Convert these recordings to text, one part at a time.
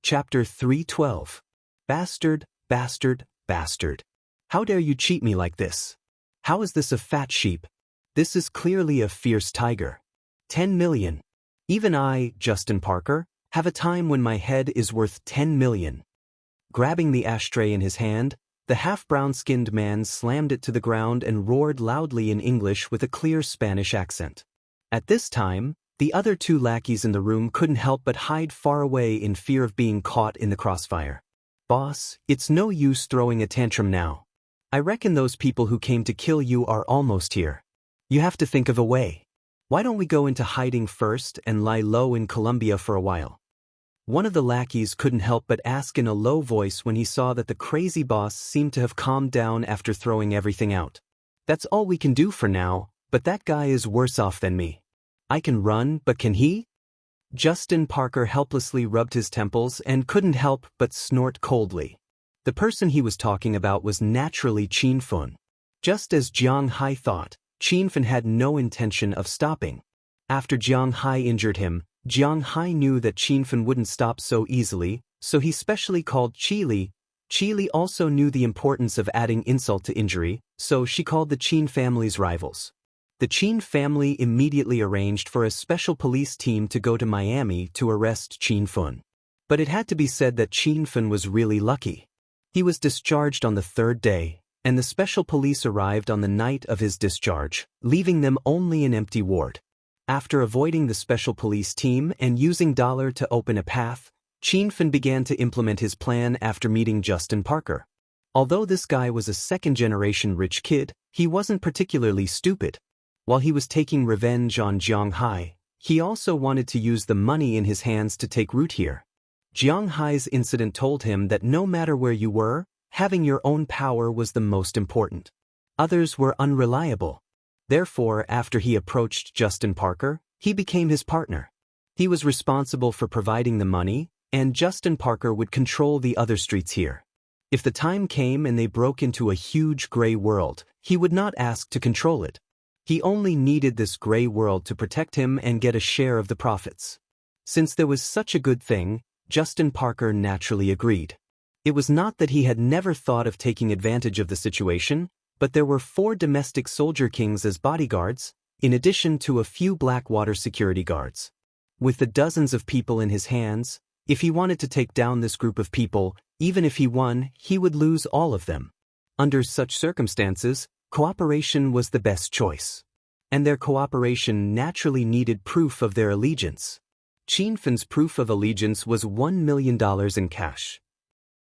Chapter 312. Bastard, bastard, bastard. How dare you cheat me like this? How is this a fat sheep? This is clearly a fierce tiger. 10 million. Even I, Justin Parker, have a time when my head is worth 10 million. Grabbing the ashtray in his hand, the half-brown-skinned man slammed it to the ground and roared loudly in English with a clear Spanish accent. At this time, the other two lackeys in the room couldn't help but hide far away in fear of being caught in the crossfire. Boss, it's no use throwing a tantrum now. I reckon those people who came to kill you are almost here. You have to think of a way. Why don't we go into hiding first and lie low in Colombia for a while? One of the lackeys couldn't help but ask in a low voice when he saw that the crazy boss seemed to have calmed down after throwing everything out. That's all we can do for now, but that guy is worse off than me. I can run, but can he? Justin Parker helplessly rubbed his temples and couldn't help but snort coldly. The person he was talking about was naturally Qin Fun. Just as Jiang Hai thought, Qin Fun had no intention of stopping. After Jiang Hai injured him, Jiang Hai knew that Qin Fun wouldn't stop so easily, so he specially called Qili. Qili also knew the importance of adding insult to injury, so she called the Qin family's rivals. The Qin family immediately arranged for a special police team to go to Miami to arrest Qin Fun. But it had to be said that Qin Fun was really lucky. He was discharged on the third day, and the special police arrived on the night of his discharge, leaving them only an empty ward. After avoiding the special police team and using dollar to open a path, Qin Fun began to implement his plan after meeting Justin Parker. Although this guy was a second-generation rich kid, he wasn't particularly stupid. While he was taking revenge on Jiang Hai, he also wanted to use the money in his hands to take root here. Jiang Hai's incident told him that no matter where you were, having your own power was the most important. Others were unreliable. Therefore, after he approached Justin Parker, he became his partner. He was responsible for providing the money, and Justin Parker would control the other streets here. If the time came and they broke into a huge gray world, he would not ask to control it. He only needed this gray world to protect him and get a share of the profits. Since there was such a good thing, Justin Parker naturally agreed. It was not that he had never thought of taking advantage of the situation, but there were 4 domestic soldier kings as bodyguards, in addition to a few Blackwater security guards. With the dozens of people in his hands, if he wanted to take down this group of people, even if he won, he would lose all of them. Under such circumstances, cooperation was the best choice. And their cooperation naturally needed proof of their allegiance. Qin Fun's proof of allegiance was $1 million in cash.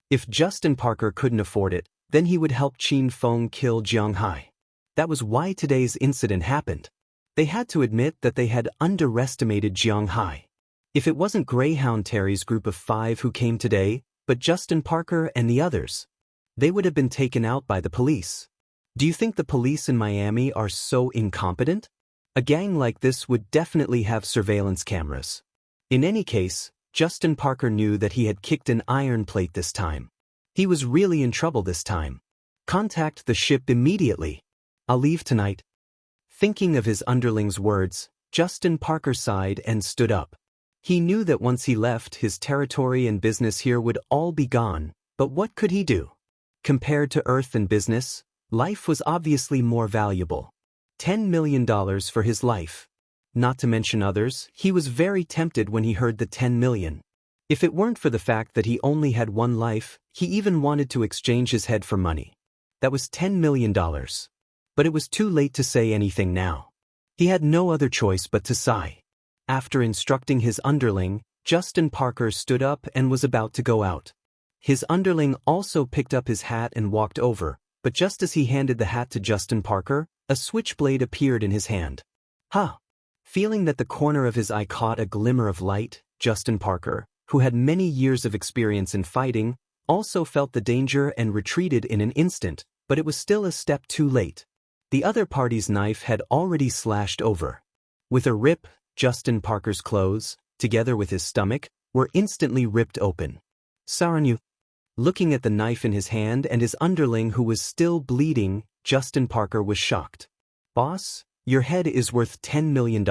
If Justin Parker couldn't afford it, then he would help Qin Fun kill Jiang Hai. That was why today's incident happened. They had to admit that they had underestimated Jiang Hai. If it wasn't Greyhound Terry's group of 5 who came today, but Justin Parker and the others, they would have been taken out by the police. Do you think the police in Miami are so incompetent? A gang like this would definitely have surveillance cameras. In any case, Justin Parker knew that he had kicked an iron plate this time. He was really in trouble this time. Contact the ship immediately. I'll leave tonight. Thinking of his underling's words, Justin Parker sighed and stood up. He knew that once he left, his territory and business here would all be gone, but what could he do? Compared to Earth and business, life was obviously more valuable. $10 million for his life. Not to mention others, he was very tempted when he heard the 10 million. If it weren't for the fact that he only had one life, he even wanted to exchange his head for money. That was $10 million. But it was too late to say anything now. He had no other choice but to sigh. After instructing his underling, Justin Parker stood up and was about to go out. His underling also picked up his hat and walked over, but just as he handed the hat to Justin Parker, a switchblade appeared in his hand. Huh! Feeling that the corner of his eye caught a glimmer of light, Justin Parker, who had many years of experience in fighting, also felt the danger and retreated in an instant, but it was still a step too late. The other party's knife had already slashed over. With a rip, Justin Parker's clothes, together with his stomach, were instantly ripped open. Saranyu. Looking at the knife in his hand and his underling who was still bleeding, Justin Parker was shocked. Boss, your head is worth $10 million.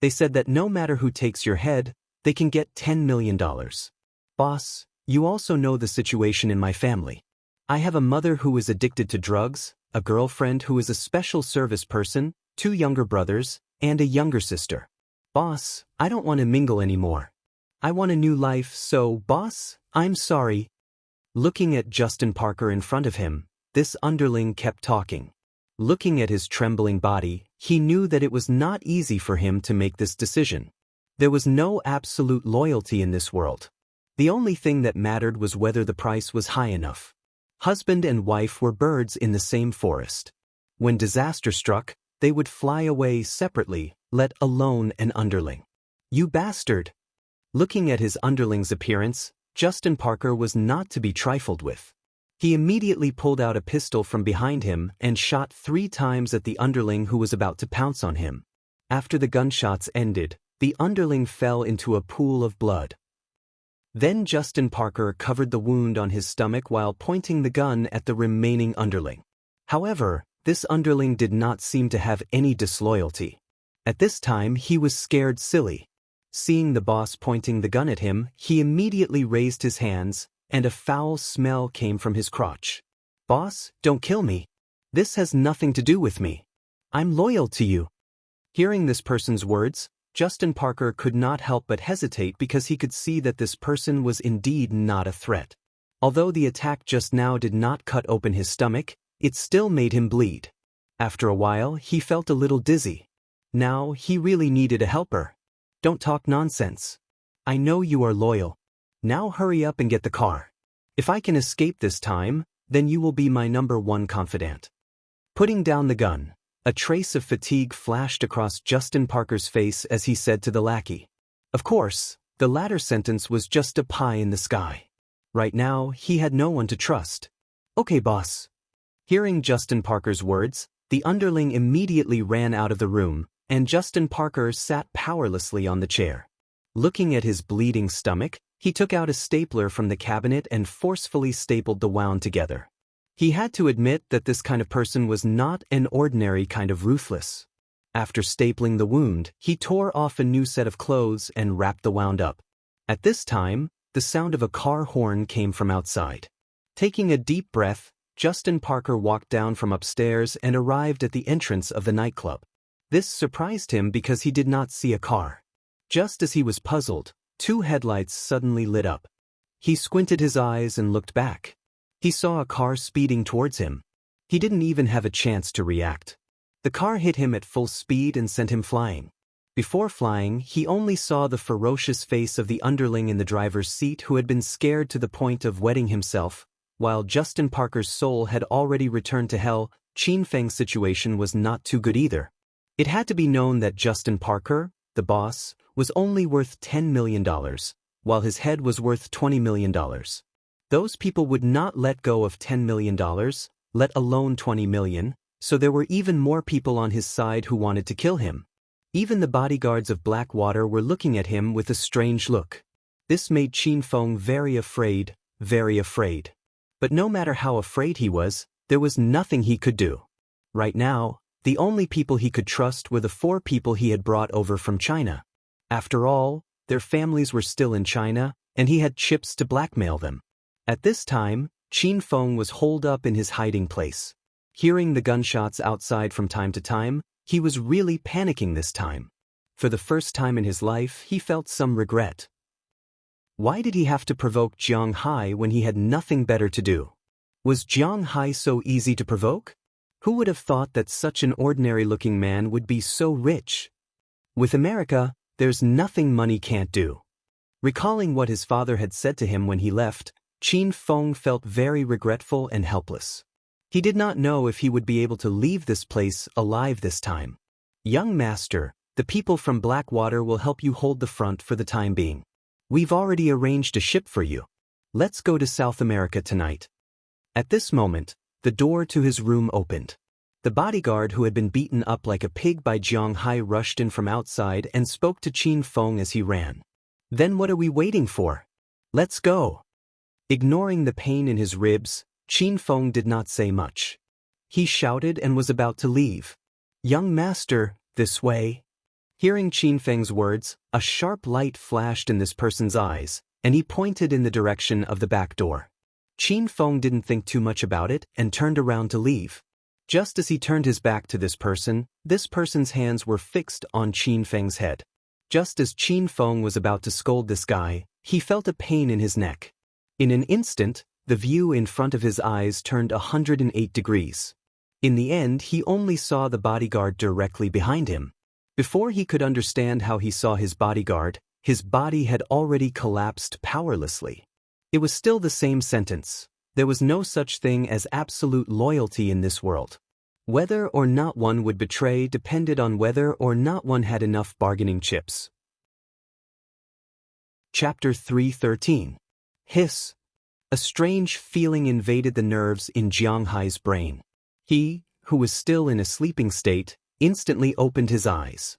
They said that no matter who takes your head, they can get $10 million. Boss, you also know the situation in my family. I have a mother who is addicted to drugs, a girlfriend who is a special service person, 2 younger brothers, and a younger sister. Boss, I don't want to mingle anymore. I want a new life, so, boss, I'm sorry. Looking at Justin Parker in front of him, this underling kept talking. Looking at his trembling body, he knew that it was not easy for him to make this decision. There was no absolute loyalty in this world. The only thing that mattered was whether the price was high enough. Husband and wife were birds in the same forest. When disaster struck, they would fly away separately, let alone an underling. You bastard! Looking at his underling's appearance, Justin Parker was not to be trifled with. He immediately pulled out a pistol from behind him and shot 3 times at the underling who was about to pounce on him. After the gunshots ended, the underling fell into a pool of blood. Then Justin Parker covered the wound on his stomach while pointing the gun at the remaining underling. However, this underling did not seem to have any disloyalty. At this time he was scared silly. Seeing the boss pointing the gun at him, he immediately raised his hands, and a foul smell came from his crotch. Boss, don't kill me. This has nothing to do with me. I'm loyal to you. Hearing this person's words, Justin Parker could not help but hesitate because he could see that this person was indeed not a threat. Although the attack just now did not cut open his stomach, it still made him bleed. After a while, he felt a little dizzy. Now, he really needed a helper. Don't talk nonsense. I know you are loyal. Now hurry up and get the car. If I can escape this time, then you will be my #1 confidant. Putting down the gun, a trace of fatigue flashed across Justin Parker's face as he said to the lackey. Of course, the latter sentence was just a pie in the sky. Right now, he had no one to trust. Okay, boss. Hearing Justin Parker's words, the underling immediately ran out of the room, and Justin Parker sat powerlessly on the chair. Looking at his bleeding stomach, he took out a stapler from the cabinet and forcefully stapled the wound together. He had to admit that this kind of person was not an ordinary kind of ruthless. After stapling the wound, he tore off a new set of clothes and wrapped the wound up. At this time, the sound of a car horn came from outside. Taking a deep breath, Justin Parker walked down from upstairs and arrived at the entrance of the nightclub. This surprised him because he did not see a car. Just as he was puzzled, 2 headlights suddenly lit up. He squinted his eyes and looked back. He saw a car speeding towards him. He didn't even have a chance to react. The car hit him at full speed and sent him flying. Before flying, he only saw the ferocious face of the underling in the driver's seat who had been scared to the point of wetting himself. While Justin Parker's soul had already returned to hell, Qin Feng's situation was not too good either. It had to be known that Justin Parker, the boss, was only worth $10 million, while his head was worth $20 million. Those people would not let go of $10 million, let alone $20 million, so there were even more people on his side who wanted to kill him. Even the bodyguards of Blackwater were looking at him with a strange look. This made Qin Feng very afraid, very afraid. But no matter how afraid he was, there was nothing he could do. Right now, the only people he could trust were the 4 people he had brought over from China. After all, their families were still in China, and he had chips to blackmail them. At this time, Qin Feng was holed up in his hiding place. Hearing the gunshots outside from time to time, he was really panicking this time. For the first time in his life, he felt some regret. Why did he have to provoke Jiang Hai when he had nothing better to do? Was Jiang Hai so easy to provoke? Who would have thought that such an ordinary-looking man would be so rich? With America, there's nothing money can't do. Recalling what his father had said to him when he left, Qin Feng felt very regretful and helpless. He did not know if he would be able to leave this place alive this time. Young master, the people from Blackwater will help you hold the front for the time being. We've already arranged a ship for you. Let's go to South America tonight. At this moment, the door to his room opened. The bodyguard who had been beaten up like a pig by Jiang Hai rushed in from outside and spoke to Qin Feng as he ran. Then what are we waiting for? Let's go. Ignoring the pain in his ribs, Qin Feng did not say much. He shouted and was about to leave. Young master, this way. Hearing Qin Feng's words, a sharp light flashed in this person's eyes, and he pointed in the direction of the back door. Qin Feng didn't think too much about it and turned around to leave. Just as he turned his back to this person's hands were fixed on Qin Feng's head. Just as Qin Feng was about to scold this guy, he felt a pain in his neck. In an instant, the view in front of his eyes turned 108 degrees. In the end, he only saw the bodyguard directly behind him. Before he could understand how he saw his bodyguard, his body had already collapsed powerlessly. It was still the same sentence. There was no such thing as absolute loyalty in this world. Whether or not one would betray depended on whether or not one had enough bargaining chips. Chapter 3:13. Hiss. A strange feeling invaded the nerves in Jiang Hai's brain. He, who was still in a sleeping state, instantly opened his eyes.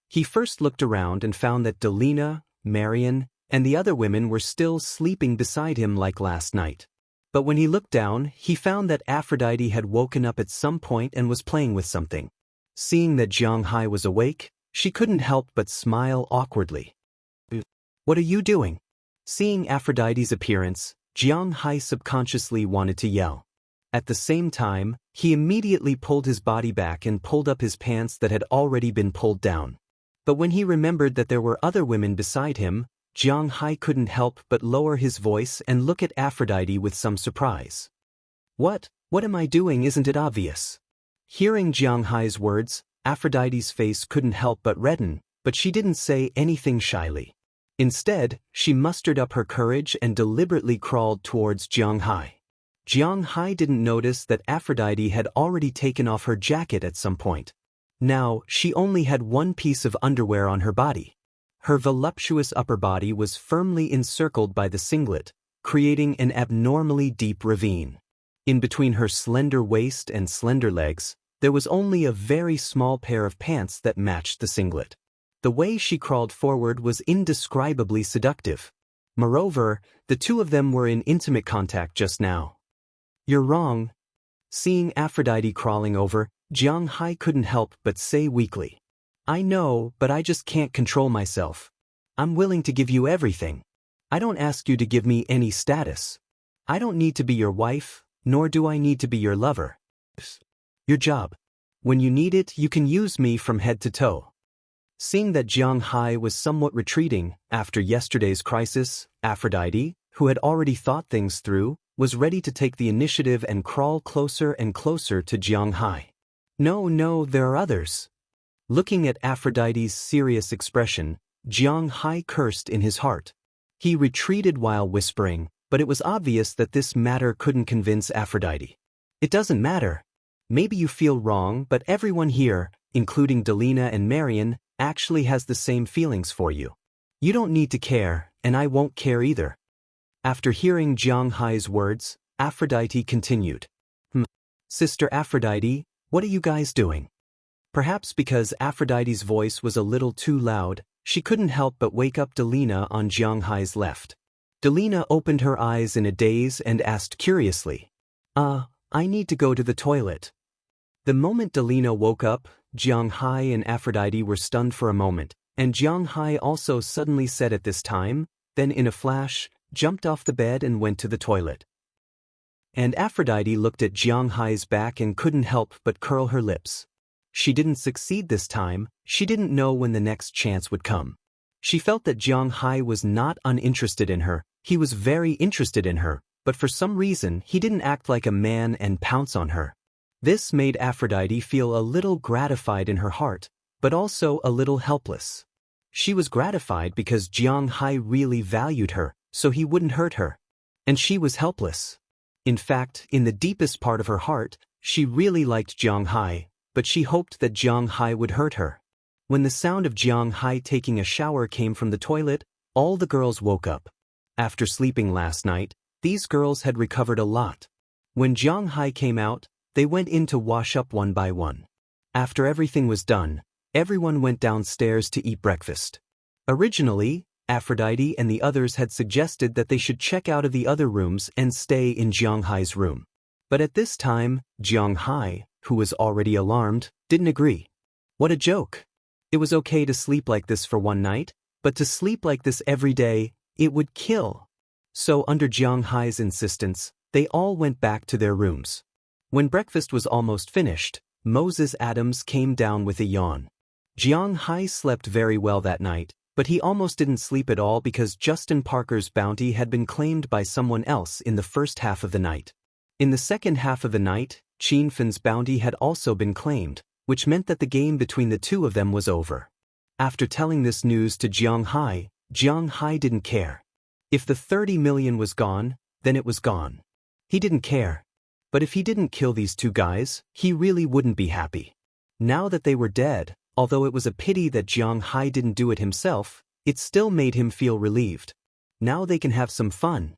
He first looked around and found that Delina, Marian, and the other women were still sleeping beside him like last night. But when he looked down, he found that Aphrodite had woken up at some point and was playing with something. Seeing that Jiang Hai was awake, she couldn't help but smile awkwardly. "What are you doing?" Seeing Aphrodite's appearance, Jiang Hai subconsciously wanted to yell. At the same time, he immediately pulled his body back and pulled up his pants that had already been pulled down. But when he remembered that there were other women beside him, Jiang Hai couldn't help but lower his voice and look at Aphrodite with some surprise. What am I doing? Isn't it obvious?" Hearing Jiang Hai's words, Aphrodite's face couldn't help but redden, but she didn't say anything shyly. Instead, she mustered up her courage and deliberately crawled towards Jiang Hai. Jiang Hai didn't notice that Aphrodite had already taken off her jacket at some point. Now, she only had one piece of underwear on her body. Her voluptuous upper body was firmly encircled by the singlet, creating an abnormally deep ravine. In between her slender waist and slender legs, there was only a very small pair of pants that matched the singlet. The way she crawled forward was indescribably seductive. Moreover, the two of them were in intimate contact just now. "You're wrong." Seeing Aphrodite crawling over, Jiang Hai couldn't help but say weakly. "I know, but I just can't control myself. I'm willing to give you everything. I don't ask you to give me any status. I don't need to be your wife, nor do I need to be your lover. Your job. When you need it, you can use me from head to toe." Seeing that Jiang Hai was somewhat retreating after yesterday's crisis, Aphrodite, who had already thought things through, was ready to take the initiative and crawl closer and closer to Jiang Hai. No, there are others." Looking at Aphrodite's serious expression, Jiang Hai cursed in his heart. He retreated while whispering, but it was obvious that this matter couldn't convince Aphrodite. "It doesn't matter. Maybe you feel wrong, but everyone here, including Delina and Marian, actually has the same feelings for you. You don't need to care, and I won't care either." After hearing Jiang Hai's words, Aphrodite continued. Sister Aphrodite, what are you guys doing?" Perhaps because Aphrodite's voice was a little too loud, she couldn't help but wake up Delina on Jiang Hai's left. Delina opened her eyes in a daze and asked curiously, I need to go to the toilet." The moment Delina woke up, Jiang Hai and Aphrodite were stunned for a moment, and Jiang Hai also suddenly said at this time, then in a flash, jumped off the bed and went to the toilet. And Aphrodite looked at Jiang Hai's back and couldn't help but curl her lips. She didn't succeed this time. She didn't know when the next chance would come. She felt that Jiang Hai was not uninterested in her. He was very interested in her, but for some reason he didn't act like a man and pounce on her. This made Aphrodite feel a little gratified in her heart, but also a little helpless. She was gratified because Jiang Hai really valued her, so he wouldn't hurt her. And she was helpless. In fact, in the deepest part of her heart, she really liked Jiang Hai, but she hoped that Jiang Hai would hurt her. When the sound of Jiang Hai taking a shower came from the toilet, all the girls woke up. After sleeping last night, these girls had recovered a lot. When Jiang Hai came out, they went in to wash up one by one. After everything was done, everyone went downstairs to eat breakfast. Originally, Aphrodite and the others had suggested that they should check out of the other rooms and stay in Jiang Hai's room. But at this time, Jiang Hai, who was already alarmed, didn't agree. What a joke! It was okay to sleep like this for one night, but to sleep like this every day, It would kill. So under Jiang Hai's insistence, they all went back to their rooms. When breakfast was almost finished, Moses Adams came down with a yawn. Jiang Hai slept very well that night, but he almost didn't sleep at all because Justin Parker's bounty had been claimed by someone else in the first half of the night. In the second half of the night, Qin Fan's bounty had also been claimed, which meant that the game between the two of them was over. After telling this news to Jiang Hai didn't care. If the 30 million was gone, then it was gone. He didn't care. But if he didn't kill these two guys, he really wouldn't be happy. Now that they were dead, although it was a pity that Jiang Hai didn't do it himself, it still made him feel relieved. Now they can have some fun.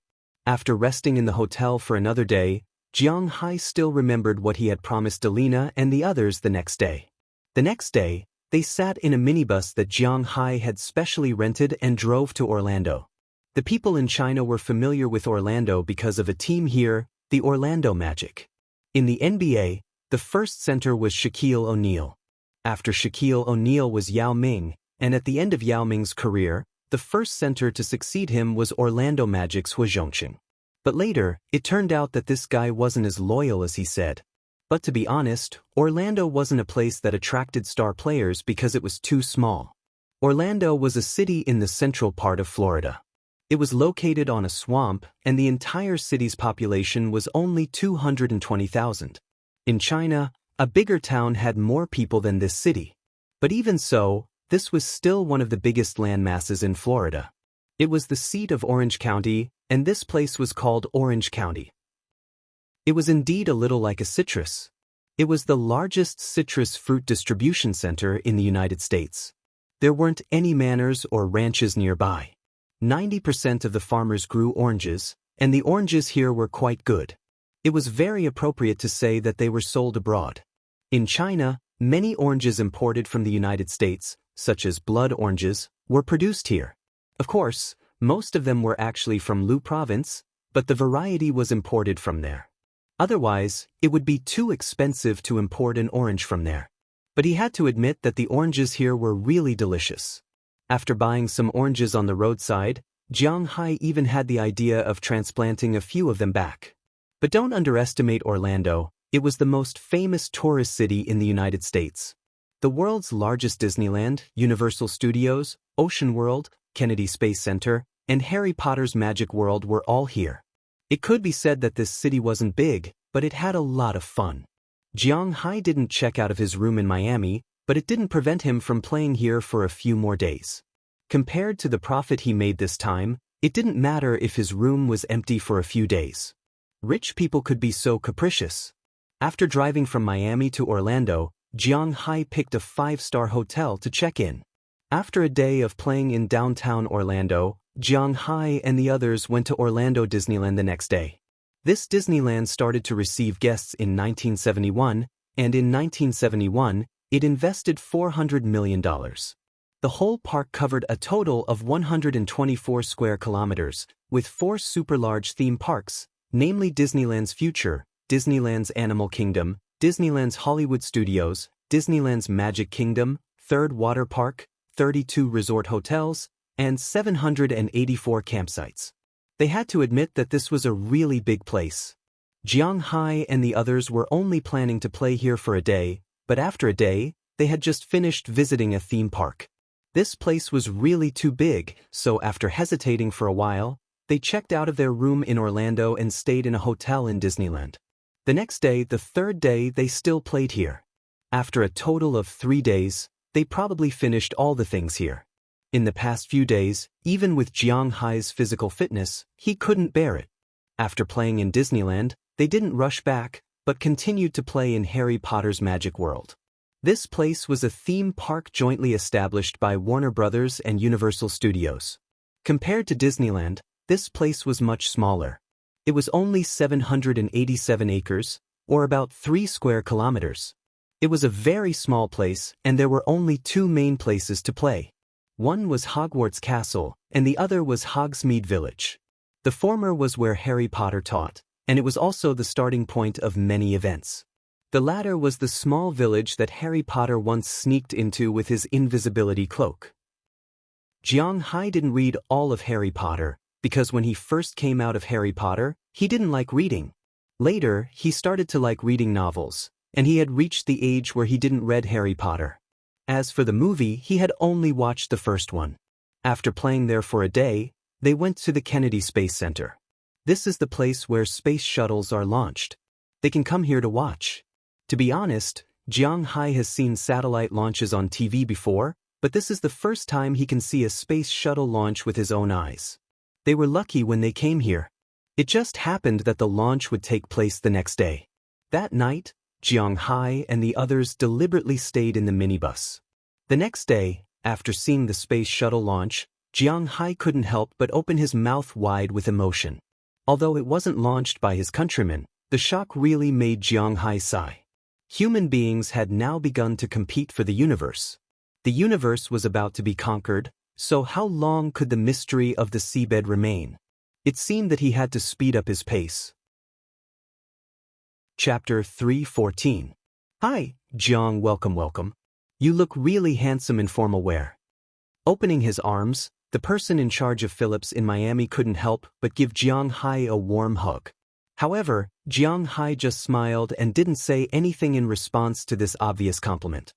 After resting in the hotel for another day, Jiang Hai still remembered what he had promised Alina and the others the next day. The next day, they sat in a minibus that Jiang Hai had specially rented and drove to Orlando. The people in China were familiar with Orlando because of a team here, the Orlando Magic. In the NBA, the first center was Shaquille O'Neal. After Shaquille O'Neal was Yao Ming, and at the end of Yao Ming's career, the first center to succeed him was Orlando Magic's Hua Zhongqing. But later, it turned out that this guy wasn't as loyal as he said. But to be honest, Orlando wasn't a place that attracted star players because it was too small. Orlando was a city in the central part of Florida. It was located on a swamp, and the entire city's population was only 220,000. In China, a bigger town had more people than this city. But even so, this was still one of the biggest landmasses in Florida. It was the seat of Orange County, and this place was called Orange County. It was indeed a little like a citrus. It was the largest citrus fruit distribution center in the United States. There weren't any manors or ranches nearby. 90% of the farmers grew oranges, and the oranges here were quite good. It was very appropriate to say that they were sold abroad. In China, many oranges imported from the United States, such as blood oranges, were produced here. Of course, most of them were actually from Lu province, but the variety was imported from there. Otherwise, it would be too expensive to import an orange from there. But he had to admit that the oranges here were really delicious. After buying some oranges on the roadside, Jiang Hai even had the idea of transplanting a few of them back. But don't underestimate Orlando. It was the most famous tourist city in the United States. The world's largest Disneyland, Universal Studios, Ocean World, Kennedy Space Center, and Harry Potter's Magic World were all here. It could be said that this city wasn't big, but it had a lot of fun. Jiang Hai didn't check out of his room in Miami, but it didn't prevent him from playing here for a few more days. Compared to the profit he made this time, it didn't matter if his room was empty for a few days. Rich people could be so capricious. After driving from Miami to Orlando, Jiang Hai picked a 5-star hotel to check in. After a day of playing in downtown Orlando, Jiang Hai and the others went to Orlando Disneyland the next day. This Disneyland started to receive guests in 1971, and in 1971, it invested $400 million. The whole park covered a total of 124 square kilometers, with 4 super large theme parks, namely Disneyland's Future, Disneyland's Animal Kingdom, Disneyland's Hollywood Studios, Disneyland's Magic Kingdom, 3rd Water Park, 32 resort hotels, and 784 campsites. They had to admit that this was a really big place. Jiang Hai and the others were only planning to play here for a day, but after a day, they had just finished visiting a theme park. This place was really too big, so after hesitating for a while, they checked out of their room in Orlando and stayed in a hotel in Disneyland. The next day, the 3rd day, they still played here. After a total of 3 days, they probably finished all the things here. In the past few days, even with Jiang Hai's physical fitness, he couldn't bear it. After playing in Disneyland, they didn't rush back, but continued to play in Harry Potter's Magic World. This place was a theme park jointly established by Warner Brothers and Universal Studios. Compared to Disneyland, this place was much smaller. It was only 787 acres, or about 3 square kilometers. It was a very small place, and there were only 2 main places to play. One was Hogwarts Castle, and the other was Hogsmeade Village. The former was where Harry Potter taught, and it was also the starting point of many events. The latter was the small village that Harry Potter once sneaked into with his invisibility cloak. Jiang Hai didn't read all of Harry Potter, because when he first came out of Harry Potter, he didn't like reading. Later, he started to like reading novels, and he had reached the age where he didn't read Harry Potter. As for the movie, he had only watched the first one. After playing there for a day, they went to the Kennedy Space Center. This is the place where space shuttles are launched. They can come here to watch. To be honest, Jiang Hai has seen satellite launches on TV before, but this is the first time he can see a space shuttle launch with his own eyes. They were lucky when they came here. It just happened that the launch would take place the next day. That night, Jiang Hai and the others deliberately stayed in the minibus. The next day, after seeing the space shuttle launch, Jiang Hai couldn't help but open his mouth wide with emotion. Although it wasn't launched by his countrymen, the shock really made Jiang Hai sigh. Human beings had now begun to compete for the universe. The universe was about to be conquered, so how long could the mystery of the seabed remain? It seemed that he had to speed up his pace. Chapter 3:14. Hi, Jiang, welcome. You look really handsome in formal wear. Opening his arms, the person in charge of Phillips in Miami couldn't help but give Jiang Hai a warm hug. However, Jiang Hai just smiled and didn't say anything in response to this obvious compliment.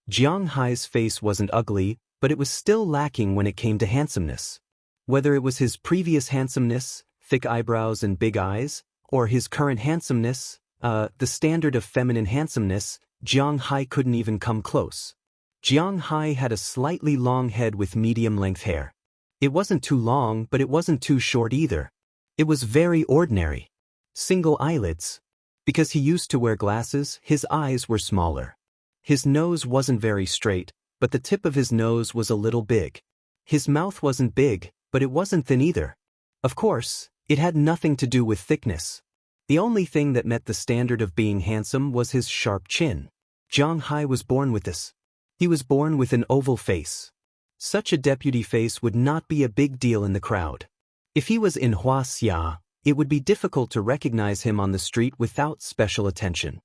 Jiang Hai's face wasn't ugly, but it was still lacking when it came to handsomeness. Whether it was his previous handsomeness, thick eyebrows and big eyes, or his current handsomeness, the standard of feminine handsomeness, Jiang Hai couldn't even come close. Jiang Hai had a slightly long head with medium-length hair. It wasn't too long, but it wasn't too short either. It was very ordinary. Single eyelids. Because he used to wear glasses, his eyes were smaller. His nose wasn't very straight, but the tip of his nose was a little big. His mouth wasn't big, but it wasn't thin either. Of course, it had nothing to do with thickness. The only thing that met the standard of being handsome was his sharp chin. Jiang Hai was born with this. He was born with an oval face. Such a deputy face would not be a big deal in the crowd. If he was in Huaxia, it would be difficult to recognize him on the street without special attention.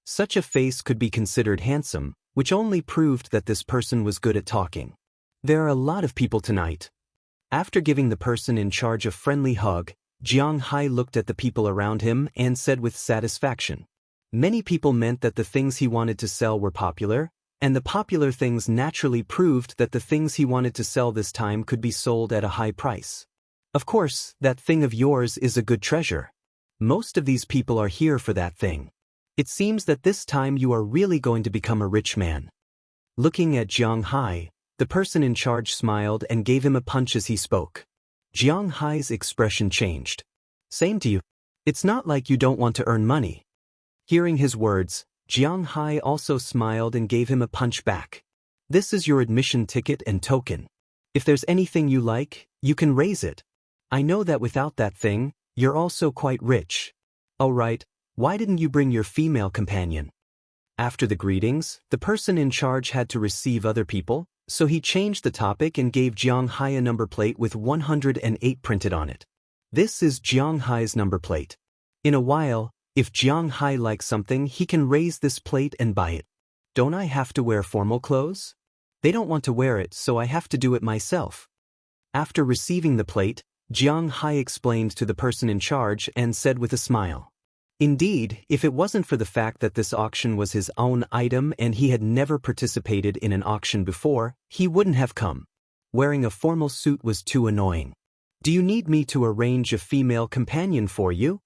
Such a face could be considered handsome, which only proved that this person was good at talking. There are a lot of people tonight. After giving the person in charge a friendly hug, Jiang Hai looked at the people around him and said with satisfaction. Many people meant that the things he wanted to sell were popular, and the popular things naturally proved that the things he wanted to sell this time could be sold at a high price. Of course, that thing of yours is a good treasure. Most of these people are here for that thing. It seems that this time you are really going to become a rich man. Looking at Jiang Hai, the person in charge smiled and gave him a punch as he spoke. Jiang Hai's expression changed. Same to you. It's not like you don't want to earn money. Hearing his words, Jiang Hai also smiled and gave him a punch back. This is your admission ticket and token. If there's anything you like, you can raise it. I know that without that thing, you're also quite rich. All right, why didn't you bring your female companion? After the greetings, the person in charge had to receive other people, so he changed the topic and gave Jiang Hai a number plate with 108 printed on it. This is Jiang Hai's number plate. In a while, if Jiang Hai likes something, he can raise this plate and buy it. Don't I have to wear formal clothes? They don't want to wear it, so I have to do it myself. After receiving the plate, Jiang Hai explained to the person in charge and said with a smile. Indeed, if it wasn't for the fact that this auction was his own item and he had never participated in an auction before, he wouldn't have come. Wearing a formal suit was too annoying. Do you need me to arrange a female companion for you?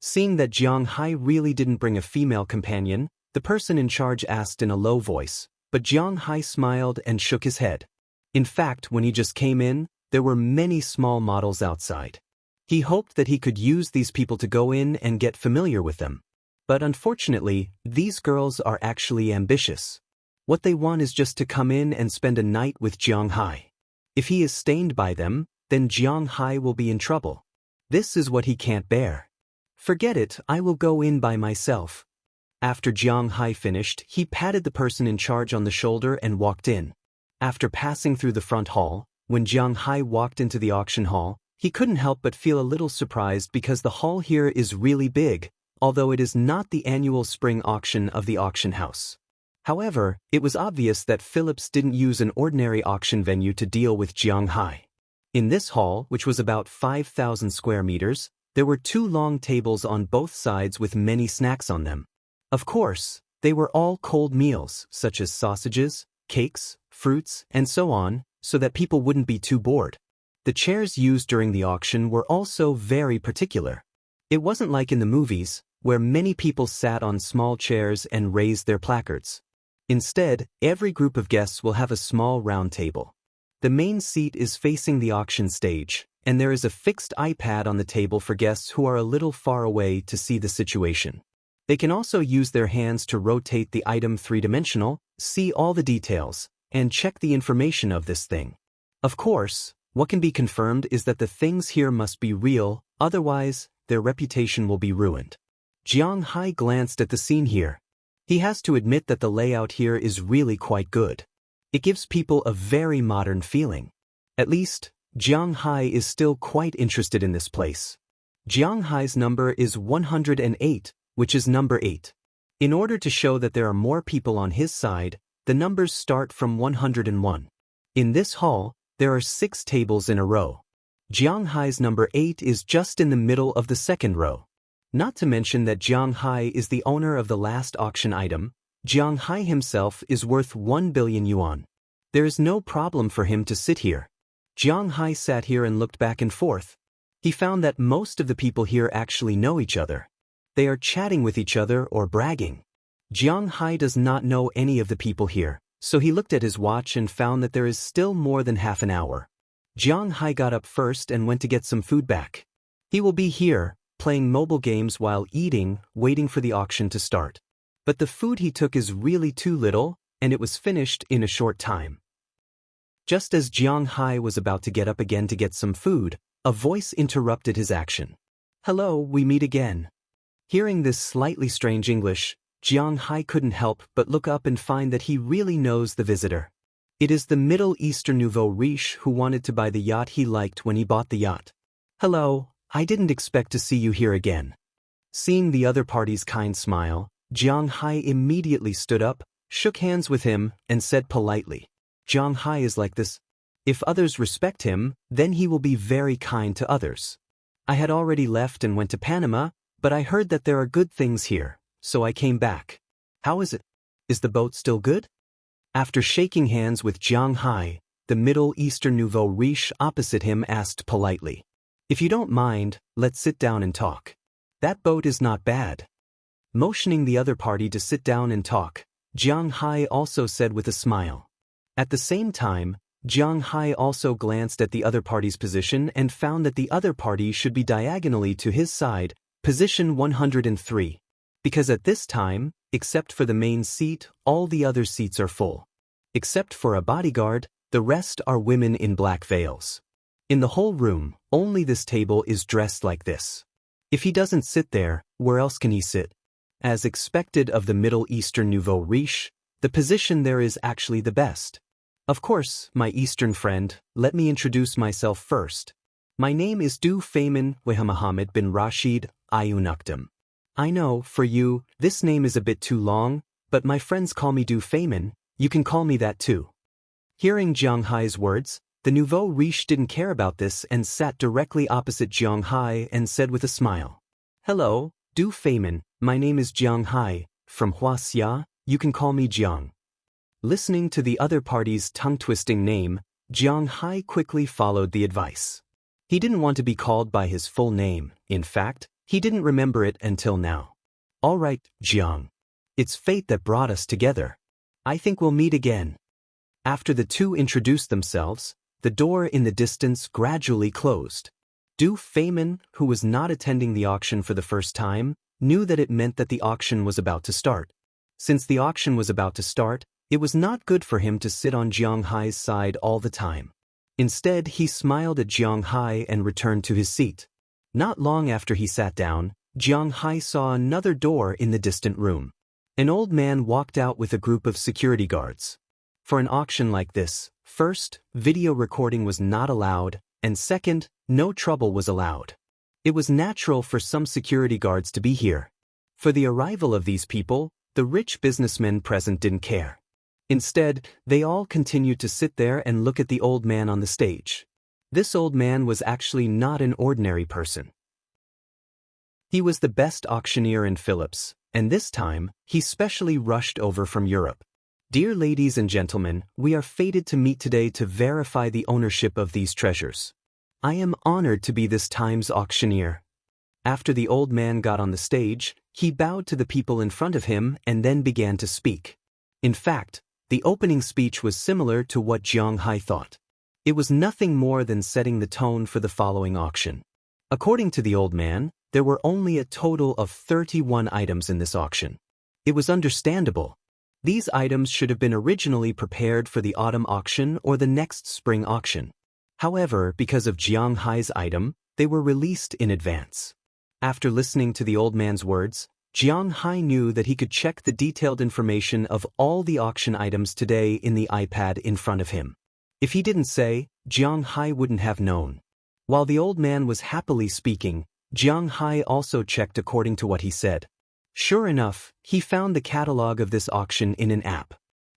Seeing that Jiang Hai really didn't bring a female companion, the person in charge asked in a low voice, but Jiang Hai smiled and shook his head. In fact, when he just came in, there were many small models outside. He hoped that he could use these people to go in and get familiar with them. But unfortunately, these girls are actually ambitious. What they want is just to come in and spend a night with Jiang Hai. If he is stained by them, then Jiang Hai will be in trouble. This is what he can't bear. Forget it, I will go in by myself. After Jiang Hai finished, he patted the person in charge on the shoulder and walked in. After passing through the front hall, when Jiang Hai walked into the auction hall, he couldn't help but feel a little surprised because the hall here is really big, although it is not the annual spring auction of the auction house. However, it was obvious that Phillips didn't use an ordinary auction venue to deal with Jiang Hai. In this hall, which was about 5,000 square meters, there were 2 long tables on both sides with many snacks on them. Of course, they were all cold meals, such as sausages, cakes, fruits, and so on, so that people wouldn't be too bored. The chairs used during the auction were also very particular. It wasn't like in the movies, where many people sat on small chairs and raised their placards. Instead, every group of guests will have a small round table. The main seat is facing the auction stage, and there is a fixed iPad on the table for guests who are a little far away to see the situation. They can also use their hands to rotate the item three-dimensional, see all the details, and check the information of this thing. Of course, what can be confirmed is that the things here must be real, otherwise, their reputation will be ruined. Jiang Hai glanced at the scene here. He has to admit that the layout here is really quite good. It gives people a very modern feeling. At least, Jiang Hai is still quite interested in this place. Jiang Hai's number is 108, which is number 8. In order to show that there are more people on his side, the numbers start from 101. In this hall, there are 6 tables in a row. Jiang Hai's number 8 is just in the middle of the second row. Not to mention that Jiang Hai is the owner of the last auction item. Jiang Hai himself is worth 1 billion yuan. There is no problem for him to sit here. Jiang Hai sat here and looked back and forth. He found that most of the people here actually know each other. They are chatting with each other or bragging. Jiang Hai does not know any of the people here, so he looked at his watch and found that there is still more than half an hour. Jiang Hai got up first and went to get some food back. He will be here, playing mobile games while eating, waiting for the auction to start. But the food he took is really too little, and it was finished in a short time. Just as Jiang Hai was about to get up again to get some food, a voice interrupted his action. "Hello, we meet again." Hearing this slightly strange English, Jiang Hai couldn't help but look up and find that he really knows the visitor. It is the Middle Eastern nouveau riche who wanted to buy the yacht he liked when he bought the yacht. "Hello, I didn't expect to see you here again." Seeing the other party's kind smile, Jiang Hai immediately stood up, shook hands with him, and said politely, "Jiang Hai is like this. If others respect him, then he will be very kind to others. I had already left and went to Panama, but I heard that there are good things here, so I came back. How is it? Is the boat still good?" After shaking hands with Jiang Hai, the Middle Eastern nouveau riche opposite him asked politely, "If you don't mind, let's sit down and talk. That boat is not bad." Motioning the other party to sit down and talk, Jiang Hai also said with a smile. At the same time, Jiang Hai also glanced at the other party's position and found that the other party should be diagonally to his side, position 103. Because at this time, except for the main seat, all the other seats are full. Except for a bodyguard, the rest are women in black veils. In the whole room, only this table is dressed like this. If he doesn't sit there, where else can he sit? As expected of the Middle Eastern nouveau riche, the position there is actually the best. Of course, my Eastern friend, let me introduce myself first. My name is Du Feynman Weha Mohammed bin Rashid Ayun Ukdam. I know, for you, this name is a bit too long, but my friends call me Du Feynman, you can call me that too. Hearing Jiang Hai's words, the nouveau riche didn't care about this and sat directly opposite Jiang Hai and said with a smile, "Hello, Du Feynman, my name is Jiang Hai, from Huaxia, you can call me Jiang." Listening to the other party's tongue-twisting name, Jiang Hai quickly followed the advice. He didn't want to be called by his full name, in fact, he didn't remember it until now. "All right, Jiang. It's fate that brought us together. I think we'll meet again." After the two introduced themselves, the door in the distance gradually closed. Du Feynman, who was not attending the auction for the first time, knew that it meant that the auction was about to start. Since the auction was about to start, it was not good for him to sit on Jiang Hai's side all the time. Instead, he smiled at Jiang Hai and returned to his seat. Not long after he sat down, Jiang Hai saw another door in the distant room. An old man walked out with a group of security guards. For an auction like this, first, video recording was not allowed, and second, no trouble was allowed. It was natural for some security guards to be here. For the arrival of these people, The rich businessmen present didn't care. Instead, they all continued to sit there and look at the old man on the stage. This old man was actually not an ordinary person. He was the best auctioneer in Philips, and this time, he specially rushed over from Europe. Dear ladies and gentlemen, we are fated to meet today to verify the ownership of these treasures. I am honored to be this time's auctioneer. After the old man got on the stage, he bowed to the people in front of him and then began to speak. In fact, the opening speech was similar to what Jiang Hai thought. It was nothing more than setting the tone for the following auction. According to the old man, there were only a total of 31 items in this auction. It was understandable. These items should have been originally prepared for the autumn auction or the next spring auction. However, because of Jiang Hai's item, they were released in advance. After listening to the old man's words, Jiang Hai knew that he could check the detailed information of all the auction items today in the iPad in front of him. If he didn't say, Jiang Hai wouldn't have known. While the old man was happily speaking, Jiang Hai also checked according to what he said. Sure enough, he found the catalog of this auction in an app.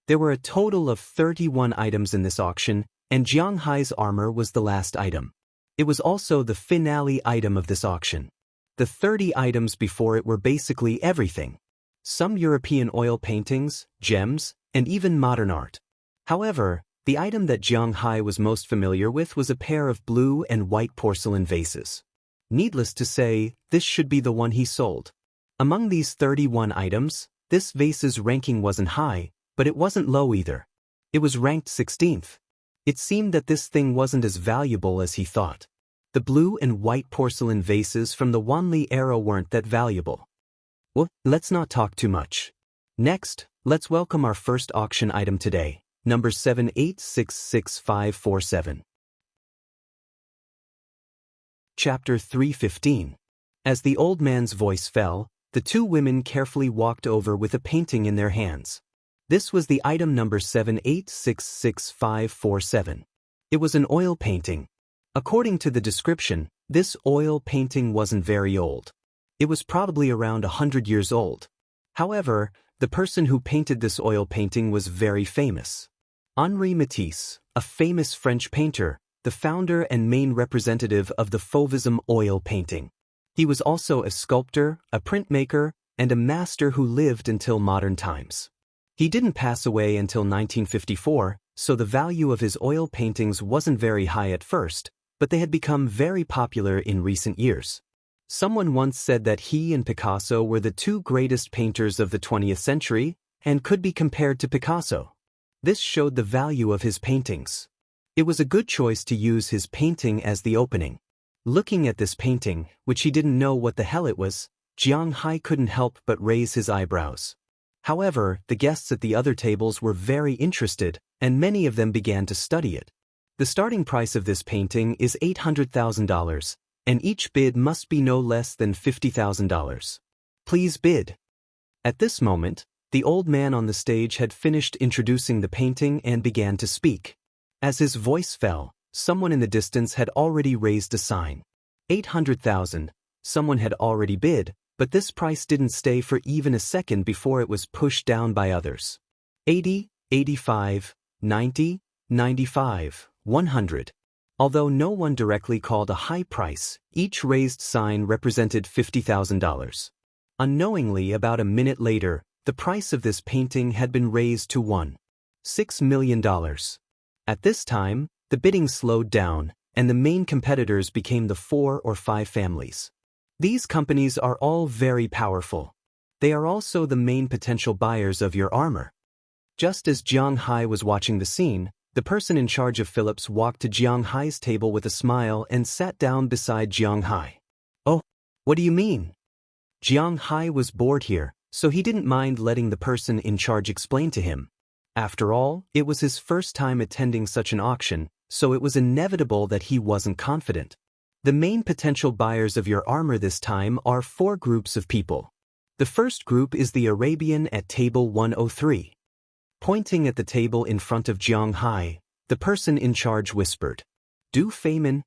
There were a total of 31 items in this auction, and Jiang Hai's armor was the last item. It was also the finale item of this auction. The 30 items before it were basically everything. Some European oil paintings, gems, and even modern art. However, the item that Jiang Hai was most familiar with was a pair of blue and white porcelain vases. Needless to say, this should be the one he sold. Among these 31 items, this vase's ranking wasn't high, but it wasn't low either. It was ranked 16th. It seemed that this thing wasn't as valuable as he thought. The blue and white porcelain vases from the Wanli era weren't that valuable. Well, let's not talk too much. Next, let's welcome our first auction item today, number 7866547. Chapter 315. As the old man's voice fell, the two women carefully walked over with a painting in their hands. This was the item number 7866547. It was an oil painting. According to the description, this oil painting wasn't very old. It was probably around 100 years old. However, the person who painted this oil painting was very famous. Henri Matisse, a famous French painter, the founder and main representative of the Fauvism oil painting. He was also a sculptor, a printmaker, and a master who lived until modern times. He didn't pass away until 1954, so the value of his oil paintings wasn't very high at first, but they had become very popular in recent years. Someone once said that he and Picasso were the two greatest painters of the 20th century and could be compared to Picasso. This showed the value of his paintings. It was a good choice to use his painting as the opening. Looking at this painting, which he didn't know what the hell it was, Jiang Hai couldn't help but raise his eyebrows. However, the guests at the other tables were very interested, and many of them began to study it. The starting price of this painting is $800,000, and each bid must be no less than $50,000. Please bid. At this moment, the old man on the stage had finished introducing the painting and began to speak. As his voice fell, someone in the distance had already raised a sign. 800,000. Someone had already bid, but this price didn't stay for even a second before it was pushed down by others. 80, 85, 90, 95, 100. Although no one directly called a high price, each raised sign represented $50,000. Unknowingly, about a minute later, the price of this painting had been raised to $1.6 million. At this time, the bidding slowed down, and the main competitors became the 4 or 5 families. These companies are all very powerful. They are also the main potential buyers of your armor. Just as Jiang Hai was watching the scene, the person in charge of Philips walked to Jiang Hai's table with a smile and sat down beside Jiang Hai. Oh, what do you mean? Jiang Hai was bored here, so he didn't mind letting the person in charge explain to him. After all, it was his first time attending such an auction, so it was inevitable that he wasn't confident. The main potential buyers of your armor this time are 4 groups of people. The first group is the Arabian at table 103. Pointing at the table in front of Jiang Hai, the person in charge whispered, "Du Feimin?"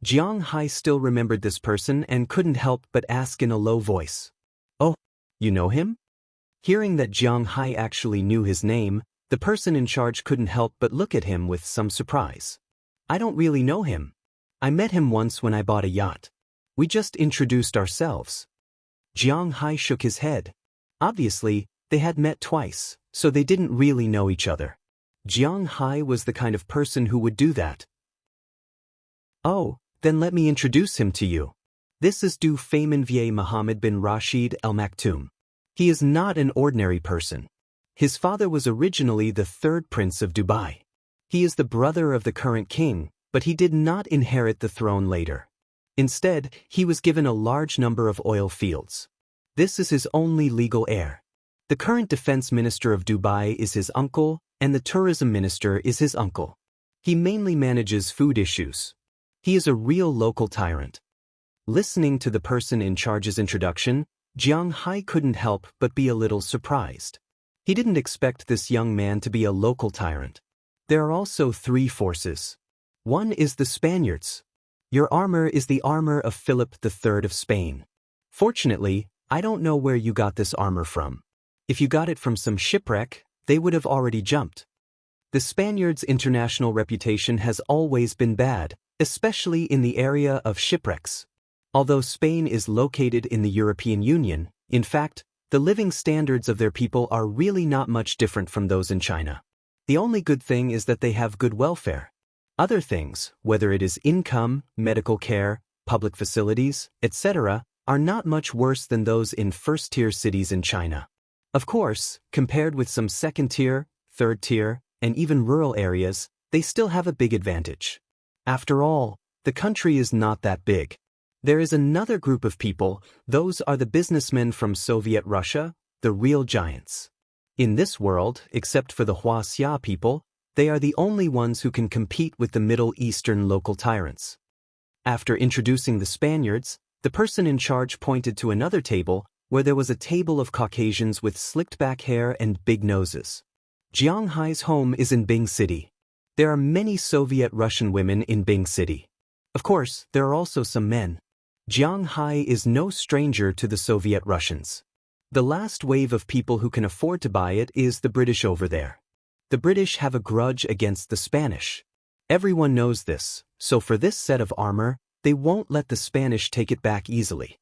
Jiang Hai still remembered this person and couldn't help but ask in a low voice, "Oh, you know him?" Hearing that Jiang Hai actually knew his name, the person in charge couldn't help but look at him with some surprise. I don't really know him. I met him once when I bought a yacht. We just introduced ourselves. Jiang Hai shook his head. Obviously, they had met twice, so they didn't really know each other. Jiang Hai was the kind of person who would do that. Oh, then let me introduce him to you. This is Du Feynman Mohammed bin Rashid Al Maktoum. He is not an ordinary person. His father was originally the third prince of Dubai. He is the brother of the current king, but he did not inherit the throne later. Instead, he was given a large number of oil fields. This is his only legal heir. The current defense minister of Dubai is his uncle, and the tourism minister is his uncle. He mainly manages food issues. He is a real local tyrant. Listening to the person in charge's introduction, Jiang Hai couldn't help but be a little surprised. He didn't expect this young man to be a local tyrant. There are also three forces. One is the Spaniards. Your armor is the armor of Philip III of Spain. Fortunately, I don't know where you got this armor from. If you got it from some shipwreck, they would have already jumped. The Spaniards' international reputation has always been bad, especially in the area of shipwrecks. Although Spain is located in the European Union, in fact, the living standards of their people are really not much different from those in China. The only good thing is that they have good welfare. Other things, whether it is income, medical care, public facilities, etc., are not much worse than those in first-tier cities in China. Of course, compared with some second-tier, third-tier, and even rural areas, they still have a big advantage. After all, the country is not that big. There is another group of people, those are the businessmen from Soviet Russia, the real giants. In this world, except for the Huaxia people, they are the only ones who can compete with the Middle Eastern local tyrants. After introducing the Spaniards, the person in charge pointed to another table, where there was a table of Caucasians with slicked-back hair and big noses. Jiang Hai's home is in Bing City. There are many Soviet Russian women in Bing City. Of course, there are also some men. Jiang Hai is no stranger to the Soviet Russians. The last wave of people who can afford to buy it is the British over there. The British have a grudge against the Spanish. Everyone knows this, so for this set of armor, they won't let the Spanish take it back easily.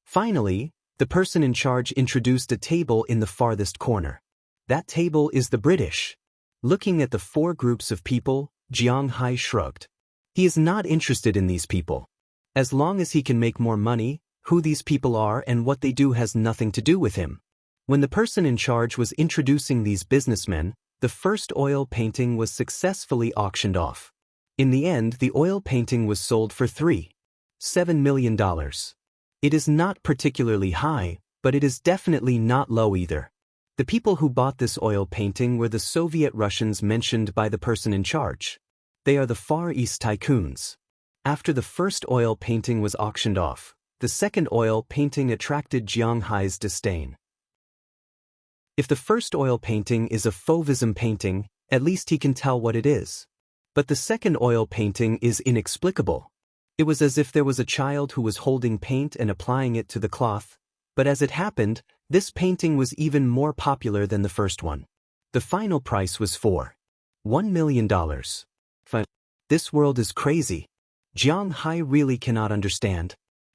Finally, the person in charge introduced a table in the farthest corner. That table is the British. Looking at the four groups of people, Jiang Hai shrugged. He is not interested in these people. As long as he can make more money, who these people are and what they do has nothing to do with him. When the person in charge was introducing these businessmen, the first oil painting was successfully auctioned off. In the end, the oil painting was sold for $3.7 million. It is not particularly high, but it is definitely not low either. The people who bought this oil painting were the Soviet Russians mentioned by the person in charge. They are the Far East tycoons. After the first oil painting was auctioned off, the second oil painting attracted Jiang Hai's disdain. If the first oil painting is a Fauvism painting, at least he can tell what it is. But the second oil painting is inexplicable. It was as if there was a child who was holding paint and applying it to the cloth, but as it happened, this painting was even more popular than the first one. The final price was $1 million. This world is crazy. Jiang Hai really cannot understand.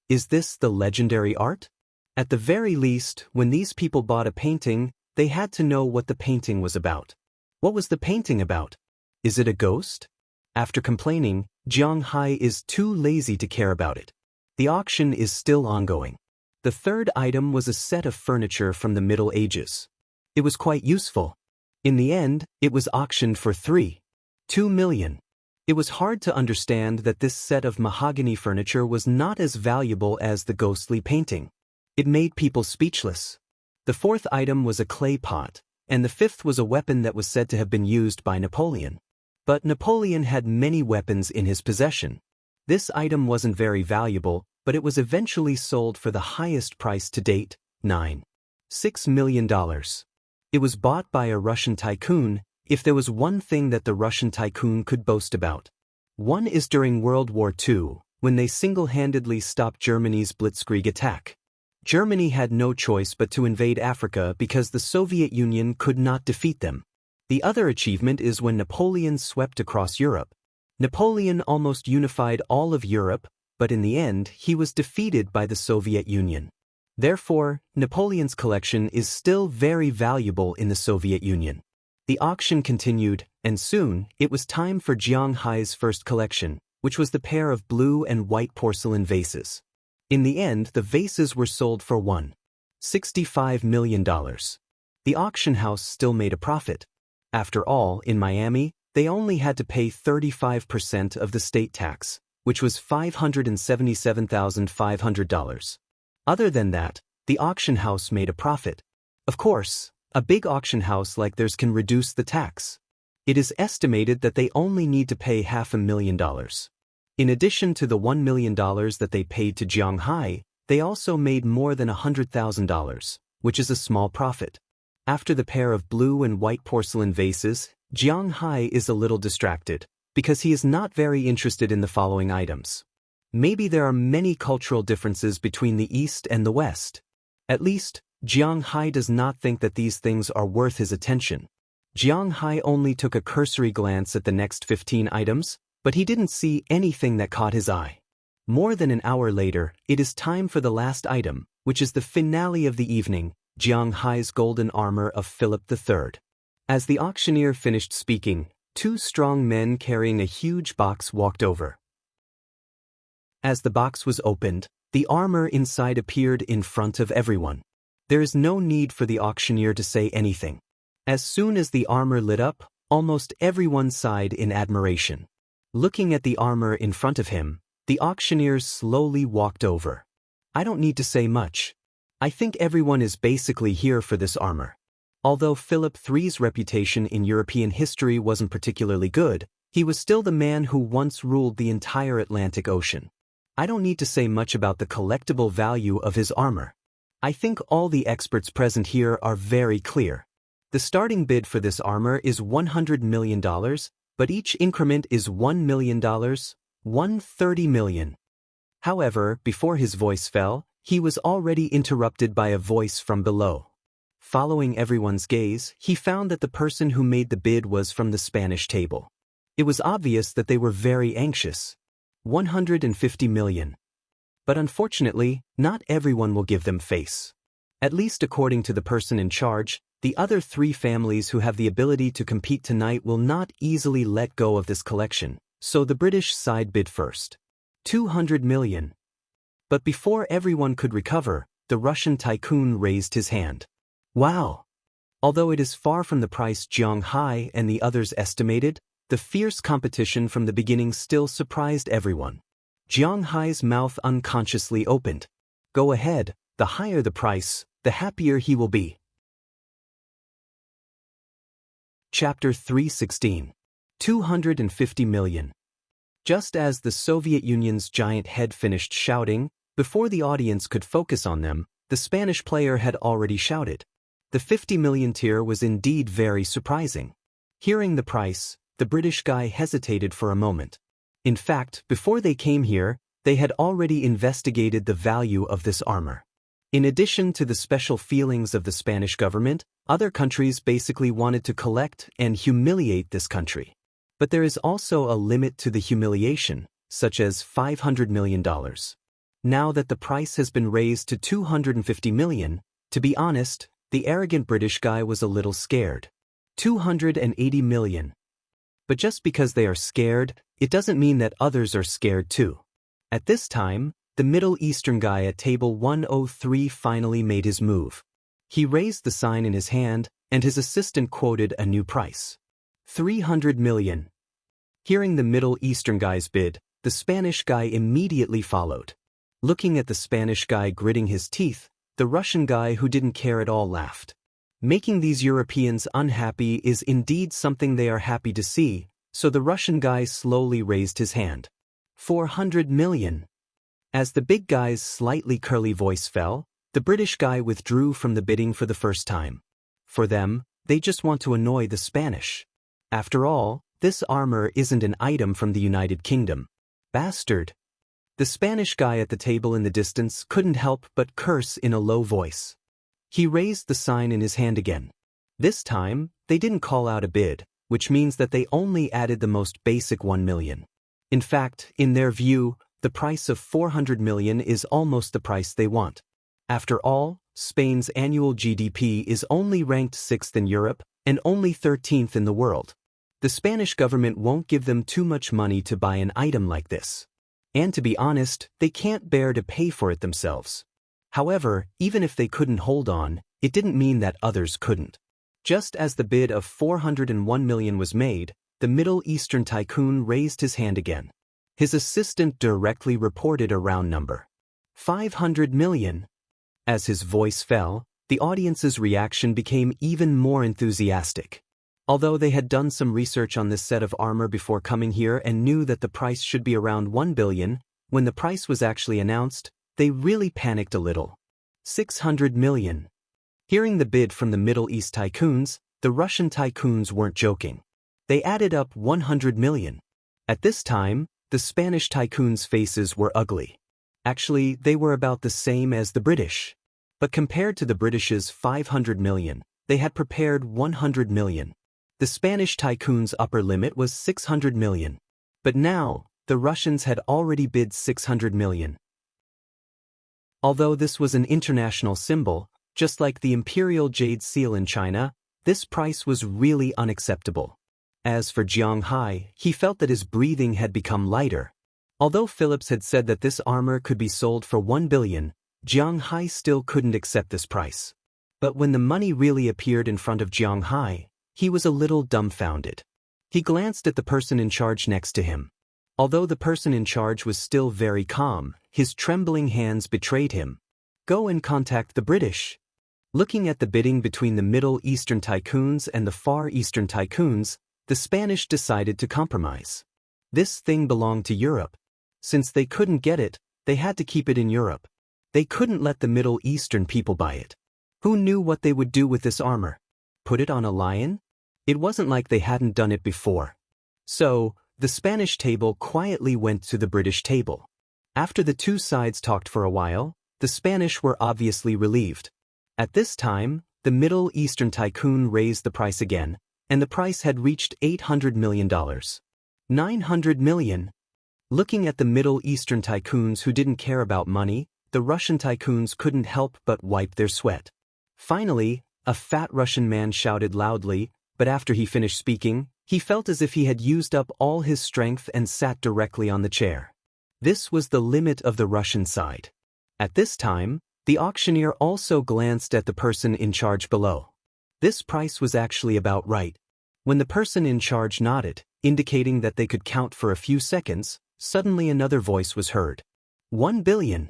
Is this the legendary art? At the very least, when these people bought a painting, they had to know what the painting was about. What was the painting about? Is it a ghost? After complaining, Jiang Hai is too lazy to care about it. The auction is still ongoing. The third item was a set of furniture from the Middle Ages. It was quite useful. In the end, it was auctioned for $3.2 million. It was hard to understand that this set of mahogany furniture was not as valuable as the ghostly painting. It made people speechless. The fourth item was a clay pot, and the fifth was a weapon that was said to have been used by Napoleon. But Napoleon had many weapons in his possession. This item wasn't very valuable, but it was eventually sold for the highest price to date, $9.6 million. It was bought by a Russian tycoon. If there was one thing that the Russian tycoon could boast about, one is during World War II, when they single-handedly stopped Germany's blitzkrieg attack. Germany had no choice but to invade Africa because the Soviet Union could not defeat them. The other achievement is when Napoleon swept across Europe. Napoleon almost unified all of Europe, but in the end he was defeated by the Soviet Union. Therefore, Napoleon's collection is still very valuable in the Soviet Union. The auction continued, and soon, it was time for Jiang Hai's first collection, which was the pair of blue and white porcelain vases. In the end, the vases were sold for $1.65 million. The auction house still made a profit. After all, in Miami, they only had to pay 35% of the state tax, which was $577,500. Other than that, the auction house made a profit. Of course, a big auction house like theirs can reduce the tax. It is estimated that they only need to pay $500,000. In addition to the $1 million that they paid to Jiang Hai, they also made more than $100,000, which is a small profit. After the pair of blue and white porcelain vases, Jiang Hai is a little distracted, because he is not very interested in the following items. Maybe there are many cultural differences between the East and the West. At least, Jiang Hai does not think that these things are worth his attention. Jiang Hai only took a cursory glance at the next 15 items, but he didn't see anything that caught his eye. More than an hour later, it is time for the last item, which is the finale of the evening, Jiang Hai's golden armor of Philip III. As the auctioneer finished speaking, two strong men carrying a huge box walked over. As the box was opened, the armor inside appeared in front of everyone. There is no need for the auctioneer to say anything. As soon as the armor lit up, almost everyone sighed in admiration. Looking at the armor in front of him, the auctioneer slowly walked over. I don't need to say much. I think everyone is basically here for this armor. Although Philip III's reputation in European history wasn't particularly good, he was still the man who once ruled the entire Atlantic Ocean. I don't need to say much about the collectible value of his armor. I think all the experts present here are very clear. The starting bid for this armor is $100 million, but each increment is $1 million, $130 million. However, before his voice fell, he was already interrupted by a voice from below. Following everyone's gaze, he found that the person who made the bid was from the Spanish table. It was obvious that they were very anxious. $150 million. But unfortunately, not everyone will give them face. At least according to the person in charge, the other three families who have the ability to compete tonight will not easily let go of this collection, so the British side bid first. $200 million. But before everyone could recover, the Russian tycoon raised his hand. Wow! Although it is far from the price Jiang Hai and the others estimated, the fierce competition from the beginning still surprised everyone. Jiang Hai's mouth unconsciously opened. Go ahead, the higher the price, the happier he will be. Chapter 316. 250 million. Just as the Soviet Union's giant head finished shouting, before the audience could focus on them, the Spanish player had already shouted. The 50 million tier was indeed very surprising. Hearing the price, the British guy hesitated for a moment. In fact, before they came here, they had already investigated the value of this armor. In addition to the special feelings of the Spanish government, other countries basically wanted to collect and humiliate this country. But there is also a limit to the humiliation, such as $500 million. Now that the price has been raised to 250 million, to be honest, the arrogant British guy was a little scared. 280 million. But just because they are scared, it doesn't mean that others are scared too. At this time, the Middle Eastern guy at table 103 finally made his move. He raised the sign in his hand, and his assistant quoted a new price. 300 million. Hearing the Middle Eastern guy's bid, the Spanish guy immediately followed. Looking at the Spanish guy gritting his teeth, the Russian guy who didn't care at all laughed. Making these Europeans unhappy is indeed something they are happy to see, so the Russian guy slowly raised his hand. 400 million. As the big guy's slightly curly voice fell, the British guy withdrew from the bidding for the first time. For them, they just want to annoy the Spanish. After all, this armor isn't an item from the United Kingdom. Bastard. The Spanish guy at the table in the distance couldn't help but curse in a low voice. He raised the sign in his hand again. This time, they didn't call out a bid, which means that they only added the most basic 1 million. In fact, in their view, the price of 400 million is almost the price they want. After all, Spain's annual GDP is only ranked 6th in Europe and only 13th in the world. The Spanish government won't give them too much money to buy an item like this. And to be honest, they can't bear to pay for it themselves. However, even if they couldn't hold on, it didn't mean that others couldn't. Just as the bid of 401 million was made, the Middle Eastern tycoon raised his hand again. His assistant directly reported a round number. 500 million. As his voice fell, the audience's reaction became even more enthusiastic. Although they had done some research on this set of armor before coming here and knew that the price should be around 1 billion, when the price was actually announced, they really panicked a little. 600 million. Hearing the bid from the Middle East tycoons, the Russian tycoons weren't joking. They added up 100 million. At this time, the Spanish tycoons' faces were ugly. Actually, they were about the same as the British. But compared to the British's 500 million, they had prepared 100 million. The Spanish tycoon's upper limit was 600 million. But now, the Russians had already bid 600 million. Although this was an international symbol, just like the imperial jade seal in China, this price was really unacceptable. As for Jiang Hai, he felt that his breathing had become lighter. Although Phillips had said that this armor could be sold for 1 billion, Jiang Hai still couldn't accept this price. But when the money really appeared in front of Jiang Hai, he was a little dumbfounded. He glanced at the person in charge next to him. Although the person in charge was still very calm, his trembling hands betrayed him. Go and contact the British. Looking at the bidding between the Middle Eastern tycoons and the Far Eastern tycoons, the Spanish decided to compromise. This thing belonged to Europe. Since they couldn't get it, they had to keep it in Europe. They couldn't let the Middle Eastern people buy it. Who knew what they would do with this armor? Put it on a lion? It wasn't like they hadn't done it before. So, the Spanish table quietly went to the British table. After the two sides talked for a while, the Spanish were obviously relieved. At this time, the Middle Eastern tycoon raised the price again, and the price had reached $800 million. 900 million. Looking at the Middle Eastern tycoons who didn't care about money, the Russian tycoons couldn't help but wipe their sweat. Finally, a fat Russian man shouted loudly, but after he finished speaking, he felt as if he had used up all his strength and sat directly on the chair. This was the limit of the Russian side. At this time, the auctioneer also glanced at the person in charge below. This price was actually about right. When the person in charge nodded, indicating that they could count for a few seconds, suddenly another voice was heard. 1 billion.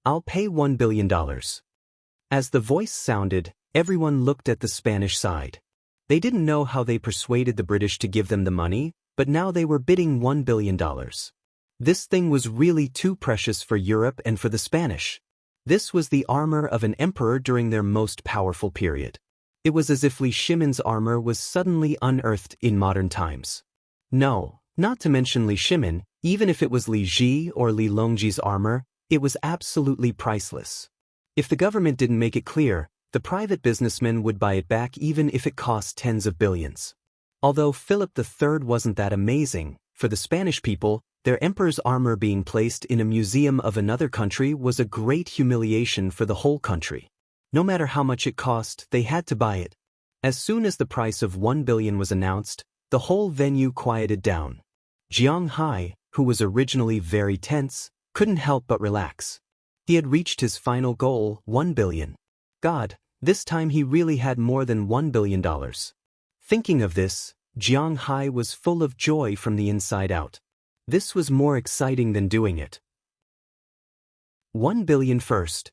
I'll pay $1 billion. As the voice sounded, everyone looked at the Spanish side. They didn't know how they persuaded the British to give them the money, but now they were bidding $1 billion. This thing was really too precious for Europe and for the Spanish. This was the armor of an emperor during their most powerful period. It was as if Li Shimin's armor was suddenly unearthed in modern times. No, not to mention Li Shimin, even if it was Li Ji or Li Longji's armor, it was absolutely priceless. If the government didn't make it clear, the private businessmen would buy it back even if it cost tens of billions. Although Philip III wasn't that amazing, for the Spanish people, their emperor's armor being placed in a museum of another country was a great humiliation for the whole country. No matter how much it cost, they had to buy it. As soon as the price of 1 billion was announced, the whole venue quieted down. Jiang Hai, who was originally very tense, couldn't help but relax. He had reached his final goal, 1 billion. God, this time he really had more than $1 billion. Thinking of this, Jiang Hai was full of joy from the inside out. This was more exciting than doing it. 1 billion first.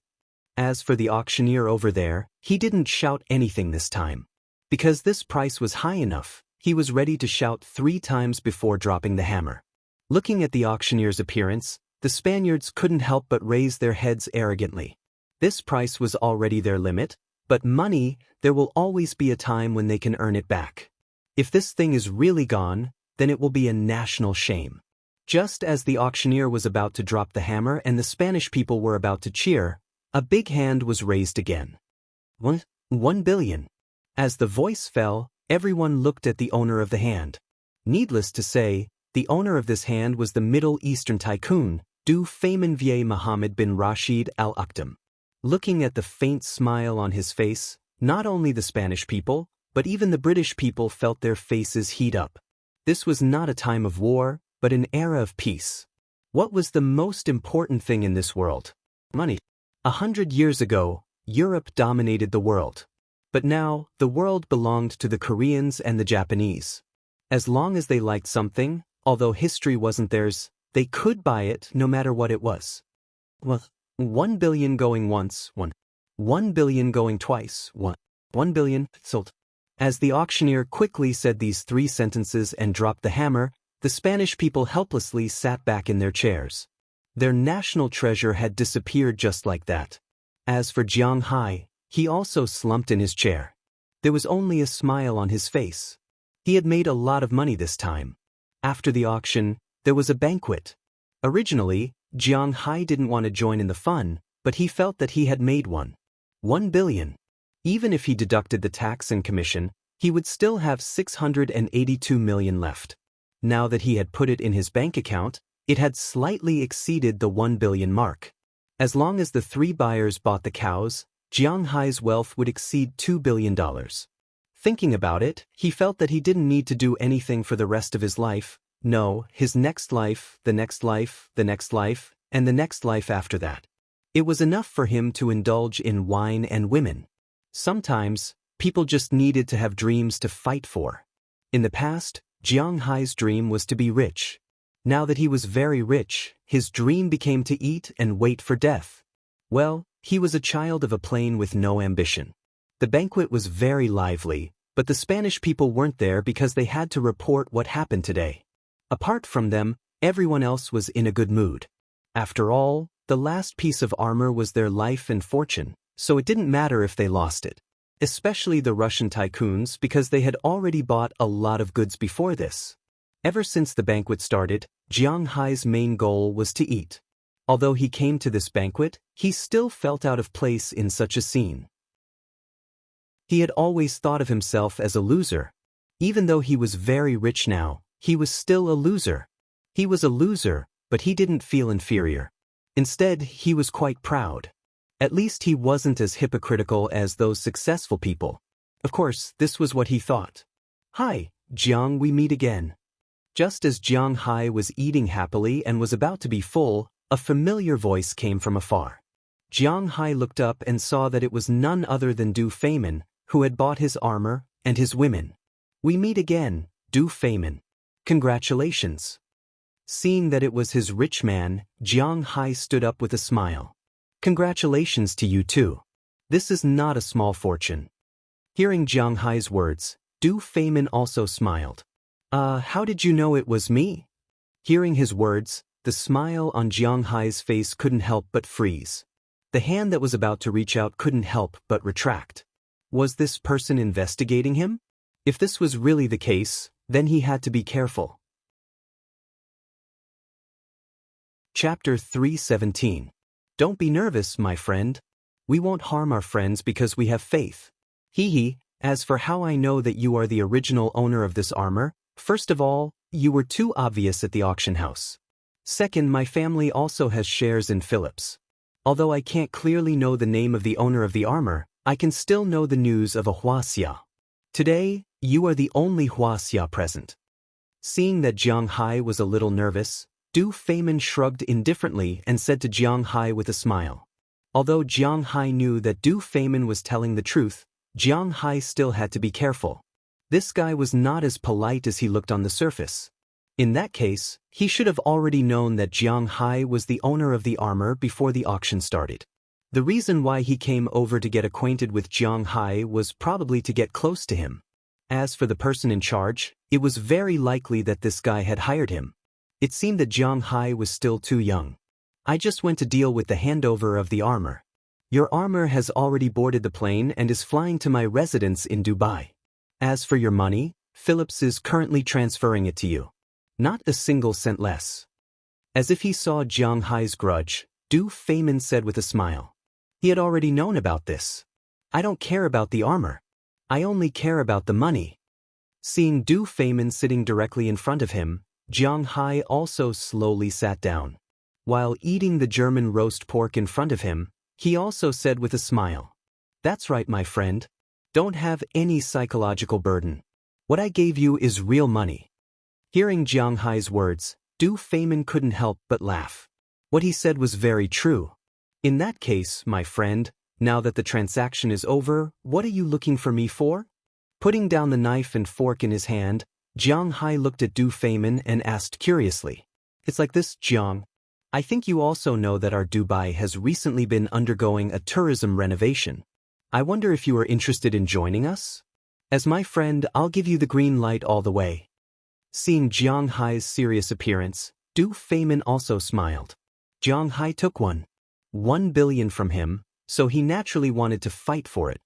As for the auctioneer over there, he didn't shout anything this time. Because this price was high enough, he was ready to shout 3 times before dropping the hammer. Looking at the auctioneer's appearance, the Spaniards couldn't help but raise their heads arrogantly. This price was already their limit, but money, there will always be a time when they can earn it back. If this thing is really gone, then it will be a national shame. Just as the auctioneer was about to drop the hammer and the Spanish people were about to cheer, a big hand was raised again. 1 billion. As the voice fell, everyone looked at the owner of the hand. Needless to say, the owner of this hand was the Middle Eastern tycoon, Du Feynman Vier Mohammed bin Rashid Al Maktoum. Looking at the faint smile on his face, not only the Spanish people, but even the British people felt their faces heat up. This was not a time of war, but an era of peace. What was the most important thing in this world? Money. 100 years ago, Europe dominated the world. But now, the world belonged to the Koreans and the Japanese. As long as they liked something, although history wasn't theirs, they could buy it no matter what it was. Well, 1 billion going once, 1 billion going twice, 1 billion sold. As the auctioneer quickly said these 3 sentences and dropped the hammer, the Spanish people helplessly sat back in their chairs. Their national treasure had disappeared just like that. As for Jiang Hai, he also slumped in his chair. There was only a smile on his face. He had made a lot of money this time. After the auction, there was a banquet. Originally, Jiang Hai didn't want to join in the fun, but he felt that he had made 1 billion. Even if he deducted the tax and commission, he would still have 682 million left. Now that he had put it in his bank account, it had slightly exceeded the 1 billion mark. As long as the 3 buyers bought the cows, Jiang Hai's wealth would exceed $2 billion. Thinking about it, he felt that he didn't need to do anything for the rest of his life. No, his next life, the next life, the next life, and the next life after that. It was enough for him to indulge in wine and women. Sometimes, people just needed to have dreams to fight for. In the past, Jiang Hai's dream was to be rich. Now that he was very rich, his dream became to eat and wait for death. Well, he was a child of a plane with no ambition. The banquet was very lively, but the Spanish people weren't there because they had to report what happened today. Apart from them, everyone else was in a good mood. After all, the last piece of armor was their life and fortune, so it didn't matter if they lost it. Especially the Russian tycoons because they had already bought a lot of goods before this. Ever since the banquet started, Jiang Hai's main goal was to eat. Although he came to this banquet, he still felt out of place in such a scene. He had always thought of himself as a loser. Even though he was very rich now, he was still a loser. He was a loser, but he didn't feel inferior. Instead, he was quite proud. At least he wasn't as hypocritical as those successful people. Of course, this was what he thought. Hi, Jiang, we meet again. Just as Jiang Hai was eating happily and was about to be full, a familiar voice came from afar. Jiang Hai looked up and saw that it was none other than Du Feynman, who had bought his armor and his women. We meet again, Du Feynman. Congratulations. Seeing that it was his rich man, Jiang Hai stood up with a smile. Congratulations to you too. This is not a small fortune. Hearing Jiang Hai's words, Du Feynman also smiled. How did you know it was me? Hearing his words, the smile on Jiang Hai's face couldn't help but freeze. The hand that was about to reach out couldn't help but retract. Was this person investigating him? If this was really the case, then he had to be careful. Chapter 317. Don't be nervous, my friend. We won't harm our friends because we have faith. Hee. As for how I know that you are the original owner of this armor, first of all, you were too obvious at the auction house. Second, my family also has shares in Philips. Although I can't clearly know the name of the owner of the armor, I can still know the news of a Huaxia. Today, you are the only Huaxia present. Seeing that Jiang Hai was a little nervous, Du Feynman shrugged indifferently and said to Jiang Hai with a smile. Although Jiang Hai knew that Du Feynman was telling the truth, Jiang Hai still had to be careful. This guy was not as polite as he looked on the surface. In that case, he should have already known that Jiang Hai was the owner of the armor before the auction started. The reason why he came over to get acquainted with Jiang Hai was probably to get close to him. As for the person in charge, it was very likely that this guy had hired him. It seemed that Jiang Hai was still too young. I just went to deal with the handover of the armor. Your armor has already boarded the plane and is flying to my residence in Dubai. As for your money, Philips is currently transferring it to you. Not a single cent less. As if he saw Jiang Hai's grudge, Du Feimin said with a smile. He had already known about this. I don't care about the armor. I only care about the money. Seeing Du Feimin sitting directly in front of him, Jiang Hai also slowly sat down. While eating the German roast pork in front of him, he also said with a smile. That's right, my friend. Don't have any psychological burden. What I gave you is real money. Hearing Jiang Hai's words, Du Feimin couldn't help but laugh. What he said was very true. In that case, my friend, now that the transaction is over, what are you looking for me for? Putting down the knife and fork in his hand, Jiang Hai looked at Du Feimin and asked curiously. It's like this, Jiang. I think you also know that our Dubai has recently been undergoing a tourism renovation. I wonder if you are interested in joining us? As my friend, I'll give you the green light all the way. Seeing Jiang Hai's serious appearance, Du Feimin also smiled. Jiang Hai took 1 billion from him, so he naturally wanted to fight for it.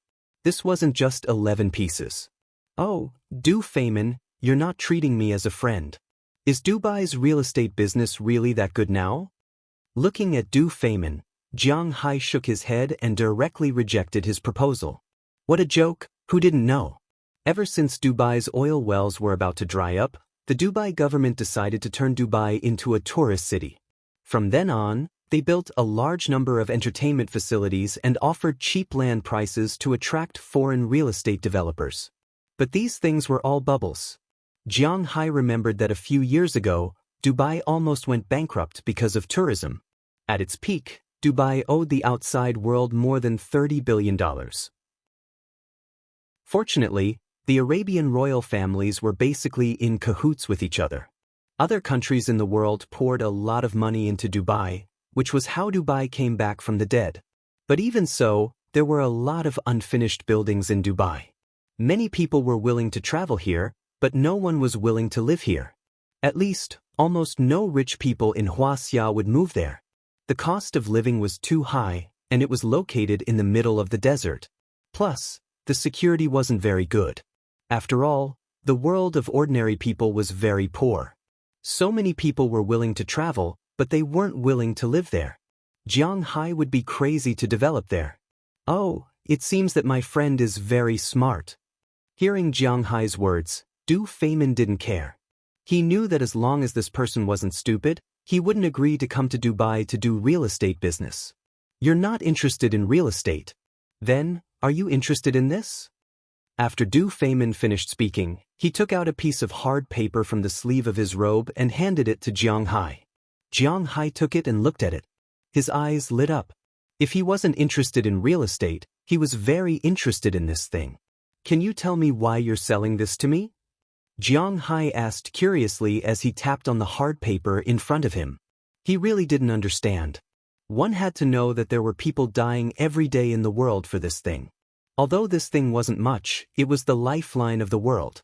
This wasn't just 11 pieces. Oh, Du Feimin, you're not treating me as a friend. Is Dubai's real estate business really that good now? Looking at Du Feimin, Jiang Hai shook his head and directly rejected his proposal. What a joke, who didn't know? Ever since Dubai's oil wells were about to dry up, the Dubai government decided to turn Dubai into a tourist city. From then on, they built a large number of entertainment facilities and offered cheap land prices to attract foreign real estate developers. But these things were all bubbles. Jiang Hai remembered that a few years ago, Dubai almost went bankrupt because of tourism. At its peak, Dubai owed the outside world more than $30 billion. Fortunately, the Arabian royal families were basically in cahoots with each other. Other countries in the world poured a lot of money into Dubai, which was how Dubai came back from the dead. But even so, there were a lot of unfinished buildings in Dubai. Many people were willing to travel here, but no one was willing to live here. At least, almost no rich people in Huaxia would move there. The cost of living was too high, and it was located in the middle of the desert. Plus, the security wasn't very good. After all, the world of ordinary people was very poor. So many people were willing to travel, but they weren't willing to live there. Jiang Hai would be crazy to develop there. Oh, it seems that my friend is very smart. Hearing Jiang Hai's words, Du Feimin didn't care. He knew that as long as this person wasn't stupid, he wouldn't agree to come to Dubai to do real estate business. You're not interested in real estate. Then, are you interested in this? After Du Feimin finished speaking, he took out a piece of hard paper from the sleeve of his robe and handed it to Jiang Hai. Jiang Hai took it and looked at it. His eyes lit up. If he wasn't interested in real estate, he was very interested in this thing. Can you tell me why you're selling this to me? Jiang Hai asked curiously as he tapped on the hard paper in front of him. He really didn't understand. One had to know that there were people dying every day in the world for this thing. Although this thing wasn't much, it was the lifeline of the world.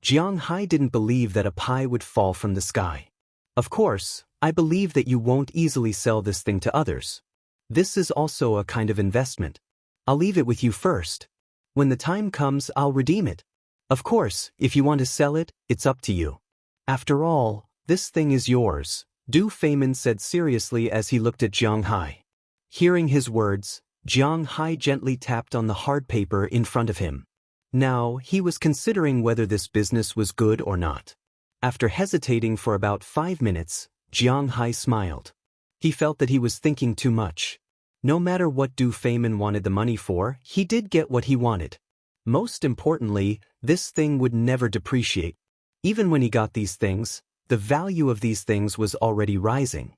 Jiang Hai didn't believe that a pie would fall from the sky. Of course, I believe that you won't easily sell this thing to others. This is also a kind of investment. I'll leave it with you first. When the time comes, I'll redeem it. Of course, if you want to sell it, it's up to you. After all, this thing is yours, Du Feimin said seriously as he looked at Jiang Hai. Hearing his words, Jiang Hai gently tapped on the hard paper in front of him. Now, he was considering whether this business was good or not. After hesitating for about 5 minutes, Jiang Hai smiled. He felt that he was thinking too much. No matter what Du Feimin wanted the money for, he did get what he wanted. Most importantly, this thing would never depreciate. Even when he got these things, the value of these things was already rising.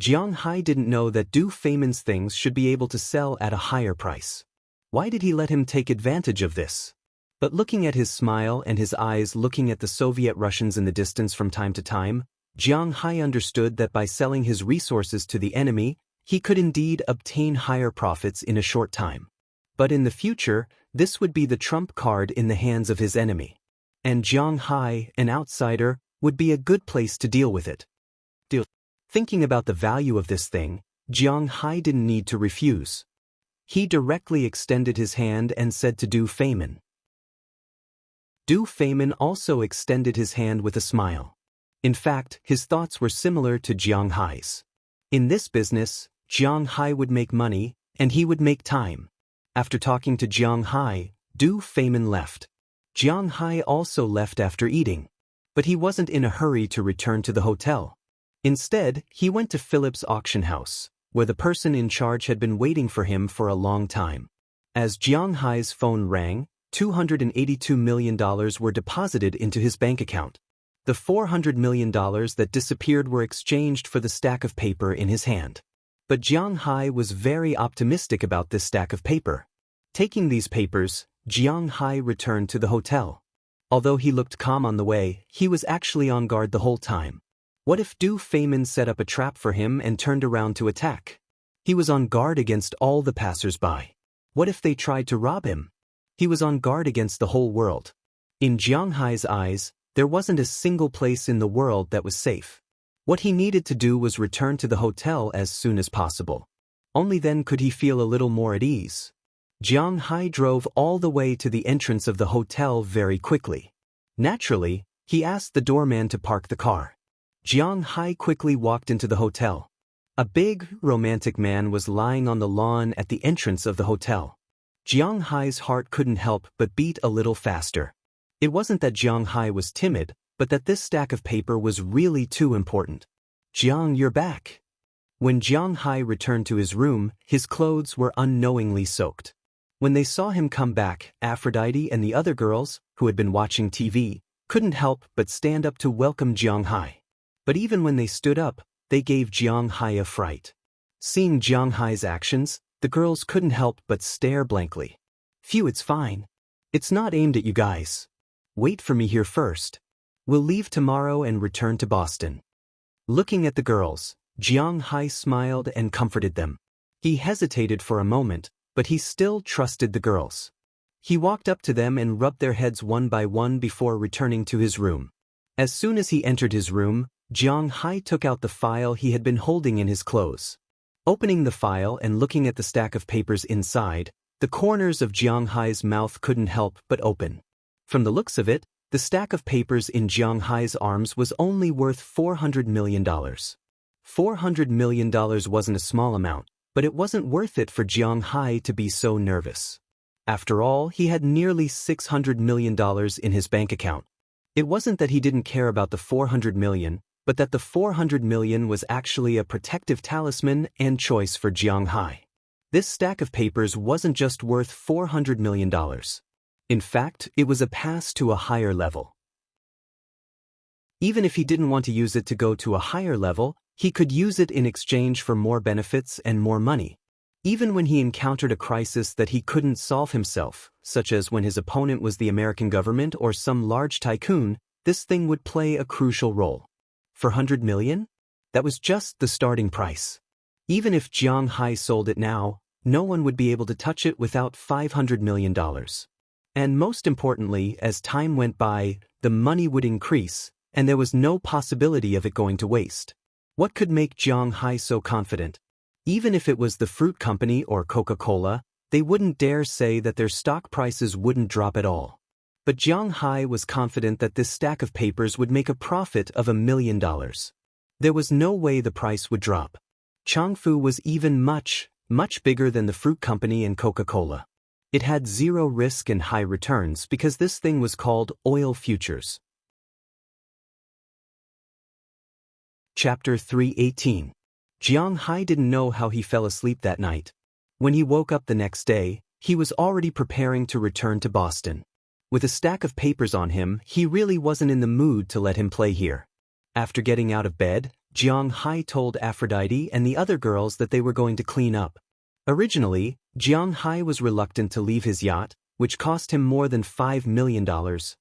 Jiang Hai didn't know that Du Feimin's things should be able to sell at a higher price. Why did he let him take advantage of this? But looking at his smile and his eyes looking at the Soviet Russians in the distance from time to time, Jiang Hai understood that by selling his resources to the enemy, he could indeed obtain higher profits in a short time. But in the future, this would be the trump card in the hands of his enemy. And Jiang Hai, an outsider, would be a good place to deal with it. Thinking about the value of this thing, Jiang Hai didn't need to refuse. He directly extended his hand and said to Du Feimin. Du Feimin also extended his hand with a smile. In fact, his thoughts were similar to Jiang Hai's. In this business, Jiang Hai would make money, and he would make time. After talking to Jiang Hai, Du Feimin left. Jiang Hai also left after eating. But he wasn't in a hurry to return to the hotel. Instead, he went to Philip's auction house, where the person in charge had been waiting for him for a long time. As Jiang Hai's phone rang, $282 million were deposited into his bank account. The $400 million that disappeared were exchanged for the stack of paper in his hand. But Jiang Hai was very optimistic about this stack of paper. Taking these papers, Jiang Hai returned to the hotel. Although he looked calm on the way, he was actually on guard the whole time. What if Du Feimin set up a trap for him and turned around to attack? He was on guard against all the passers-by. What if they tried to rob him? He was on guard against the whole world. In Jiang Hai's eyes, there wasn't a single place in the world that was safe. What he needed to do was return to the hotel as soon as possible. Only then could he feel a little more at ease. Jiang Hai drove all the way to the entrance of the hotel very quickly. Naturally, he asked the doorman to park the car. Jiang Hai quickly walked into the hotel. A big, romantic man was lying on the lawn at the entrance of the hotel. Jiang Hai's heart couldn't help but beat a little faster. It wasn't that Jiang Hai was timid, but that this stack of paper was really too important. "Jiang, you're back." When Jiang Hai returned to his room, his clothes were unknowingly soaked. When they saw him come back, Aphrodite and the other girls, who had been watching TV, couldn't help but stand up to welcome Jiang Hai. But even when they stood up, they gave Jiang Hai a fright. Seeing Jiang Hai's actions, the girls couldn't help but stare blankly. "Phew, it's fine. It's not aimed at you guys. Wait for me here first. We'll leave tomorrow and return to Boston." Looking at the girls, Jiang Hai smiled and comforted them. He hesitated for a moment, but he still trusted the girls. He walked up to them and rubbed their heads one by one before returning to his room. As soon as he entered his room, Jiang Hai took out the file he had been holding in his clothes. Opening the file and looking at the stack of papers inside, the corners of Jiang Hai's mouth couldn't help but open. From the looks of it, the stack of papers in Jiang Hai's arms was only worth $400 million. $400 million wasn't a small amount, but it wasn't worth it for Jiang Hai to be so nervous. After all, he had nearly $600 million in his bank account. It wasn't that he didn't care about the $400 million, but that the $400 million was actually a protective talisman and choice for Jiang Hai. This stack of papers wasn't just worth $400 million. In fact, it was a pass to a higher level. Even if he didn't want to use it to go to a higher level, he could use it in exchange for more benefits and more money. Even when he encountered a crisis that he couldn't solve himself, such as when his opponent was the American government or some large tycoon, this thing would play a crucial role. For $100 million? That was just the starting price. Even if Jiang Hai sold it now, no one would be able to touch it without $500 million. And most importantly, as time went by, the money would increase, and there was no possibility of it going to waste. What could make Jiang Hai so confident? Even if it was the fruit company or Coca-Cola, they wouldn't dare say that their stock prices wouldn't drop at all. But Jiang Hai was confident that this stack of papers would make a profit of $1 million. There was no way the price would drop. Changfu was even much bigger than the fruit company and Coca-Cola. It had zero risk and high returns because this thing was called oil futures. Chapter 318. Jiang Hai didn't know how he fell asleep that night. When he woke up the next day, he was already preparing to return to Boston. With a stack of papers on him, he really wasn't in the mood to let him play here. After getting out of bed, Jiang Hai told Aphrodite and the other girls that they were going to clean up. Originally, Jiang Hai was reluctant to leave his yacht, which cost him more than $5 million,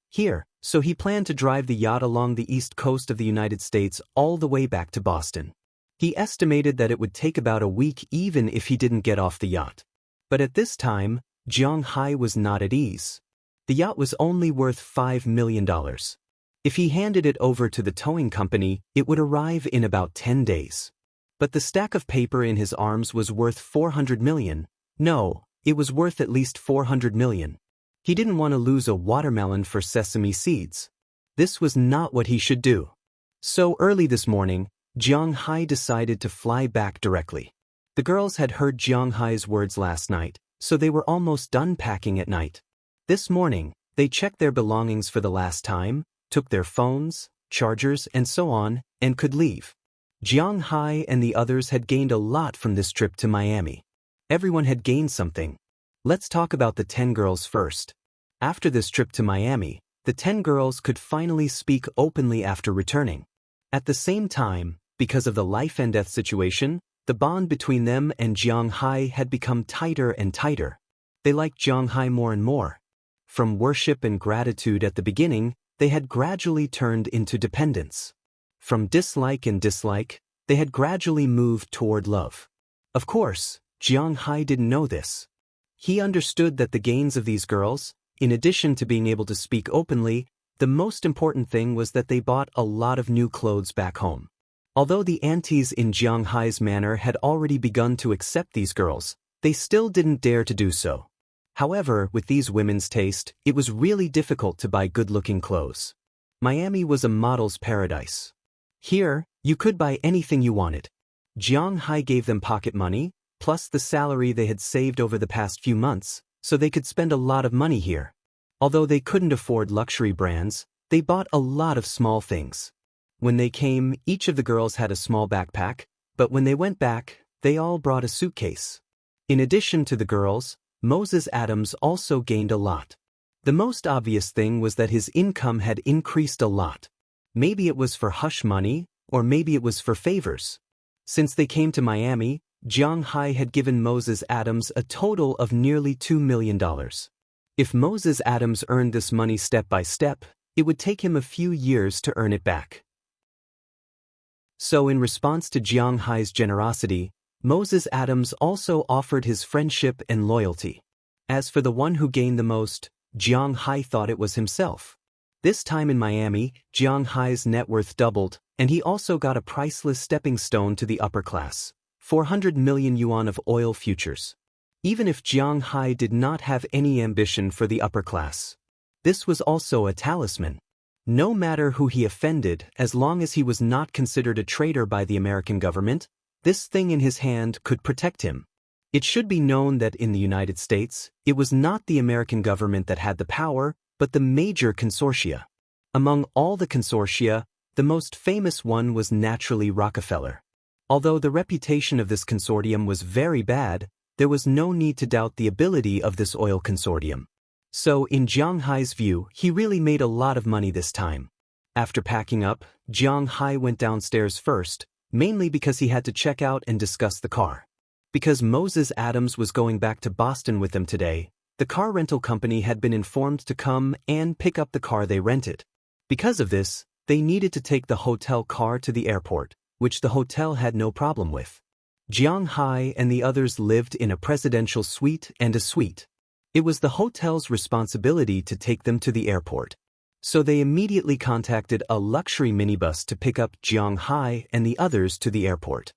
here, so he planned to drive the yacht along the east coast of the United States all the way back to Boston. He estimated that it would take about a week even if he didn't get off the yacht. But at this time, Jiang Hai was not at ease. The yacht was only worth $5 million. If he handed it over to the towing company, it would arrive in about 10 days. But the stack of paper in his arms was worth $400 million. No, it was worth at least $400 million. He didn't want to lose a watermelon for sesame seeds. This was not what he should do. So early this morning, Jiang Hai decided to fly back directly. The girls had heard Jiang Hai's words last night, so they were almost done packing at night. This morning, they checked their belongings for the last time, took their phones, chargers and so on, and could leave. Jiang Hai and the others had gained a lot from this trip to Miami. Everyone had gained something. Let's talk about the 10 girls first. After this trip to Miami, the 10 girls could finally speak openly after returning. At the same time, because of the life and death situation, the bond between them and Jiang Hai had become tighter and tighter. They liked Jiang Hai more and more. From worship and gratitude at the beginning, they had gradually turned into dependence. From dislike and dislike, they had gradually moved toward love. Of course, Jiang Hai didn't know this. He understood that the gains of these girls, in addition to being able to speak openly, the most important thing was that they bought a lot of new clothes back home. Although the aunties in Jiang Hai's manor had already begun to accept these girls, they still didn't dare to do so. However, with these women's taste, it was really difficult to buy good-looking clothes. Miami was a model's paradise. Here, you could buy anything you wanted. Jiang Hai gave them pocket money, plus the salary they had saved over the past few months, so they could spend a lot of money here. Although they couldn't afford luxury brands, they bought a lot of small things. When they came, each of the girls had a small backpack, but when they went back, they all brought a suitcase. In addition to the girls, Moses Adams also gained a lot. The most obvious thing was that his income had increased a lot. Maybe it was for hush money, or maybe it was for favors. Since they came to Miami, Jiang Hai had given Moses Adams a total of nearly $2 million. If Moses Adams earned this money step by step, it would take him a few years to earn it back. So in response to Jiang Hai's generosity, Moses Adams also offered his friendship and loyalty. As for the one who gained the most, Jiang Hai thought it was himself. This time in Miami, Jiang Hai's net worth doubled, and he also got a priceless stepping stone to the upper class, 400 million yuan of oil futures. Even if Jiang Hai did not have any ambition for the upper class, this was also a talisman. No matter who he offended, as long as he was not considered a traitor by the American government, this thing in his hand could protect him. It should be known that in the United States, it was not the American government that had the power, but the major consortia. Among all the consortia, the most famous one was naturally Rockefeller. Although the reputation of this consortium was very bad, there was no need to doubt the ability of this oil consortium. So in Jiang Hai's view, he really made a lot of money this time. After packing up, Jiang Hai went downstairs first, mainly because he had to check out and discuss the car. Because Moses Adams was going back to Boston with them today, the car rental company had been informed to come and pick up the car they rented. Because of this, they needed to take the hotel car to the airport, which the hotel had no problem with. Jiang Hai and the others lived in a presidential suite and a suite. It was the hotel's responsibility to take them to the airport. So they immediately contacted a luxury minibus to pick up Jiang Hai and the others to the airport.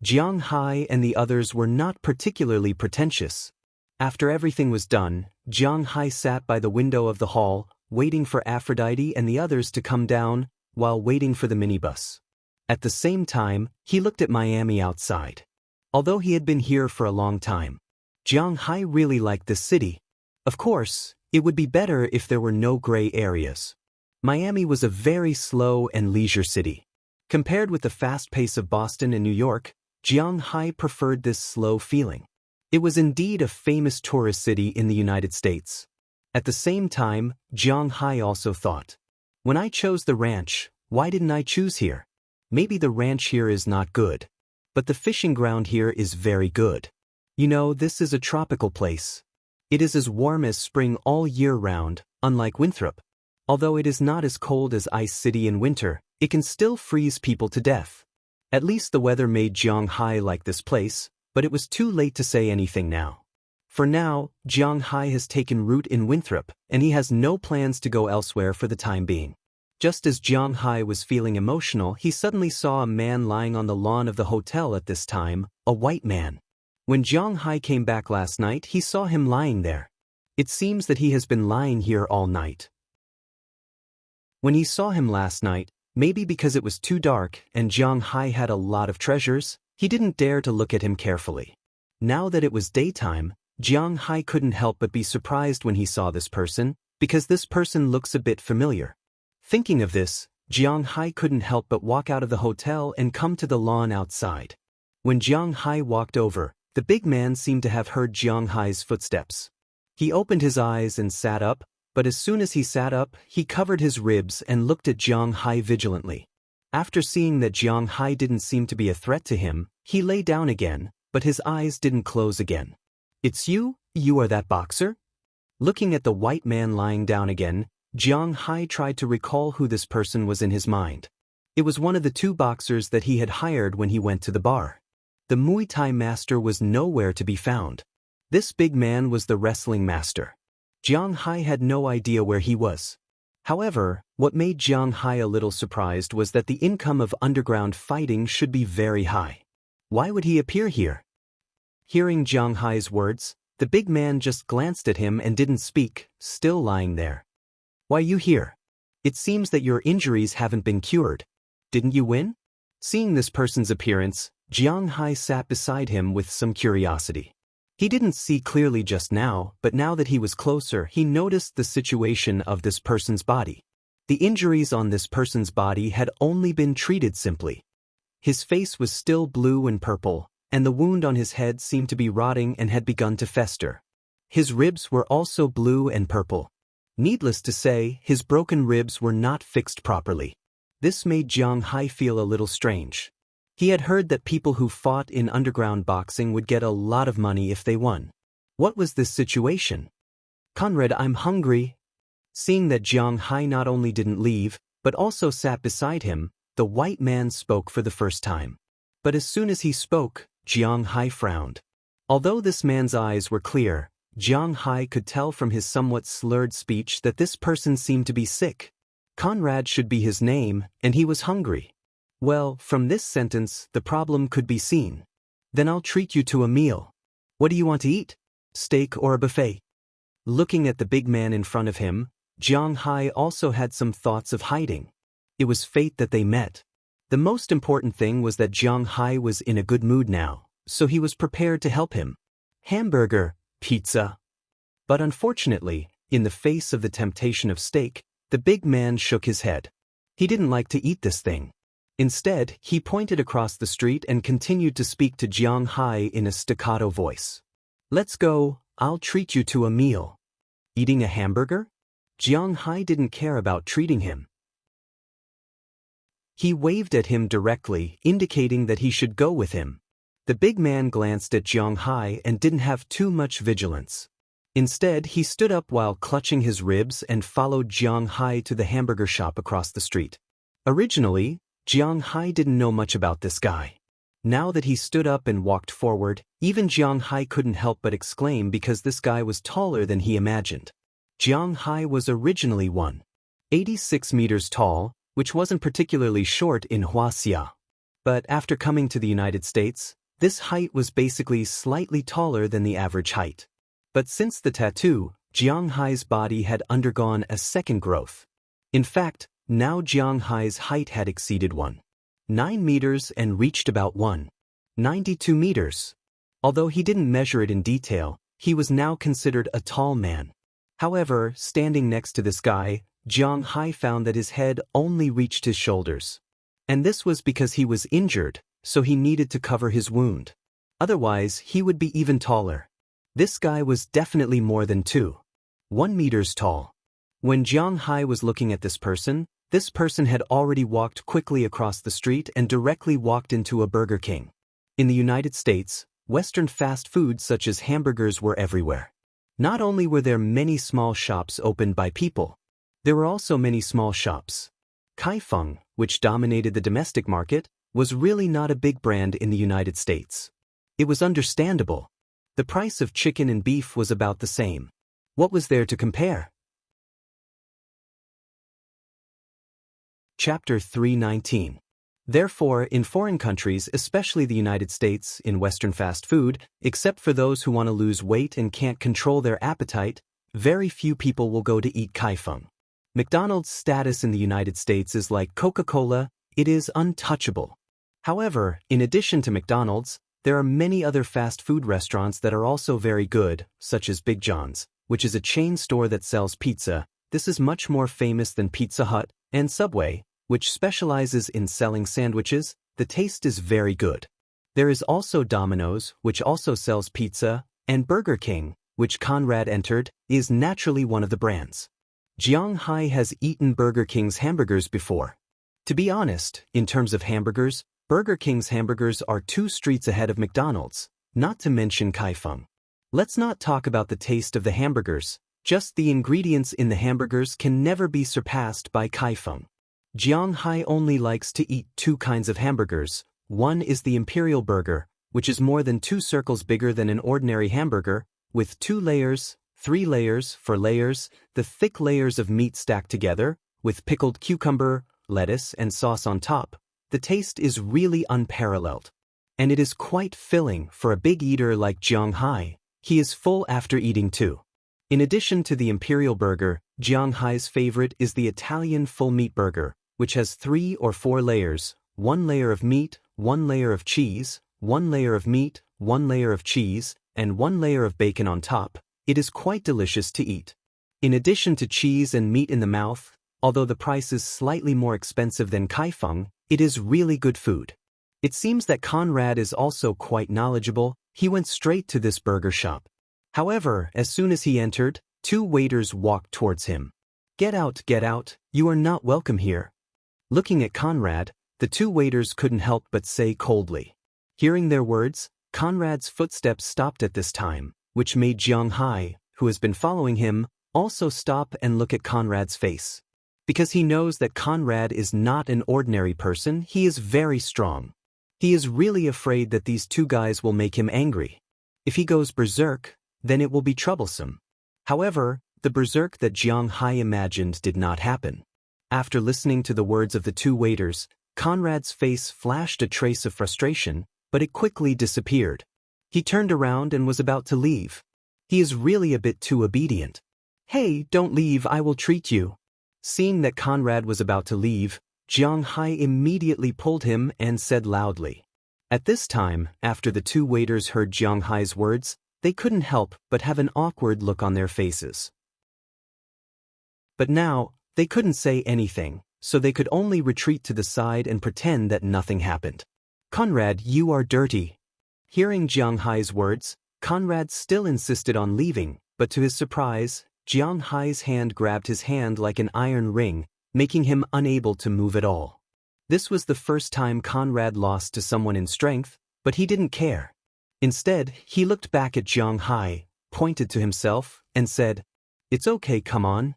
Jiang Hai and the others were not particularly pretentious. After everything was done, Jiang Hai sat by the window of the hall, waiting for Aphrodite and the others to come down, while waiting for the minibus. At the same time, he looked at Miami outside. Although he had been here for a long time, Jiang Hai really liked this city. Of course, it would be better if there were no gray areas. Miami was a very slow and leisure city. Compared with the fast pace of Boston and New York, Jiang Hai preferred this slow feeling. It was indeed a famous tourist city in the United States. At the same time, Jiang Hai also thought, when I chose the ranch, why didn't I choose here? Maybe the ranch here is not good, but the fishing ground here is very good. You know, this is a tropical place. It is as warm as spring all year round, unlike Winthrop. Although it is not as cold as Ice City in winter, it can still freeze people to death. At least the weather made Jiang Hai like this place, but it was too late to say anything now. For now, Jiang Hai has taken root in Winthrop, and he has no plans to go elsewhere for the time being. Just as Jiang Hai was feeling emotional, he suddenly saw a man lying on the lawn of the hotel at this time, a white man. When Jiang Hai came back last night, he saw him lying there. It seems that he has been lying here all night. When he saw him last night, Maybe because it was too dark and Jiang Hai had a lot of treasures, he didn't dare to look at him carefully. Now that it was daytime, Jiang Hai couldn't help but be surprised when he saw this person, because this person looks a bit familiar. Thinking of this, Jiang Hai couldn't help but walk out of the hotel and come to the lawn outside. When Jiang Hai walked over, the big man seemed to have heard Jiang Hai's footsteps. He opened his eyes and sat up, but as soon as he sat up, he covered his ribs and looked at Jiang Hai vigilantly. After seeing that Jiang Hai didn't seem to be a threat to him, he lay down again, but his eyes didn't close again. "It's you? You are that boxer?" Looking at the white man lying down again, Jiang Hai tried to recall who this person was in his mind. It was one of the two boxers that he had hired when he went to the bar. The Muay Thai master was nowhere to be found. This big man was the wrestling master. Jiang Hai had no idea where he was. However, what made Jiang Hai a little surprised was that the income of underground fighting should be very high. Why would he appear here? Hearing Jiang Hai's words, the big man just glanced at him and didn't speak, still lying there. "Why you here? It seems that your injuries haven't been cured. Didn't you win?" Seeing this person's appearance, Jiang Hai sat beside him with some curiosity. He didn't see clearly just now, but now that he was closer, he noticed the situation of this person's body. The injuries on this person's body had only been treated simply. His face was still blue and purple, and the wound on his head seemed to be rotting and had begun to fester. His ribs were also blue and purple. Needless to say, his broken ribs were not fixed properly. This made Jiang Hai feel a little strange. He had heard that people who fought in underground boxing would get a lot of money if they won. What was this situation? "Conrad, I'm hungry." Seeing that Jiang Hai not only didn't leave, but also sat beside him, the white man spoke for the first time. But as soon as he spoke, Jiang Hai frowned. Although this man's eyes were clear, Jiang Hai could tell from his somewhat slurred speech that this person seemed to be sick. Conrad should be his name, and he was hungry. Well, from this sentence, the problem could be seen. "Then I'll treat you to a meal. What do you want to eat? Steak or a buffet?" Looking at the big man in front of him, Jiang Hai also had some thoughts of hiding. It was fate that they met. The most important thing was that Jiang Hai was in a good mood now, so he was prepared to help him. "Hamburger, pizza." But unfortunately, in the face of the temptation of steak, the big man shook his head. He didn't like to eat this thing. Instead, he pointed across the street and continued to speak to Jiang Hai in a staccato voice. "Let's go, I'll treat you to a meal." Eating a hamburger? Jiang Hai didn't care about treating him. He waved at him directly, indicating that he should go with him. The big man glanced at Jiang Hai and didn't have too much vigilance. Instead, he stood up while clutching his ribs and followed Jiang Hai to the hamburger shop across the street. Originally, Jiang Hai didn't know much about this guy. Now that he stood up and walked forward, even Jiang Hai couldn't help but exclaim because this guy was taller than he imagined. Jiang Hai was originally 186 meters tall, which wasn't particularly short in Huaxia. But after coming to the United States, this height was basically slightly taller than the average height. But since the tattoo, Jiang Hai's body had undergone a second growth. In fact, now Jiang Hai's height had exceeded 1.9 meters and reached about 1.92 meters. Although he didn't measure it in detail, he was now considered a tall man. However, standing next to this guy, Jiang Hai found that his head only reached his shoulders. And this was because he was injured, so he needed to cover his wound. Otherwise, he would be even taller. This guy was definitely more than 2.1 meters tall. When Jiang Hai was looking at this person had already walked quickly across the street and directly walked into a Burger King. In the United States, Western fast food such as hamburgers were everywhere. Not only were there many small shops opened by people, there were also many small shops. Kaifeng, which dominated the domestic market, was really not a big brand in the United States. It was understandable. The price of chicken and beef was about the same. What was there to compare? Chapter 319. Therefore, in foreign countries, especially the United States, in Western fast food, except for those who want to lose weight and can't control their appetite, very few people will go to eat kaifeng. McDonald's status in the United States is like Coca-Cola, it is untouchable. However, in addition to McDonald's, there are many other fast food restaurants that are also very good, such as Big John's, which is a chain store that sells pizza. This is much more famous than Pizza Hut, and Subway, which specializes in selling sandwiches. The taste is very good. There is also Domino's, which also sells pizza, and Burger King, which Conrad entered, is naturally one of the brands. Jiang Hai has eaten Burger King's hamburgers before. To be honest, in terms of hamburgers, Burger King's hamburgers are 2 streets ahead of McDonald's, not to mention Kaifeng. Let's not talk about the taste of the hamburgers, just the ingredients in the hamburgers can never be surpassed by Kaifeng. Jiang Hai only likes to eat 2 kinds of hamburgers. One is the Imperial Burger, which is more than 2 circles bigger than an ordinary hamburger, with 2 layers, 3 layers for layers, the thick layers of meat stacked together, with pickled cucumber, lettuce and sauce on top. The taste is really unparalleled. And it is quite filling for a big eater like Jiang Hai. He is full after eating too. In addition to the Imperial Burger, Jiang Hai's favorite is the Italian full meat burger, which has 3 or 4 layers, 1 layer of meat, 1 layer of cheese, 1 layer of meat, 1 layer of cheese, and 1 layer of bacon on top. It is quite delicious to eat. In addition to cheese and meat in the mouth, although the price is slightly more expensive than Kaifeng, it is really good food. It seems that Conrad is also quite knowledgeable. He went straight to this burger shop. However, as soon as he entered, 2 waiters walked towards him. Get out, you are not welcome here." Looking at Conrad, the 2 waiters couldn't help but say coldly. Hearing their words, Conrad's footsteps stopped at this time, which made Jiang Hai, who has been following him, also stop and look at Conrad's face. Because he knows that Conrad is not an ordinary person, he is very strong. He is really afraid that these 2 guys will make him angry. If he goes berserk, then it will be troublesome. However, the berserk that Jiang Hai imagined did not happen. After listening to the words of the 2 waiters, Conrad's face flashed a trace of frustration, but it quickly disappeared. He turned around and was about to leave. He is really a bit too obedient. "Hey, don't leave, I will treat you." Seeing that Conrad was about to leave, Jiang Hai immediately pulled him and said loudly. At this time, after the 2 waiters heard Jiang Hai's words, they couldn't help but have an awkward look on their faces. But now, they couldn't say anything, so they could only retreat to the side and pretend that nothing happened. "Conrad, you are dirty." Hearing Jiang Hai's words, Conrad still insisted on leaving, but to his surprise, Jiang Hai's hand grabbed his hand like an iron ring, making him unable to move at all. This was the first time Conrad lost to someone in strength, but he didn't care. Instead, he looked back at Jiang Hai, pointed to himself, and said, "It's okay, come on."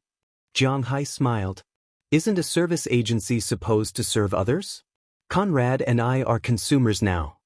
Jiang Hai smiled. "Isn't a service agency supposed to serve others? Conrad and I are consumers now."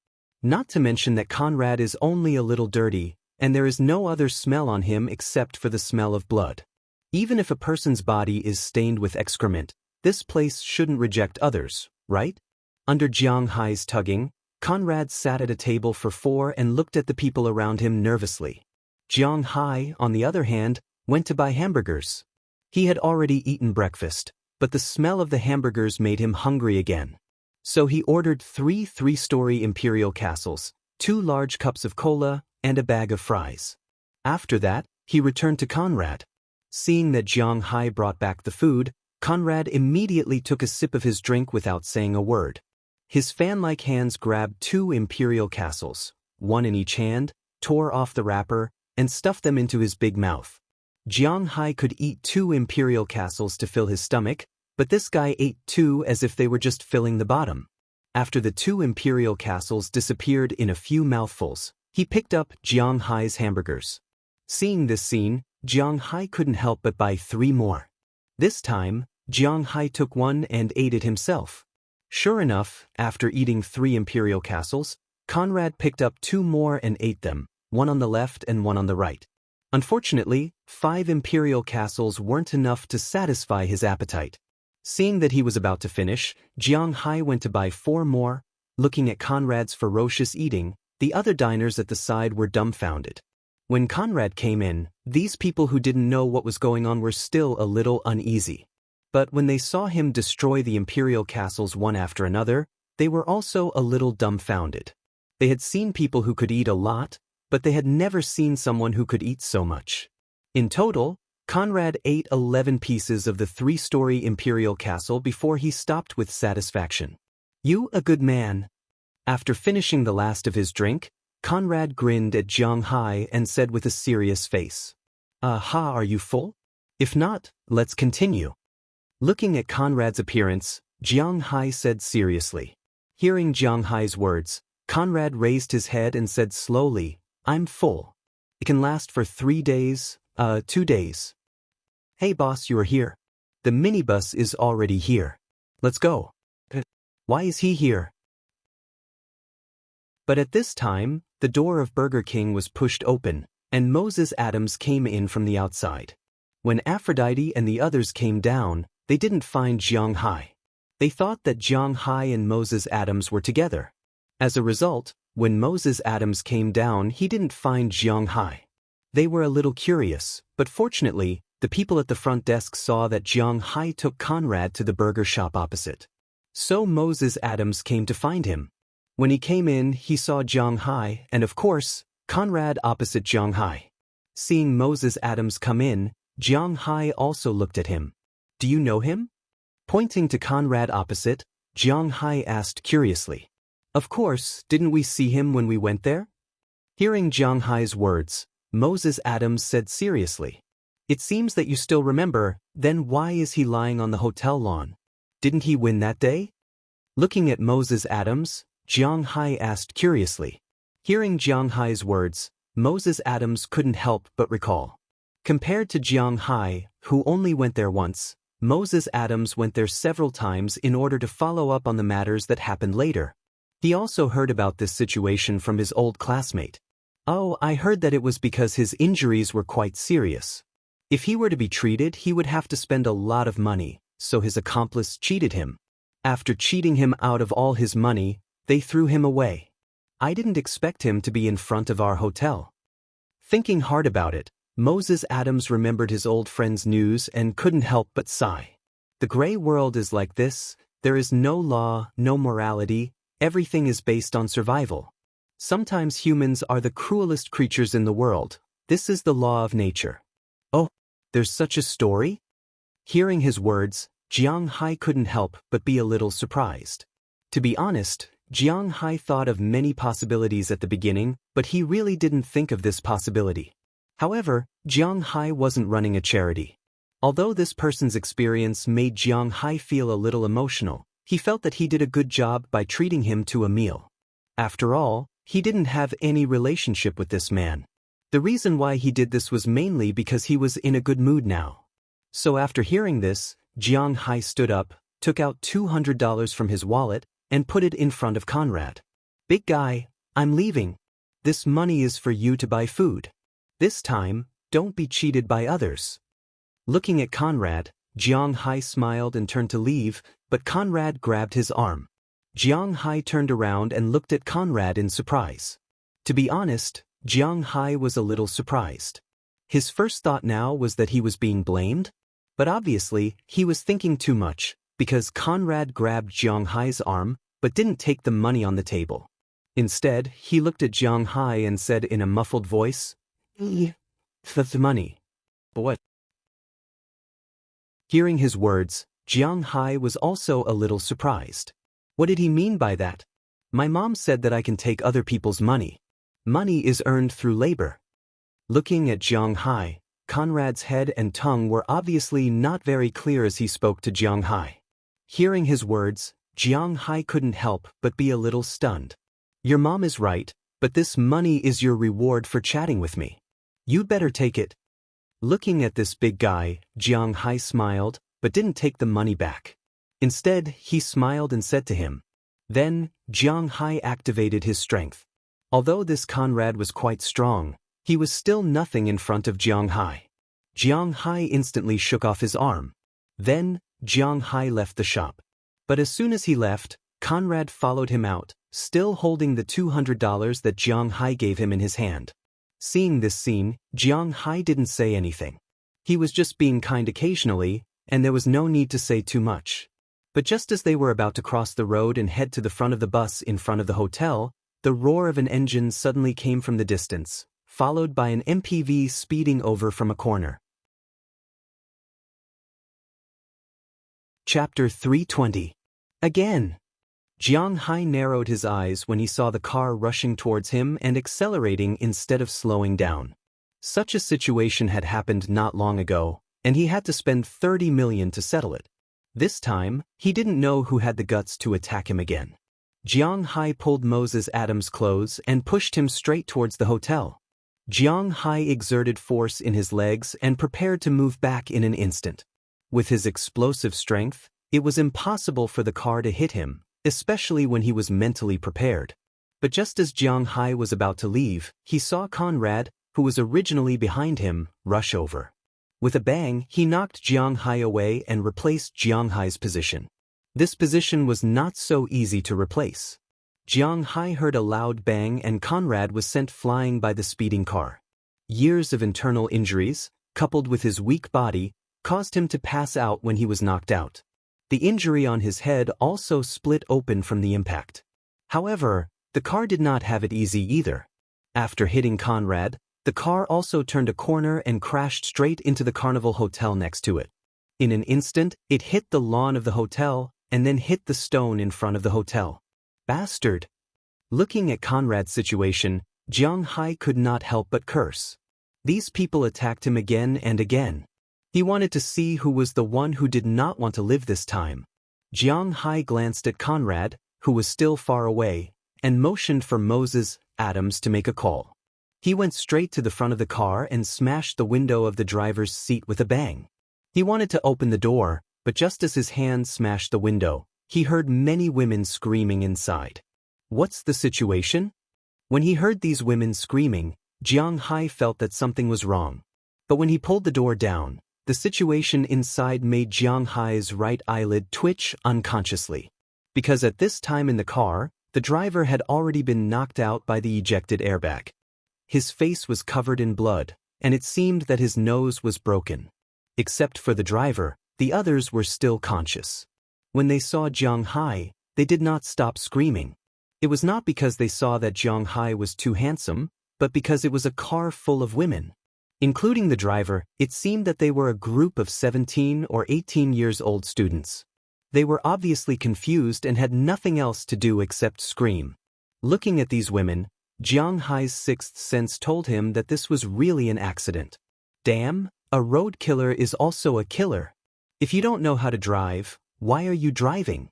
Not to mention that Conrad is only a little dirty, and there is no other smell on him except for the smell of blood. Even if a person's body is stained with excrement, this place shouldn't reject others, right? Under Jiang Hai's tugging, Conrad sat at a table for 4 and looked at the people around him nervously. Jiang Hai, on the other hand, went to buy hamburgers. He had already eaten breakfast, but the smell of the hamburgers made him hungry again. So he ordered 3 3-story imperial castles, 2 large cups of cola, and a bag of fries. After that, he returned to Conrad. Seeing that Jiang Hai brought back the food, Conrad immediately took a sip of his drink without saying a word. His fan-like hands grabbed 2 imperial castles, 1 in each hand, tore off the wrapper, and stuffed them into his big mouth. Jiang Hai could eat 2 imperial castles to fill his stomach, but this guy ate 2 as if they were just filling the bottom. After the 2 imperial castles disappeared in a few mouthfuls, he picked up Jiang Hai's hamburgers. Seeing this scene, Jiang Hai couldn't help but buy 3 more. This time, Jiang Hai took 1 and ate it himself. Sure enough, after eating 3 imperial castles, Conrad picked up 2 more and ate them, 1 on the left and 1 on the right. Unfortunately, 5 imperial castles weren't enough to satisfy his appetite. Seeing that he was about to finish, Jiang Hai went to buy 4 more. Looking at Conrad's ferocious eating, the other diners at the side were dumbfounded. When Conrad came in, these people who didn't know what was going on were still a little uneasy. But when they saw him destroy the imperial castles one after another, they were also a little dumbfounded. They had seen people who could eat a lot, but they had never seen someone who could eat so much. In total, Conrad ate 11 pieces of the 3-story imperial castle before he stopped with satisfaction. "You a good man." After finishing the last of his drink, Conrad grinned at Jiang Hai and said with a serious face, "Aha, are you full? If not, let's continue." Looking at Conrad's appearance, Jiang Hai said seriously. Hearing Jiang Hai's words, Conrad raised his head and said slowly, "I'm full. It can last for 3 days, 2 days. Hey boss, you're here. The minibus is already here. Let's go." "Why is he here?" But at this time, the door of Burger King was pushed open, and Moses Adams came in from the outside. When Aphrodite and the others came down, they didn't find Jiang Hai. They thought that Jiang Hai and Moses Adams were together. As a result, when Moses Adams came down, he didn't find Jiang Hai. They were a little curious, but fortunately, the people at the front desk saw that Jiang Hai took Conrad to the burger shop opposite. So Moses Adams came to find him. When he came in, he saw Jiang Hai and, of course, Conrad opposite Jiang Hai. Seeing Moses Adams come in, Jiang Hai also looked at him. "Do you know him?" Pointing to Conrad opposite, Jiang Hai asked curiously. "Of course, didn't we see him when we went there?" Hearing Jiang Hai's words, Moses Adams said seriously, "It seems that you still remember, then why is he lying on the hotel lawn? Didn't he win that day?" Looking at Moses Adams, Jiang Hai asked curiously. Hearing Jiang Hai's words, Moses Adams couldn't help but recall. Compared to Jiang Hai, who only went there once, Moses Adams went there several times in order to follow up on the matters that happened later. He also heard about this situation from his old classmate. "Oh, I heard that it was because his injuries were quite serious. If he were to be treated, he would have to spend a lot of money, so his accomplice cheated him. After cheating him out of all his money, they threw him away. I didn't expect him to be in front of our hotel." Thinking hard about it, Moses Adams remembered his old friend's news and couldn't help but sigh. The gray world is like this. There is no law, no morality, everything is based on survival. Sometimes humans are the cruelest creatures in the world. This is the law of nature. "Oh, there's such a story?" Hearing his words, Jiang Hai couldn't help but be a little surprised. To be honest, Jiang Hai thought of many possibilities at the beginning, but he really didn't think of this possibility. However, Jiang Hai wasn't running a charity. Although this person's experience made Jiang Hai feel a little emotional, he felt that he did a good job by treating him to a meal. After all, he didn't have any relationship with this man. The reason why he did this was mainly because he was in a good mood now. So after hearing this, Jiang Hai stood up, took out $200 from his wallet, and put it in front of Conrad. "Big guy, I'm leaving. This money is for you to buy food. This time, don't be cheated by others." Looking at Conrad, Jiang Hai smiled and turned to leave, but Conrad grabbed his arm. Jiang Hai turned around and looked at Conrad in surprise. To be honest, Jiang Hai was a little surprised. His first thought now was that he was being blamed, but obviously, he was thinking too much, because Conrad grabbed Jiang Hai's arm, but didn't take the money on the table. Instead, he looked at Jiang Hai and said in a muffled voice, "The money. But what?" Hearing his words, Jiang Hai was also a little surprised. What did he mean by that? "My mom said that I can take other people's money. Money is earned through labor." Looking at Jiang Hai, Conrad's head and tongue were obviously not very clear as he spoke to Jiang Hai. Hearing his words, Jiang Hai couldn't help but be a little stunned. "Your mom is right, but this money is your reward for chatting with me. You'd better take it." Looking at this big guy, Jiang Hai smiled, but didn't take the money back. Instead, he smiled and said to him. Then, Jiang Hai activated his strength. Although this Conrad was quite strong, he was still nothing in front of Jiang Hai. Jiang Hai instantly shook off his arm. Then, Jiang Hai left the shop. But as soon as he left, Conrad followed him out, still holding the $200 that Jiang Hai gave him in his hand. Seeing this scene, Jiang Hai didn't say anything. He was just being kind occasionally, and there was no need to say too much. But just as they were about to cross the road and head to the front of the bus in front of the hotel, the roar of an engine suddenly came from the distance, followed by an MPV speeding over from a corner. Chapter 320. Again. Jiang Hai narrowed his eyes when he saw the car rushing towards him and accelerating instead of slowing down. Such a situation had happened not long ago, and he had to spend 30 million to settle it. This time, he didn't know who had the guts to attack him again. Jiang Hai pulled Moses Adams' clothes and pushed him straight towards the hotel. Jiang Hai exerted force in his legs and prepared to move back in an instant. With his explosive strength, it was impossible for the car to hit him, especially when he was mentally prepared. But just as Jiang Hai was about to leave, he saw Conrad, who was originally behind him, rush over. With a bang, he knocked Jiang Hai away and replaced Jiang Hai's position. This position was not so easy to replace. Jiang Hai heard a loud bang and Conrad was sent flying by the speeding car. Years of internal injuries, coupled with his weak body, caused him to pass out when he was knocked out. The injury on his head also split open from the impact. However, the car did not have it easy either. After hitting Conrad, the car also turned a corner and crashed straight into the Carnival Hotel next to it. In an instant, it hit the lawn of the hotel and then hit the stone in front of the hotel. Bastard! Looking at Conrad's situation, Jiang Hai could not help but curse. These people attacked him again and again. He wanted to see who was the one who did not want to live this time. Jiang Hai glanced at Conrad, who was still far away, and motioned for Moses Adams to make a call. He went straight to the front of the car and smashed the window of the driver's seat with a bang. He wanted to open the door, but just as his hand smashed the window, he heard many women screaming inside. What's the situation? When he heard these women screaming, Jiang Hai felt that something was wrong. But when he pulled the door down, the situation inside made Jiang Hai's right eyelid twitch unconsciously. Because at this time in the car, the driver had already been knocked out by the ejected airbag. His face was covered in blood, and it seemed that his nose was broken. Except for the driver, the others were still conscious. When they saw Jiang Hai, they did not stop screaming. It was not because they saw that Jiang Hai was too handsome, but because it was a car full of women. Including the driver, it seemed that they were a group of 17 or 18 years old students. They were obviously confused and had nothing else to do except scream. Looking at these women, Jiang Hai's sixth sense told him that this was really an accident. Damn, a road killer is also a killer. If you don't know how to drive, why are you driving?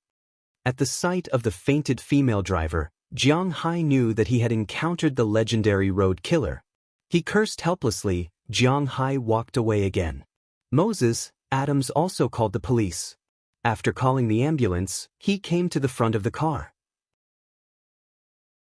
At the sight of the fainted female driver, Jiang Hai knew that he had encountered the legendary road killer. He cursed helplessly. Jiang Hai walked away again. Moses Adams also called the police. After calling the ambulance, he came to the front of the car.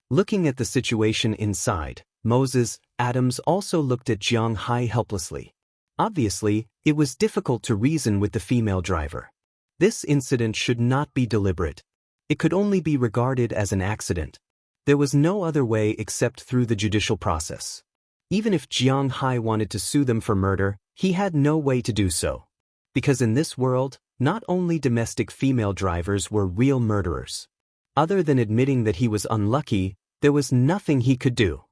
Looking at the situation inside, Moses Adams also looked at Jiang Hai helplessly. Obviously, it was difficult to reason with the female driver. This incident should not be deliberate. It could only be regarded as an accident. There was no other way except through the judicial process. Even if Jiang Hai wanted to sue them for murder, he had no way to do so. Because in this world, not only domestic female drivers were real murderers. Other than admitting that he was unlucky, there was nothing he could do.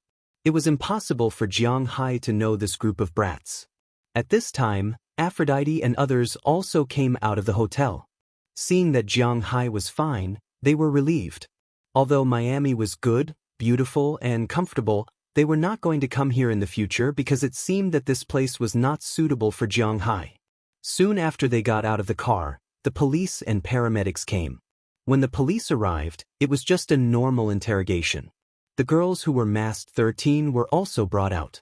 It was impossible for Jiang Hai to know this group of brats. At this time, Aphrodite and others also came out of the hotel. Seeing that Jiang Hai was fine, they were relieved. Although Miami was good, beautiful, and comfortable, they were not going to come here in the future because it seemed that this place was not suitable for Jiang Hai. Soon after they got out of the car, the police and paramedics came. When the police arrived, it was just a normal interrogation. The girls who were masked 13 were also brought out.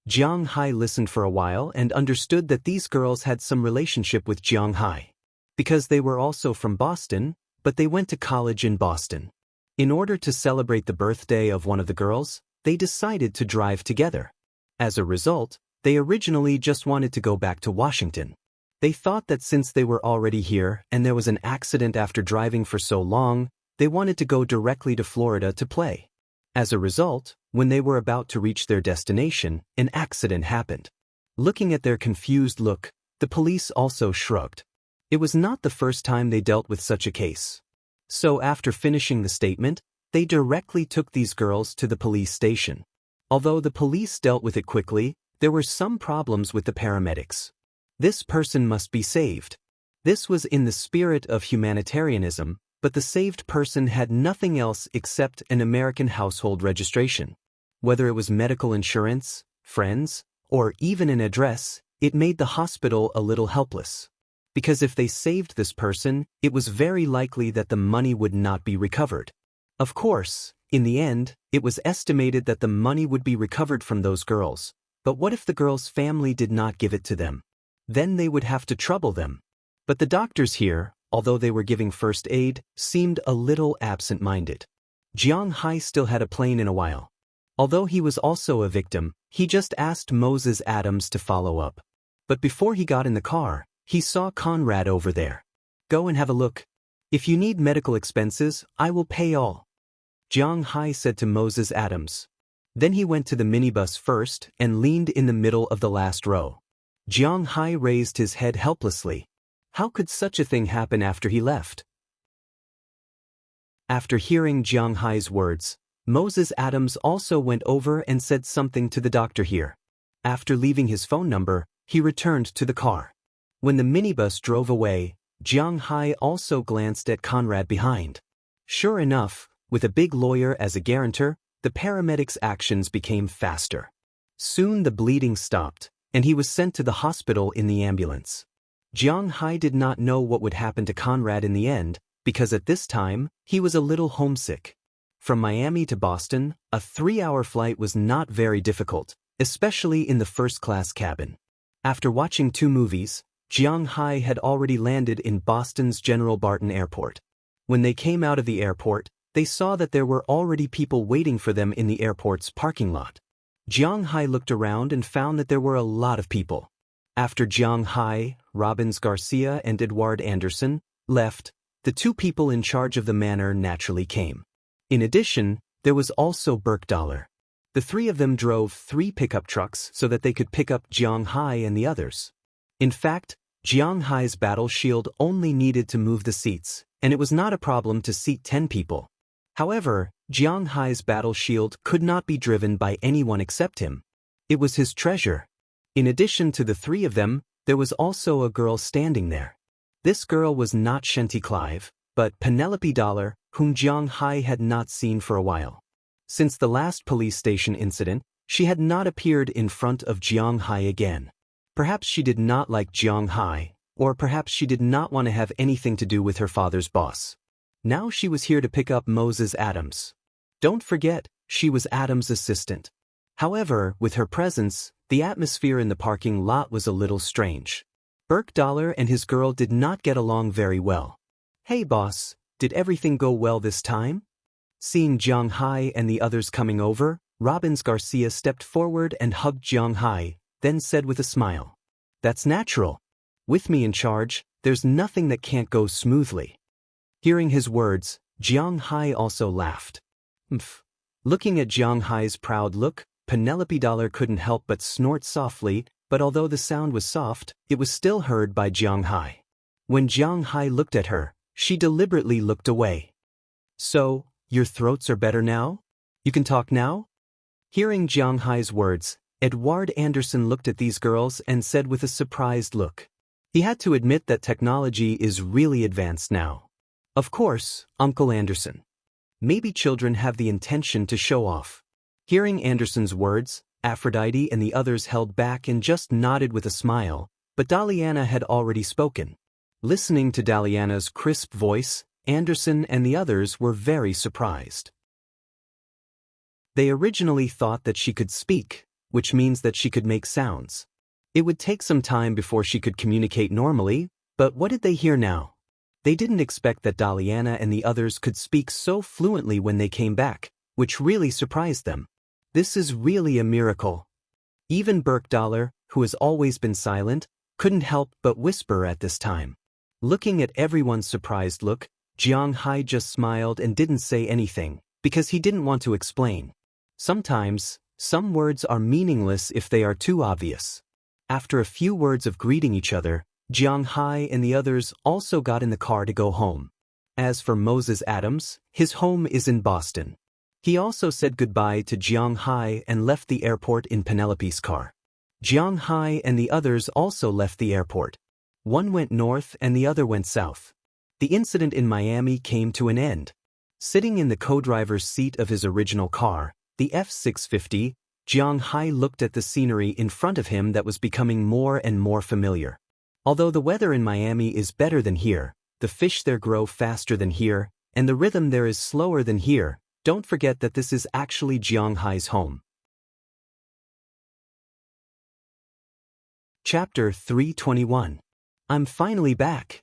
Jiang Hai listened for a while and understood that these girls had some relationship with Jiang Hai. Because they were also from Boston, but they went to college in Boston. In order to celebrate the birthday of one of the girls, they decided to drive together. As a result, they originally just wanted to go back to Washington. They thought that since they were already here and there was an accident after driving for so long, they wanted to go directly to Florida to play. As a result, when they were about to reach their destination, an accident happened. Looking at their confused look, the police also shrugged. It was not the first time they dealt with such a case. So after finishing the statement, they directly took these girls to the police station. Although the police dealt with it quickly, there were some problems with the paramedics. This person must be saved. This was in the spirit of humanitarianism, but the saved person had nothing else except an American household registration. Whether it was medical insurance, friends, or even an address, it made the hospital a little helpless. Because if they saved this person, it was very likely that the money would not be recovered. Of course, in the end, it was estimated that the money would be recovered from those girls. But what if the girls' family did not give it to them? Then they would have to trouble them. But the doctors here, although they were giving first aid, seemed a little absent-minded. Jiang Hai still had a plane in a while. Although he was also a victim, he just asked Moses Adams to follow up. But before he got in the car, he saw Conrad over there. Go and have a look. If you need medical expenses, I will pay all. Jiang Hai said to Moses Adams. Then he went to the minibus first and leaned in the middle of the last row. Jiang Hai raised his head helplessly. How could such a thing happen after he left? After hearing Jiang Hai's words, Moses Adams also went over and said something to the doctor here. After leaving his phone number, he returned to the car. When the minibus drove away, Jiang Hai also glanced at Conrad behind. Sure enough, with a big lawyer as a guarantor, the paramedics' actions became faster. Soon the bleeding stopped, and he was sent to the hospital in the ambulance. Jiang Hai did not know what would happen to Conrad in the end, because at this time, he was a little homesick. From Miami to Boston, a 3-hour flight was not very difficult, especially in the first-class cabin. After watching 2 movies, Jiang Hai had already landed in Boston's General Barton Airport. When they came out of the airport, they saw that there were already people waiting for them in the airport's parking lot. Jiang Hai looked around and found that there were a lot of people. After Jiang Hai, Robbins Garcia and Edward Anderson left, the 2 people in charge of the manor naturally came. In addition, there was also Burkdollar. The 3 of them drove 3 pickup trucks so that they could pick up Jiang Hai and the others. In fact, Jiang Hai's battle shield only needed to move the seats, and it was not a problem to seat 10 people. However, Jiang Hai's battle shield could not be driven by anyone except him. It was his treasure. In addition to the 3 of them, there was also a girl standing there. This girl was not Shenty Clive, but Penelope Dollar, whom Jiang Hai had not seen for a while. Since the last police station incident, she had not appeared in front of Jiang Hai again. Perhaps she did not like Jiang Hai, or perhaps she did not want to have anything to do with her father's boss. Now she was here to pick up Moses Adams. Don't forget, she was Adams' assistant. However, with her presence, the atmosphere in the parking lot was a little strange. Burkdollar and his girl did not get along very well. Hey boss, did everything go well this time? Seeing Jiang Hai and the others coming over, Robbins Garcia stepped forward and hugged Jiang Hai, then said with a smile. That's natural. With me in charge, there's nothing that can't go smoothly. Hearing his words, Jiang Hai also laughed. Mph. Looking at Jiang Hai's proud look, Penelope Dollar couldn't help but snort softly, but although the sound was soft, it was still heard by Jiang Hai. When Jiang Hai looked at her, she deliberately looked away. So, your throats are better now? You can talk now? Hearing Jiang Hai's words, Edward Anderson looked at these girls and said with a surprised look. He had to admit that technology is really advanced now. Of course, Uncle Anderson. Maybe children have the intention to show off. Hearing Anderson's words, Aphrodite and the others held back and just nodded with a smile, but Daliana had already spoken. Listening to Daliana's crisp voice, Anderson and the others were very surprised. They originally thought that she could speak, which means that she could make sounds. It would take some time before she could communicate normally, but what did they hear now? They didn't expect that Daliana and the others could speak so fluently when they came back, which really surprised them. This is really a miracle. Even Burkdollar, who has always been silent, couldn't help but whisper at this time. Looking at everyone's surprised look, Jiang Hai just smiled and didn't say anything, because he didn't want to explain. Sometimes, some words are meaningless if they are too obvious. After a few words of greeting each other, Jiang Hai and the others also got in the car to go home. As for Moses Adams, his home is in Boston. He also said goodbye to Jiang Hai and left the airport in Penelope's car. Jiang Hai and the others also left the airport. One went north and the other went south. The incident in Miami came to an end. Sitting in the co-driver's seat of his original car, the F-650, Jiang Hai looked at the scenery in front of him that was becoming more and more familiar. Although the weather in Miami is better than here, the fish there grow faster than here, and the rhythm there is slower than here, don't forget that this is actually Jiang Hai's home. Chapter 321. I'm finally back.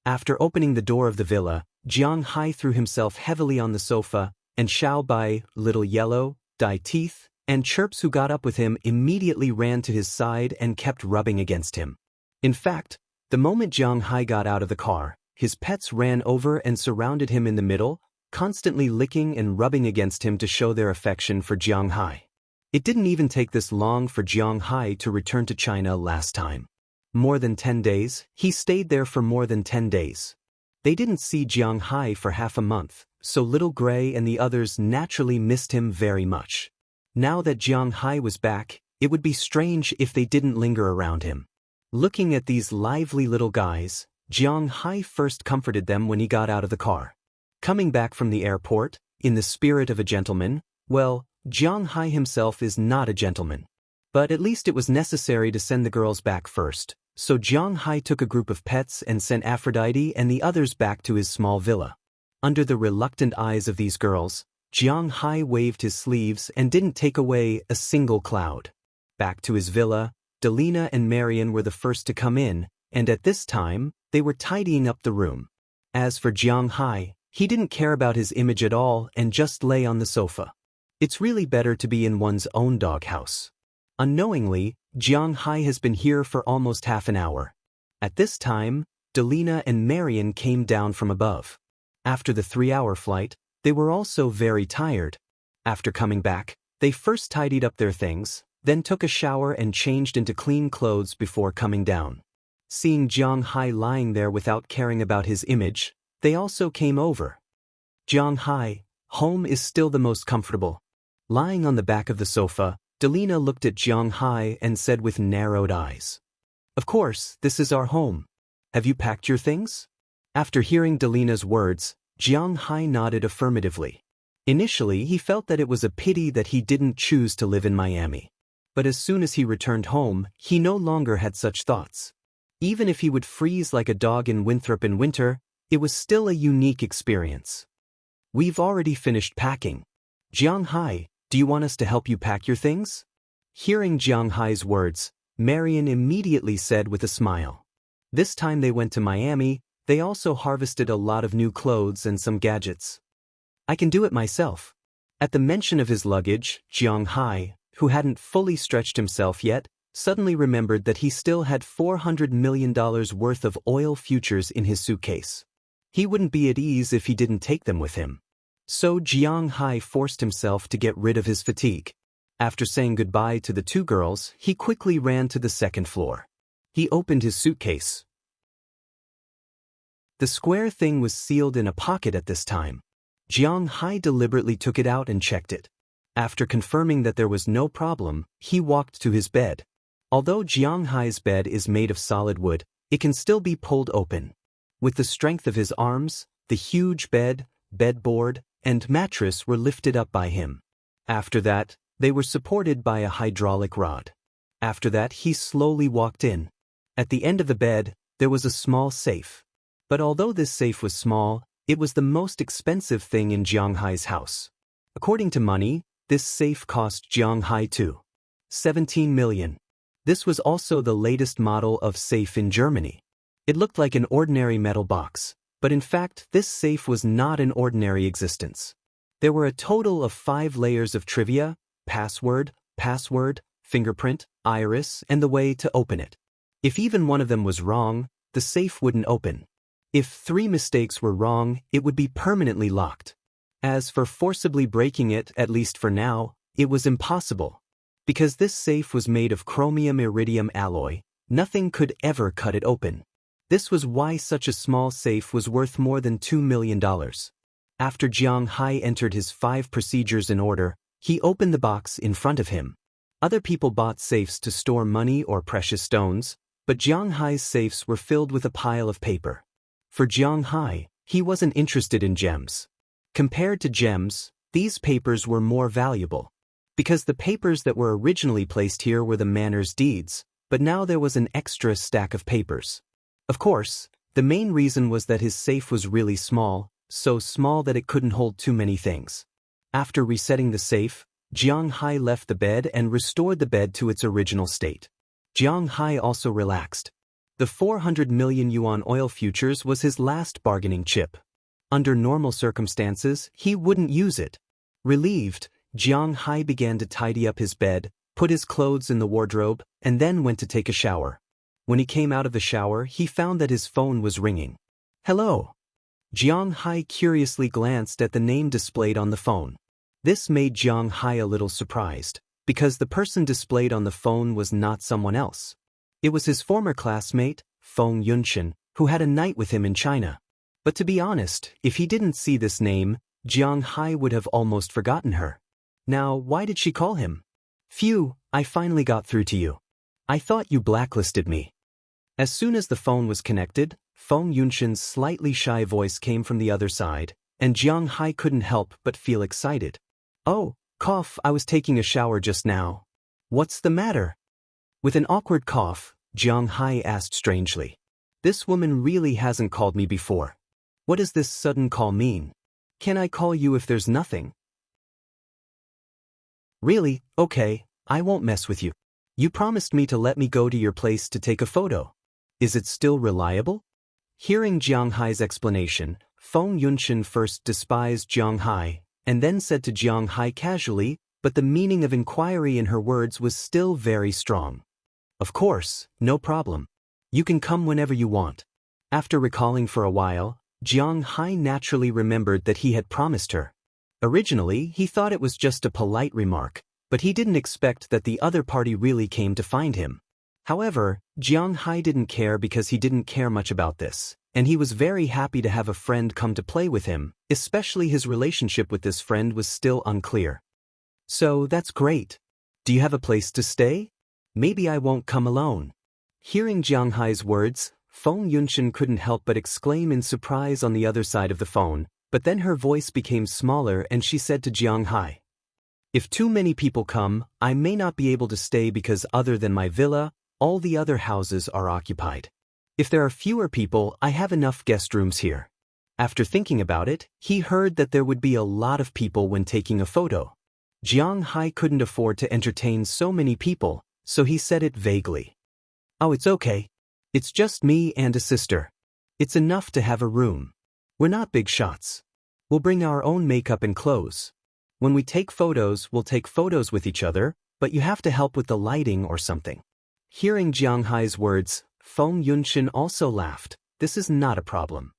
After opening the door of the villa, Jiang Hai threw himself heavily on the sofa, and Xiao Bai, Little Yellow, Dai Teeth, and Chirps, who got up with him, immediately ran to his side and kept rubbing against him. In fact, the moment Jiang Hai got out of the car, his pets ran over and surrounded him in the middle, constantly licking and rubbing against him to show their affection for Jiang Hai. It didn't even take this long for Jiang Hai to return to China last time. More than 10 days, he stayed there for more than 10 days. They didn't see Jiang Hai for half a month, so Little Gray and the others naturally missed him very much. Now that Jiang Hai was back, it would be strange if they didn't linger around him. Looking at these lively little guys, Jiang Hai first comforted them when he got out of the car. Coming back from the airport, in the spirit of a gentleman, well, Jiang Hai himself is not a gentleman. But at least it was necessary to send the girls back first, so Jiang Hai took a group of pets and sent Aphrodite and the others back to his small villa. Under the reluctant eyes of these girls, Jiang Hai waved his sleeves and didn't take away a single cloud. Back to his villa, Delina and Marian were the first to come in, and at this time, they were tidying up the room. As for Jiang Hai, he didn't care about his image at all and just lay on the sofa. It's really better to be in one's own doghouse. Unknowingly, Jiang Hai has been here for almost half an hour. At this time, Delina and Marian came down from above. After the 3-hour flight, they were also very tired. After coming back, they first tidied up their things, then took a shower and changed into clean clothes before coming down. Seeing Jiang Hai lying there without caring about his image, they also came over. Jiang Hai, home is still the most comfortable. Lying on the back of the sofa, Delina looked at Jiang Hai and said with narrowed eyes, "Of course, this is our home. Have you packed your things?" After hearing Delina's words, Jiang Hai nodded affirmatively. Initially, he felt that it was a pity that he didn't choose to live in Miami. But as soon as he returned home, he no longer had such thoughts. Even if he would freeze like a dog in Winthrop in winter, it was still a unique experience. "We've already finished packing. Jiang Hai, do you want us to help you pack your things?" Hearing Jiang Hai's words, Marian immediately said with a smile. This time they went to Miami, they also harvested a lot of new clothes and some gadgets. "I can do it myself." At the mention of his luggage, Jiang Hai, who hadn't fully stretched himself yet, suddenly remembered that he still had $400 million worth of oil futures in his suitcase. He wouldn't be at ease if he didn't take them with him. So Jiang Hai forced himself to get rid of his fatigue. After saying goodbye to the two girls, he quickly ran to the second floor. He opened his suitcase. The square thing was sealed in a pocket at this time. Jiang Hai deliberately took it out and checked it. After confirming that there was no problem, he walked to his bed. Although Jiang Hai's bed is made of solid wood, it can still be pulled open. With the strength of his arms, the huge bed, bedboard, and mattress were lifted up by him. After that, they were supported by a hydraulic rod. After that, he slowly walked in. At the end of the bed, there was a small safe. But although this safe was small, it was the most expensive thing in Jiang Hai's house. According to money, this safe cost Jiang Hai 17 million. This was also the latest model of safe in Germany. It looked like an ordinary metal box, but in fact this safe was not an ordinary existence. There were a total of 5 layers of trivia, password, fingerprint, iris, and the way to open it. If even one of them was wrong, the safe wouldn't open. If 3 mistakes were wrong, it would be permanently locked. As for forcibly breaking it, at least for now, it was impossible. Because this safe was made of chromium iridium alloy, Nothing could ever cut it open. This was why such a small safe was worth more than $2 million. After Jiang Hai entered his 5 procedures in order, he opened the box in front of him. Other people bought safes to store money or precious stones, but Jiang Hai's safes were filled with a pile of paper. For Jiang Hai, he wasn't interested in gems. Compared to gems, these papers were more valuable. Because the papers that were originally placed here were the manor's deeds, but now there was an extra stack of papers. Of course, the main reason was that his safe was really small, so small that it couldn't hold too many things. After resetting the safe, Jiang Hai left the bed and restored the bed to its original state. Jiang Hai also relaxed. The 400 million yuan oil futures was his last bargaining chip. Under normal circumstances, he wouldn't use it. Relieved, Jiang Hai began to tidy up his bed, put his clothes in the wardrobe, and then went to take a shower. When he came out of the shower, he found that his phone was ringing. Hello. Jiang Hai curiously glanced at the name displayed on the phone. This made Jiang Hai a little surprised, because the person displayed on the phone was not someone else. It was his former classmate, Feng Yunshan, who had a night with him in China. But to be honest, if he didn't see this name, Jiang Hai would have almost forgotten her. Now, why did she call him? Phew, I finally got through to you. I thought you blacklisted me. As soon as the phone was connected, Feng Yunshan's slightly shy voice came from the other side, and Jiang Hai couldn't help but feel excited. Oh, cough, I was taking a shower just now. What's the matter? With an awkward cough, Jiang Hai asked strangely. This woman really hasn't called me before. What does this sudden call mean? Can I call you if there's nothing? Really? Okay, I won't mess with you. You promised me to let me go to your place to take a photo. Is it still reliable? Hearing Jiang Hai's explanation, Feng Yunshan first despised Jiang Hai, and then said to Jiang Hai casually, but the meaning of inquiry in her words was still very strong. Of course, no problem. You can come whenever you want. After recalling for a while, Jiang Hai naturally remembered that he had promised her. Originally, he thought it was just a polite remark, but he didn't expect that the other party really came to find him. However, Jiang Hai didn't care because he didn't care much about this, and he was very happy to have a friend come to play with him, especially his relationship with this friend was still unclear. So, that's great. Do you have a place to stay? Maybe I won't come alone. Hearing Jiang Hai's words, Feng Yunshan couldn't help but exclaim in surprise on the other side of the phone, but then her voice became smaller and she said to Jiang Hai, If too many people come, I may not be able to stay because other than my villa, all the other houses are occupied. If there are fewer people, I have enough guest rooms here. After thinking about it, he heard that there would be a lot of people when taking a photo. Jiang Hai couldn't afford to entertain so many people, so he said it vaguely. Oh, it's okay. It's just me and a sister. It's enough to have a room. We're not big shots. We'll bring our own makeup and clothes. When we take photos, we'll take photos with each other, but you have to help with the lighting or something. Hearing Jiang Hai's words, Feng Yunshan also laughed. This is not a problem.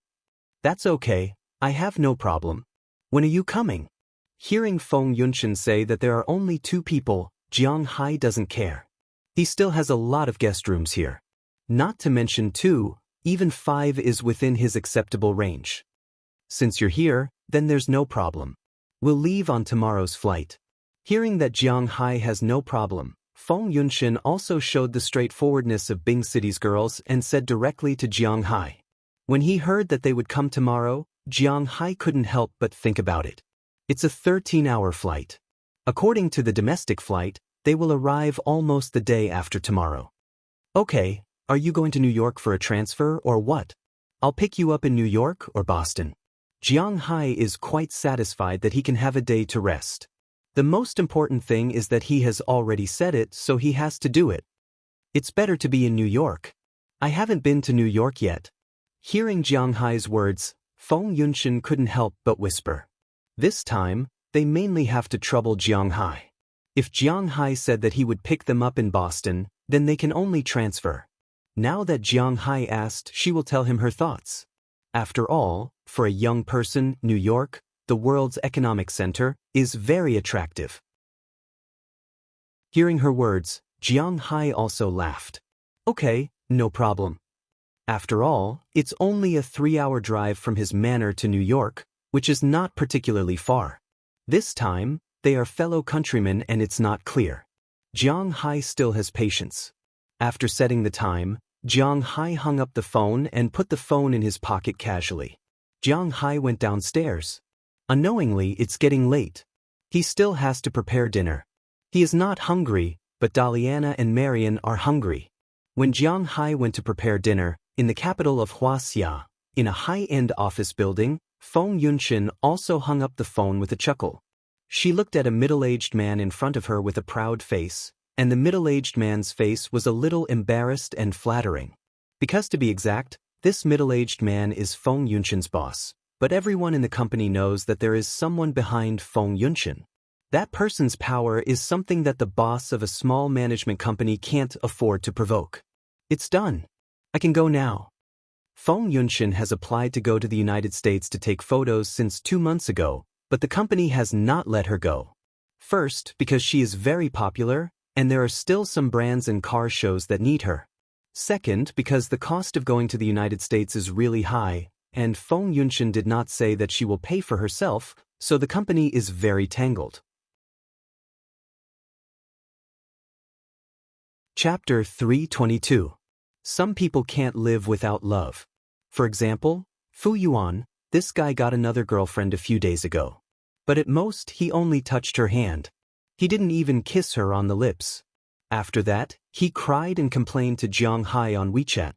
That's okay, I have no problem. When are you coming? Hearing Feng Yunshan say that there are only 2 people, Jiang Hai doesn't care. He still has a lot of guest rooms here. Not to mention 2, even 5 is within his acceptable range. Since you're here, then there's no problem. We'll leave on tomorrow's flight. Hearing that Jiang Hai has no problem, Feng Yunshan also showed the straightforwardness of Bing City's girls and said directly to Jiang Hai. When he heard that they would come tomorrow, Jiang Hai couldn't help but think about it. It's a 13-hour flight. According to the domestic flight, they will arrive almost the day after tomorrow. Okay, are you going to New York for a transfer or what? I'll pick you up in New York or Boston. Jiang Hai is quite satisfied that he can have a day to rest. The most important thing is that he has already said it, so he has to do it. It's better to be in New York. I haven't been to New York yet. Hearing Jiang Hai's words, Feng Yunshan couldn't help but whisper. This time, they mainly have to trouble Jiang Hai. If Jiang Hai said that he would pick them up in Boston, then they can only transfer. Now that Jiang Hai asked, she will tell him her thoughts. After all, for a young person, New York, the world's economic center, is very attractive. Hearing her words, Jiang Hai also laughed. Okay, no problem. After all, it's only a 3-hour drive from his manor to New York, which is not particularly far. This time, they are fellow countrymen and it's not clear. Jiang Hai still has patience. After setting the time, Jiang Hai hung up the phone and put the phone in his pocket casually. Jiang Hai went downstairs. Unknowingly, it's getting late. He still has to prepare dinner. He is not hungry, but Daliana and Marian are hungry. When Jiang Hai went to prepare dinner, in the capital of Huaxia, in a high-end office building, Feng Yunshin also hung up the phone with a chuckle. She looked at a middle-aged man in front of her with a proud face, and the middle-aged man's face was a little embarrassed and flattering. Because to be exact, this middle-aged man is Feng Yunshin's boss, but everyone in the company knows that there is someone behind Feng Yunshin. That person's power is something that the boss of a small management company can't afford to provoke. It's done. I can go now. Feng Yunshin has applied to go to the United States to take photos since 2 months ago, but the company has not let her go. First, because she is very popular, and there are still some brands and car shows that need her. Second, because the cost of going to the United States is really high, and Feng Yunshin did not say that she will pay for herself, so the company is very tangled. Chapter 322. Some people can't live without love. For example, Fu Yuan, this guy got another girlfriend a few days ago. But at most, he only touched her hand. He didn't even kiss her on the lips. After that, he cried and complained to Jiang Hai on WeChat.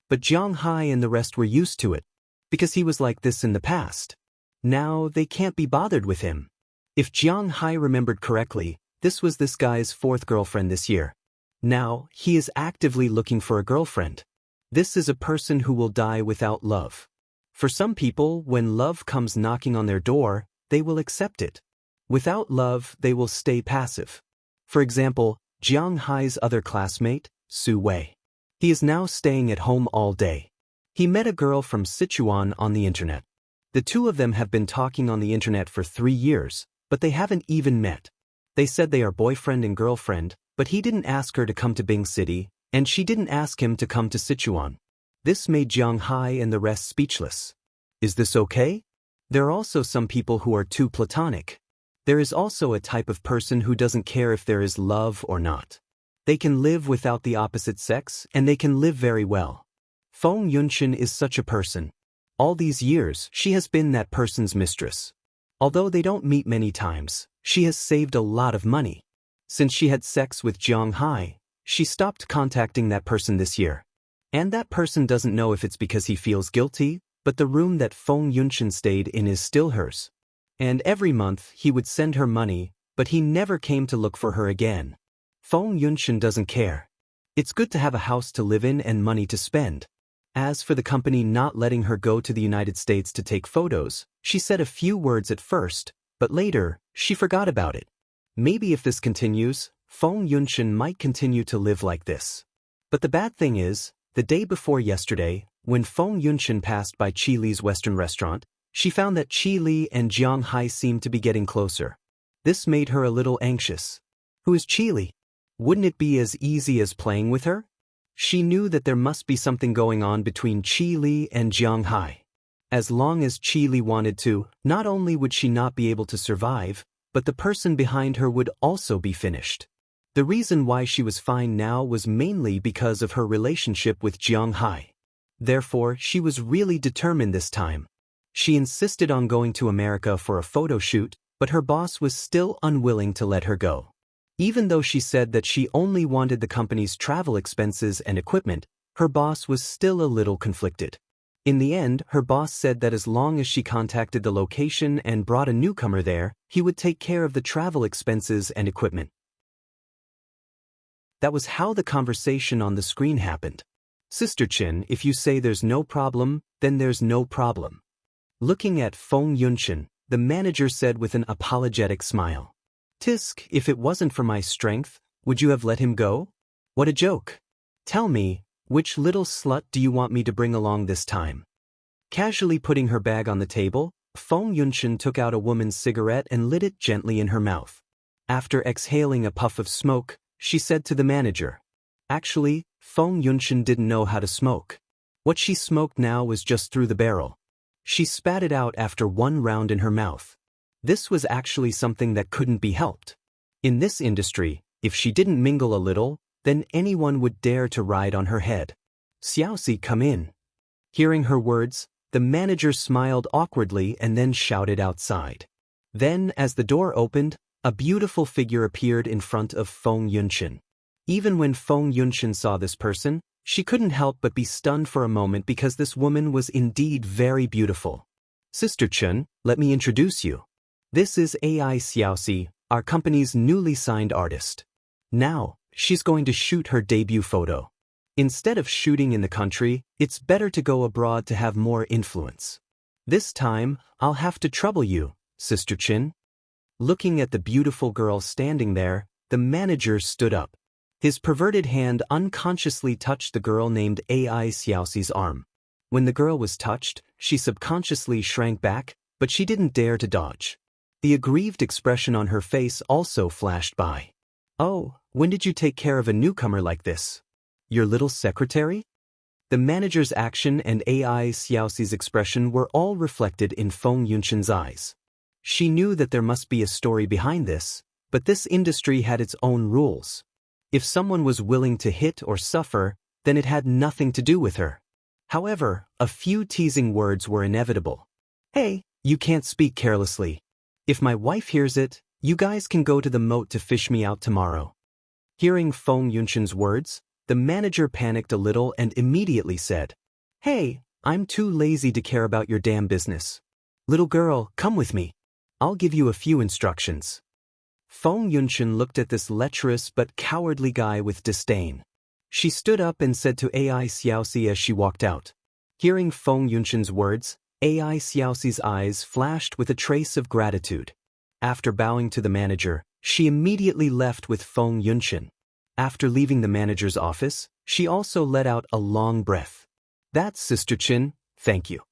But Jiang Hai and the rest were used to it, because he was like this in the past. Now they can't be bothered with him. If Jiang Hai remembered correctly, this was this guy's 4th girlfriend this year. Now, he is actively looking for a girlfriend. This is a person who will die without love. For some people, when love comes knocking on their door, they will accept it. Without love, they will stay passive. For example, Jiang Hai's other classmate, Su Wei. He is now staying at home all day. He met a girl from Sichuan on the internet. The two of them have been talking on the internet for 3 years, but they haven't even met. They said they are boyfriend and girlfriend, but he didn't ask her to come to Bing City, and she didn't ask him to come to Sichuan. This made Jiang Hai and the rest speechless. Is this okay? There are also some people who are too platonic. There is also a type of person who doesn't care if there is love or not. They can live without the opposite sex, and they can live very well. Feng Yunshin is such a person. All these years, she has been that person's mistress. Although they don't meet many times, she has saved a lot of money. Since she had sex with Jiang Hai, she stopped contacting that person this year. And that person doesn't know if it's because he feels guilty, but the room that Feng Yunshin stayed in is still hers. And every month he would send her money, but he never came to look for her again. Feng Yunshin doesn't care. It's good to have a house to live in and money to spend. As for the company not letting her go to the United States to take photos, she said a few words at first, but later, she forgot about it. Maybe if this continues, Feng Yunshin might continue to live like this. But the bad thing is, the day before yesterday, when Feng Yunshin passed by Qi Li's Western restaurant, she found that Qi Li and Jiang Hai seemed to be getting closer. This made her a little anxious. Who is Qi Li? Wouldn't it be as easy as playing with her? She knew that there must be something going on between Qi Li and Jiang Hai. As long as Qi Li wanted to, not only would she not be able to survive, but the person behind her would also be finished. The reason why she was fine now was mainly because of her relationship with Jiang Hai. Therefore, she was really determined this time. She insisted on going to America for a photo shoot, but her boss was still unwilling to let her go. Even though she said that she only wanted the company's travel expenses and equipment, her boss was still a little conflicted. In the end, her boss said that as long as she contacted the location and brought a newcomer there, he would take care of the travel expenses and equipment. That was how the conversation on the screen happened. Sister Chin, if you say there's no problem, then there's no problem. Looking at Feng Yunshin, the manager said with an apologetic smile. Tisk, if it wasn't for my strength, would you have let him go? What a joke. Tell me, which little slut do you want me to bring along this time? Casually putting her bag on the table, Feng Yunshin took out a woman's cigarette and lit it gently in her mouth. After exhaling a puff of smoke, she said to the manager, Actually, Feng Yunshan didn't know how to smoke. What she smoked now was just through the barrel. She spat it out after one round in her mouth. This was actually something that couldn't be helped. In this industry, if she didn't mingle a little, then anyone would dare to ride on her head. "Xiaoxi, come in." Hearing her words, the manager smiled awkwardly and then shouted outside. Then, as the door opened, a beautiful figure appeared in front of Feng Yunshan. Even when Feng Yunshan saw this person, she couldn't help but be stunned for a moment because this woman was indeed very beautiful. "Sister Chen, let me introduce you. This is AI Xiaoxi, our company's newly signed artist. Now, she's going to shoot her debut photo. Instead of shooting in the country, it's better to go abroad to have more influence. This time, I'll have to trouble you, Sister Chen." Looking at the beautiful girl standing there, the manager stood up. His perverted hand unconsciously touched the girl named AI Xiaoxi's arm. When the girl was touched, she subconsciously shrank back, but she didn't dare to dodge. The aggrieved expression on her face also flashed by. "Oh, when did you take care of a newcomer like this? Your little secretary?" The manager's action and AI Xiaoxi's expression were all reflected in Feng Yunshan's eyes. She knew that there must be a story behind this, but this industry had its own rules. If someone was willing to hit or suffer, then it had nothing to do with her. However, a few teasing words were inevitable. "Hey, you can't speak carelessly. If my wife hears it, you guys can go to the moat to fish me out tomorrow." Hearing Feng Yunshan's words, the manager panicked a little and immediately said, "Hey, I'm too lazy to care about your damn business. Little girl, come with me. I'll give you a few instructions." Feng Yunshan looked at this lecherous but cowardly guy with disdain. She stood up and said to AI Xiaoxi as she walked out. Hearing Feng Yunshan's words, AI Xiaoxi's eyes flashed with a trace of gratitude. After bowing to the manager, she immediately left with Feng Yunshan. After leaving the manager's office, she also let out a long breath. "That's Sister Chen, thank you."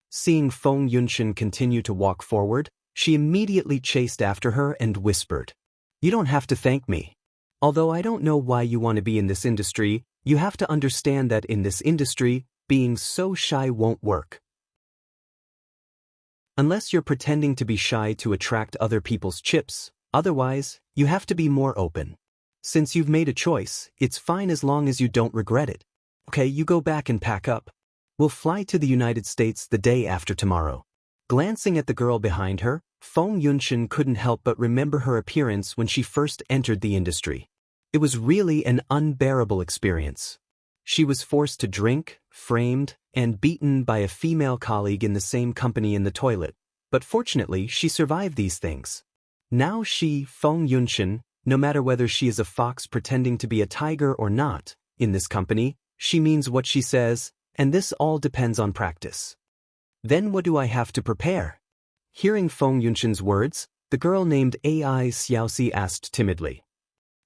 Seeing Feng Yunshan continue to walk forward, she immediately chased after her and whispered, "You don't have to thank me. Although I don't know why you want to be in this industry, you have to understand that in this industry, being so shy won't work. Unless you're pretending to be shy to attract other people's chips, otherwise, you have to be more open. Since you've made a choice, it's fine as long as you don't regret it. Okay, you go back and pack up. We'll fly to the United States the day after tomorrow." Glancing at the girl behind her, Feng Yunshan couldn't help but remember her appearance when she first entered the industry. It was really an unbearable experience. She was forced to drink, framed, and beaten by a female colleague in the same company in the toilet, but fortunately she survived these things. Now she, Feng Yunshan, no matter whether she is a fox pretending to be a tiger or not, in this company, she means what she says, and this all depends on practice. "Then what do I have to prepare?" Hearing Feng Yunshan's words, the girl named AI Xiaoxi asked timidly.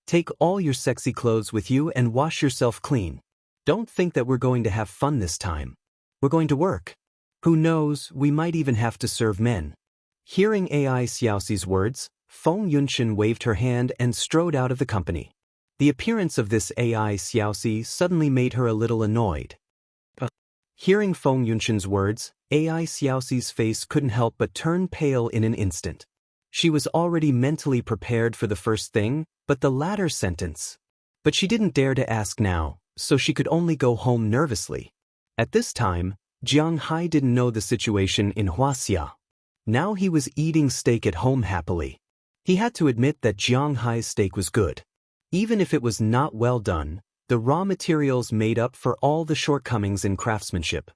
"Take all your sexy clothes with you and wash yourself clean. Don't think that we're going to have fun this time. We're going to work. Who knows, we might even have to serve men." Hearing AI Xiaoxi's words, Feng Yunshan waved her hand and strode out of the company. The appearance of this AI Xiaoxi suddenly made her a little annoyed. Hearing Feng Yunshan's words, AI Xiaoxi's face couldn't help but turn pale in an instant. She was already mentally prepared for the first thing, but the latter sentence. But she didn't dare to ask now, so she could only go home nervously. At this time, Jiang Hai didn't know the situation in Huaxia. Now he was eating steak at home happily. He had to admit that Jiang Hai's steak was good. Even if it was not well done, the raw materials made up for all the shortcomings in craftsmanship.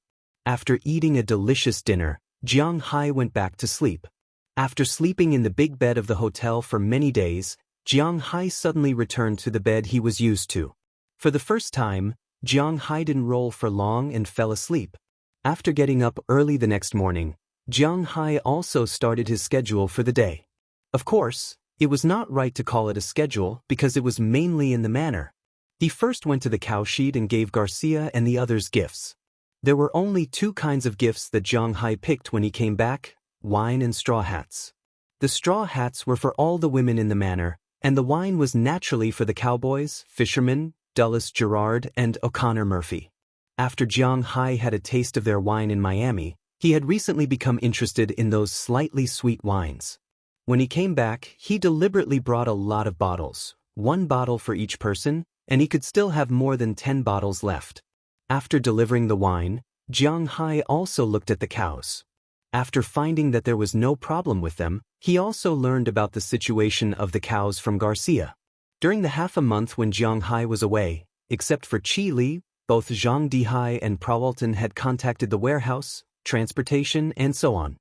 After eating a delicious dinner, Jiang Hai went back to sleep. After sleeping in the big bed of the hotel for many days, Jiang Hai suddenly returned to the bed he was used to. For the first time, Jiang Hai didn't roll for long and fell asleep. After getting up early the next morning, Jiang Hai also started his schedule for the day. Of course, it was not right to call it a schedule because it was mainly in the manner. He first went to the cowshed and gave Garcia and the others gifts. There were only two kinds of gifts that Jiang Hai picked when he came back: wine and straw hats. The straw hats were for all the women in the manor, and the wine was naturally for the cowboys, fishermen, Dulles Gerard, and O'Connor Murphy. After Jiang Hai had a taste of their wine in Miami, he had recently become interested in those slightly sweet wines. When he came back, he deliberately brought a lot of bottles, 1 bottle for each person, and he could still have more than 10 bottles left. After delivering the wine, Jiang Hai also looked at the cows. After finding that there was no problem with them, he also learned about the situation of the cows from Garcia. During the half a month when Jiang Hai was away, except for Qi Li, both Zhang Dihai and Prawalton had contacted the warehouse, transportation, and so on.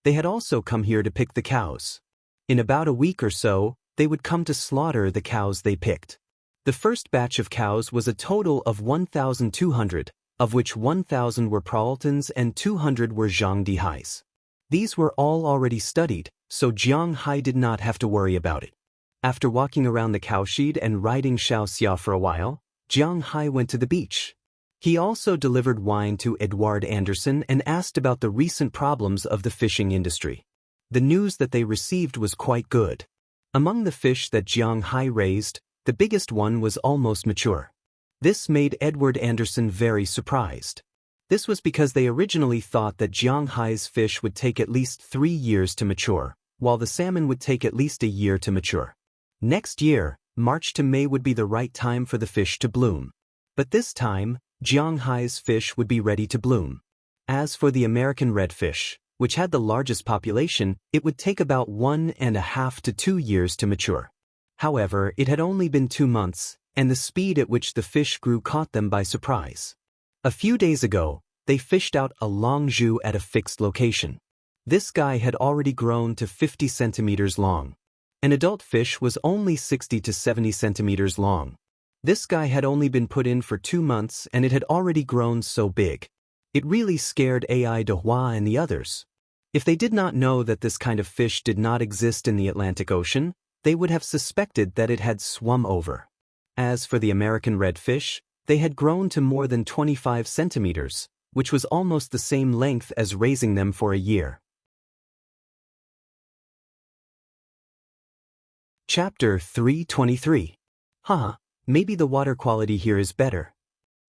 They had also come here to pick the cows. In about a week or so, they would come to slaughter the cows they picked. The first batch of cows was a total of 1,200, of which 1,000 were Prawaltons and 200 were Zhang Dihai's. These were all already studied, so Jiang Hai did not have to worry about it. After walking around the cowshed and riding Xiaoxia for a while, Jiang Hai went to the beach. He also delivered wine to Edward Anderson and asked about the recent problems of the fishing industry. The news that they received was quite good. Among the fish that Jiang Hai raised, the biggest one was almost mature. This made Edward Anderson very surprised. This was because they originally thought that Jiang Hai's fish would take at least 3 years to mature, while the salmon would take at least a year to mature. Next year, March to May would be the right time for the fish to bloom. But this time, Jiang Hai's fish would be ready to bloom. As for the American redfish, which had the largest population, it would take about 1.5 to 2 years to mature. However, it had only been 2 months, and the speed at which the fish grew caught them by surprise. A few days ago, they fished out a longzhu at a fixed location. This guy had already grown to 50 centimeters long. An adult fish was only 60 to 70 centimeters long. This guy had only been put in for 2 months and it had already grown so big. It really scared Ai Dehua and the others. If they did not know that this kind of fish did not exist in the Atlantic Ocean, they would have suspected that it had swum over. As for the American redfish, they had grown to more than 25 centimeters, which was almost the same length as raising them for a year. Chapter 323. Maybe the water quality here is better.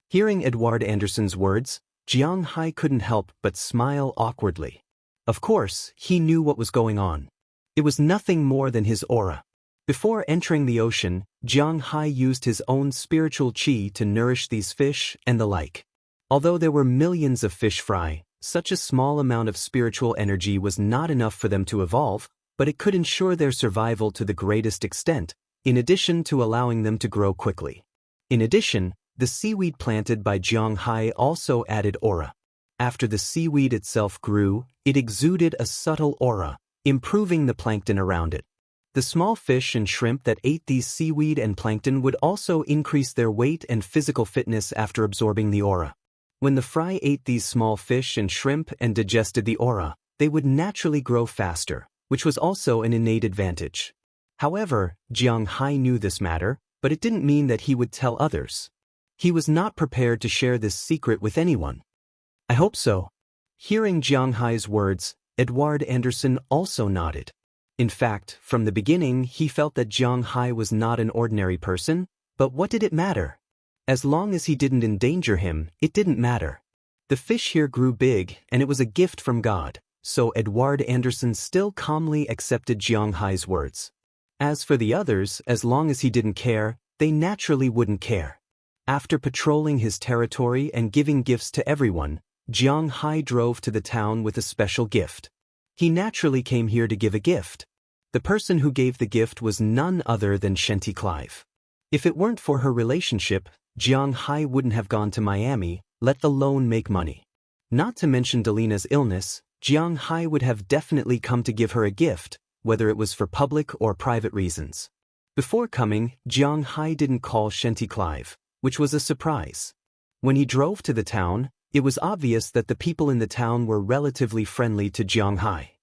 Hearing Edward Anderson's words, Jiang Hai couldn't help but smile awkwardly. Of course, he knew what was going on. It was nothing more than his aura. Before entering the ocean, Jiang Hai used his own spiritual qi to nourish these fish and the like. Although there were millions of fish fry, such a small amount of spiritual energy was not enough for them to evolve, but it could ensure their survival to the greatest extent, in addition to allowing them to grow quickly. In addition, the seaweed planted by Jiang Hai also added aura. After the seaweed itself grew, it exuded a subtle aura, improving the plankton around it. The small fish and shrimp that ate these seaweed and plankton would also increase their weight and physical fitness after absorbing the aura. When the fry ate these small fish and shrimp and digested the aura, they would naturally grow faster, which was also an innate advantage. However, Jiang Hai knew this matter, but it didn't mean that he would tell others. He was not prepared to share this secret with anyone. I hope so. Hearing Jiang Hai's words, Edward Anderson also nodded. In fact, from the beginning he felt that Jiang Hai was not an ordinary person, but what did it matter? As long as he didn't endanger him, it didn't matter. The fish here grew big, and it was a gift from God, so Edward Anderson still calmly accepted Jiang Hai's words. As for the others, as long as he didn't care, they naturally wouldn't care. After patrolling his territory and giving gifts to everyone, Jiang Hai drove to the town with a special gift. He naturally came here to give a gift. The person who gave the gift was none other than Shenty Clive. If it weren't for her relationship, Jiang Hai wouldn't have gone to Miami, let alone make money. Not to mention Delina's illness, Jiang Hai would have definitely come to give her a gift, whether it was for public or private reasons. Before coming, Jiang Hai didn't call Shenty Clive, which was a surprise. When he drove to the town, it was obvious that the people in the town were relatively friendly to Jiang Hai.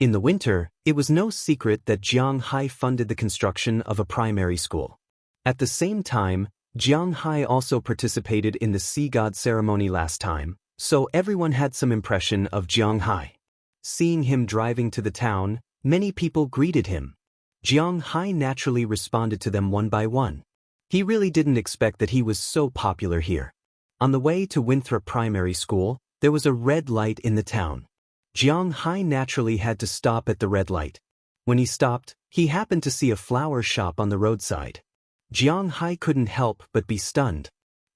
In the winter, it was no secret that Jiang Hai funded the construction of a primary school. At the same time, Jiang Hai also participated in the sea god ceremony last time, so everyone had some impression of Jiang Hai. Seeing him driving to the town, many people greeted him. Jiang Hai naturally responded to them one by one. He really didn't expect that he was so popular here. On the way to Winthrop Primary School, there was a red light in the town. Jiang Hai naturally had to stop at the red light. When he stopped, he happened to see a flower shop on the roadside. Jiang Hai couldn't help but be stunned.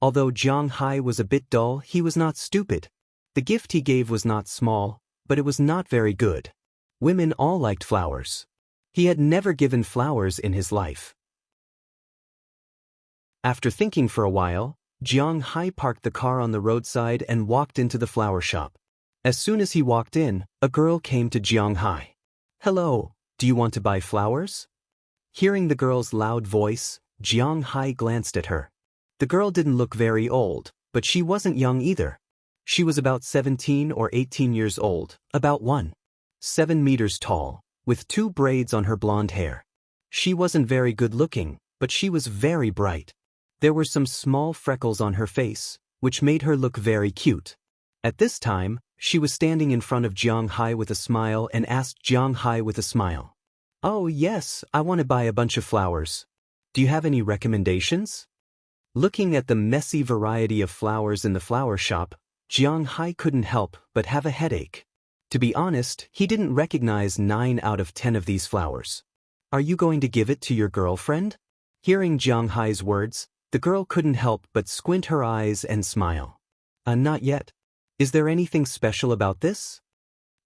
Although Jiang Hai was a bit dull, he was not stupid. The gift he gave was not small, but it was not very good. Women all liked flowers. He had never given flowers in his life. After thinking for a while, Jiang Hai parked the car on the roadside and walked into the flower shop. As soon as he walked in, a girl came to Jiang Hai. "Hello, do you want to buy flowers?" Hearing the girl's loud voice, Jiang Hai glanced at her. The girl didn't look very old, but she wasn't young either. She was about 17 or 18 years old, about 1.7 meters tall, with 2 braids on her blonde hair. She wasn't very good looking, but she was very bright. There were some small freckles on her face, which made her look very cute. At this time, she was standing in front of Jiang Hai with a smile and asked Jiang Hai with a smile, "Oh yes, I want to buy a bunch of flowers. Do you have any recommendations?" Looking at the messy variety of flowers in the flower shop, Jiang Hai couldn't help but have a headache. To be honest, he didn't recognize 9 out of 10 of these flowers. "Are you going to give it to your girlfriend?" Hearing Jiang Hai's words, the girl couldn't help but squint her eyes and smile. Not yet. Is there anything special about this?"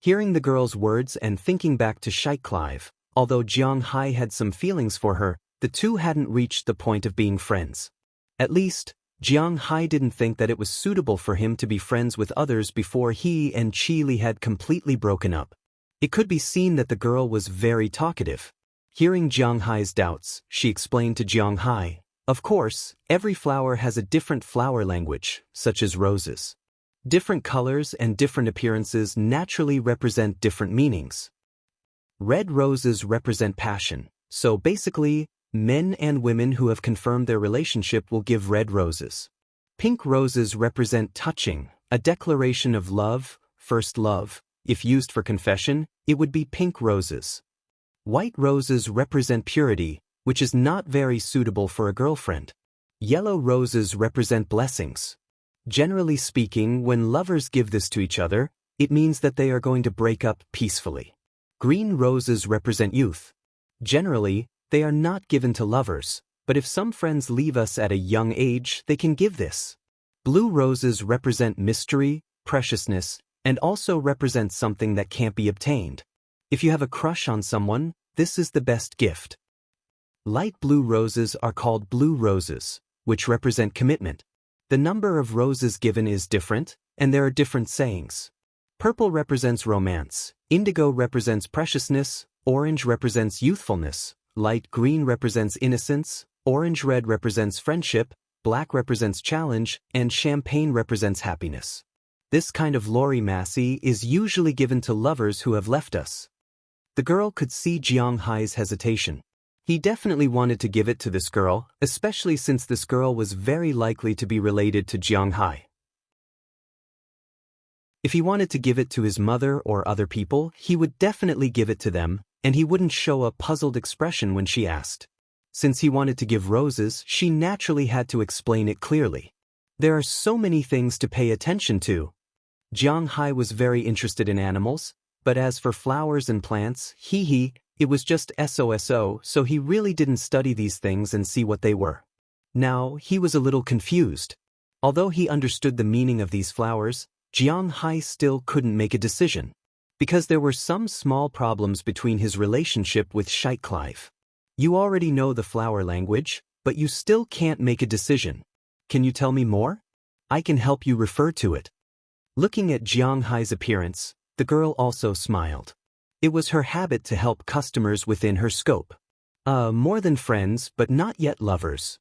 Hearing the girl's words and thinking back to Clive, although Jiang Hai had some feelings for her, the two hadn't reached the point of being friends. At least, Jiang Hai didn't think that it was suitable for him to be friends with others before he and Qi Li had completely broken up. It could be seen that the girl was very talkative. Hearing Jiang Hai's doubts, she explained to Jiang Hai, "Of course, every flower has a different flower language, such as roses. Different colors and different appearances naturally represent different meanings. Red roses represent passion, so basically, men and women who have confirmed their relationship will give red roses. Pink roses represent touching, a declaration of love, first love. If used for confession, it would be pink roses. White roses represent purity, which is not very suitable for a girlfriend. Yellow roses represent blessings. Generally speaking, when lovers give this to each other, it means that they are going to break up peacefully. Green roses represent youth. Generally, they are not given to lovers, but if some friends leave us at a young age, they can give this. Blue roses represent mystery, preciousness, and also represent something that can't be obtained. If you have a crush on someone, this is the best gift. Light blue roses are called blue roses, which represent commitment. The number of roses given is different, and there are different sayings. Purple represents romance, indigo represents preciousness, orange represents youthfulness, light green represents innocence, orange red represents friendship, black represents challenge, and champagne represents happiness. This kind of Lori Massey is usually given to lovers who have left us. The girl could see Jiang Hai's hesitation. He definitely wanted to give it to this girl, especially since this girl was very likely to be related to Jiang Hai. If he wanted to give it to his mother or other people, he would definitely give it to them, and he wouldn't show a puzzled expression when she asked. Since he wanted to give roses, she naturally had to explain it clearly. There are so many things to pay attention to. Jiang Hai was very interested in animals, but as for flowers and plants, it was just so he really didn't study these things and see what they were. Now, he was a little confused. Although he understood the meaning of these flowers, Jiang Hai still couldn't make a decision, because there were some small problems between his relationship with Clive. You already know the flower language, but you still can't make a decision. Can you tell me more? I can help you refer to it. Looking at Jiang Hai's appearance, the girl also smiled. It was her habit to help customers within her scope. More than friends, but not yet lovers.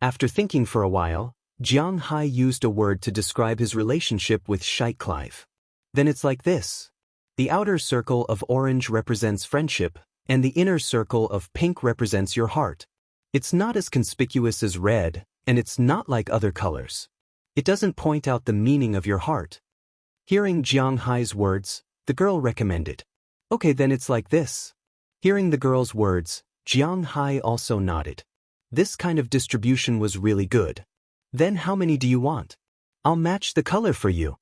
After thinking for a while, Jiang Hai used a word to describe his relationship with Clive. Then it's like this. The outer circle of orange represents friendship, and the inner circle of pink represents your heart. It's not as conspicuous as red, and it's not like other colors. It doesn't point out the meaning of your heart. Hearing Jiang Hai's words, the girl recommended. Okay, then it's like this. Hearing the girl's words, Jiang Hai also nodded. This kind of distribution was really good. Then how many do you want? I'll match the color for you.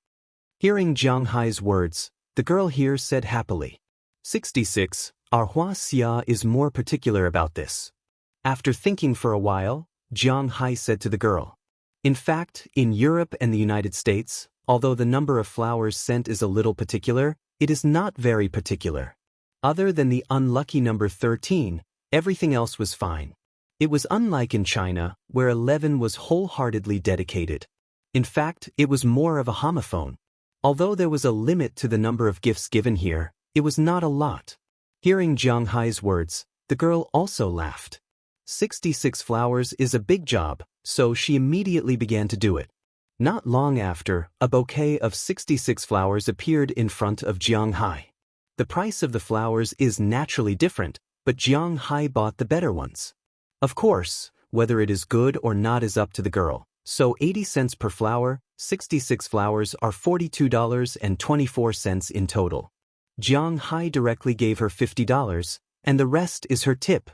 Hearing Jiang Hai's words, the girl here said happily. 66. Our Hua Xia is more particular about this. After thinking for a while, Jiang Hai said to the girl. In fact, in Europe and the United States, although the number of flowers sent is a little particular, it is not very particular. Other than the unlucky number 13, everything else was fine. It was unlike in China, where 11 was wholeheartedly dedicated. In fact, it was more of a homophone. Although there was a limit to the number of gifts given here, it was not a lot. Hearing Jiang Hai's words, the girl also laughed. 66 flowers is a big job, so she immediately began to do it. Not long after, a bouquet of 66 flowers appeared in front of Jiang Hai. The price of the flowers is naturally different, but Jiang Hai bought the better ones. Of course, whether it is good or not is up to the girl, so 80 cents per flower, 66 flowers are $42.24 in total. Jiang Hai directly gave her $50, and the rest is her tip.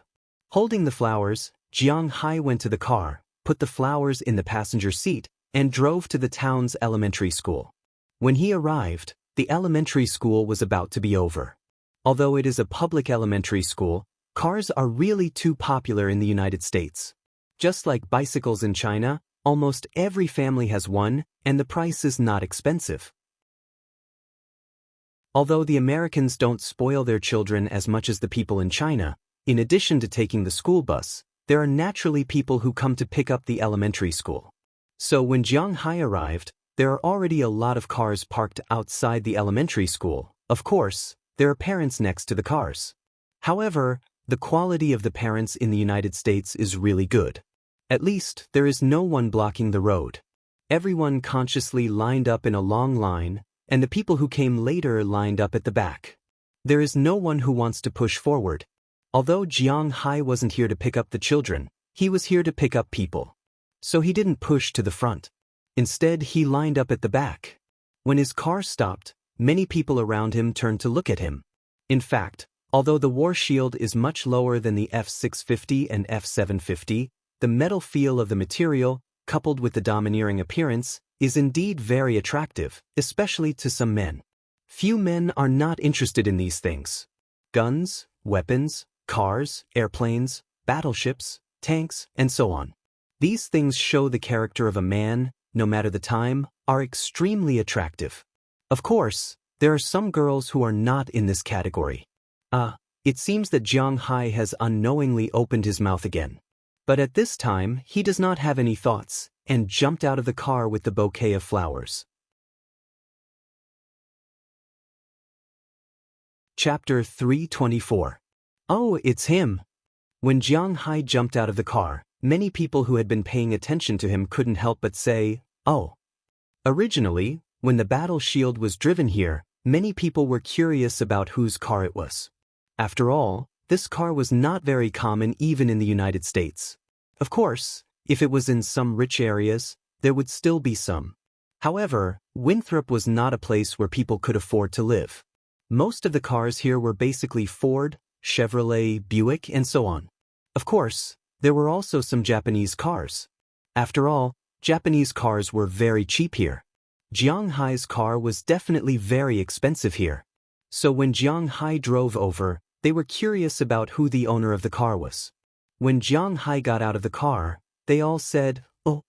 Holding the flowers, Jiang Hai went to the car, put the flowers in the passenger seat, and drove to the town's elementary school. When he arrived, the elementary school was about to be over. Although it is a public elementary school, cars are really too popular in the United States. Just like bicycles in China, almost every family has one, and the price is not expensive. Although the Americans don't spoil their children as much as the people in China, in addition to taking the school bus, there are naturally people who come to pick up the elementary school. So when Jiang Hai arrived, there are already a lot of cars parked outside the elementary school. Of course, there are parents next to the cars. However, the quality of the parents in the United States is really good. At least, there is no one blocking the road. Everyone consciously lined up in a long line, and the people who came later lined up at the back. There is no one who wants to push forward. Although Jiang Hai wasn't here to pick up the children, he was here to pick up people. So he didn't push to the front. Instead, he lined up at the back. When his car stopped, many people around him turned to look at him. In fact, although the war shield is much lower than the F-650 and F-750, the metal feel of the material, coupled with the domineering appearance, is indeed very attractive, especially to some men. Few men are not interested in these things. Guns, weapons, cars, airplanes, battleships, tanks, and so on. These things show the character of a man, no matter the time, are extremely attractive. Of course, there are some girls who are not in this category. It seems that Jiang Hai has unknowingly opened his mouth again. But at this time, he does not have any thoughts, and jumped out of the car with the bouquet of flowers. Chapter 324. Oh, it's him! When Jiang Hai jumped out of the car, many people who had been paying attention to him couldn't help but say, oh. Originally, when the battle shield was driven here, many people were curious about whose car it was. After all, this car was not very common even in the United States. Of course, if it was in some rich areas, there would still be some. However, Winthrop was not a place where people could afford to live. Most of the cars here were basically Ford, Chevrolet, Buick, and so on. Of course, there were also some Japanese cars. After all, Japanese cars were very cheap here. Jiang Hai's car was definitely very expensive here. So when Jiang Hai drove over, they were curious about who the owner of the car was. When Jiang Hai got out of the car, they all said, oh.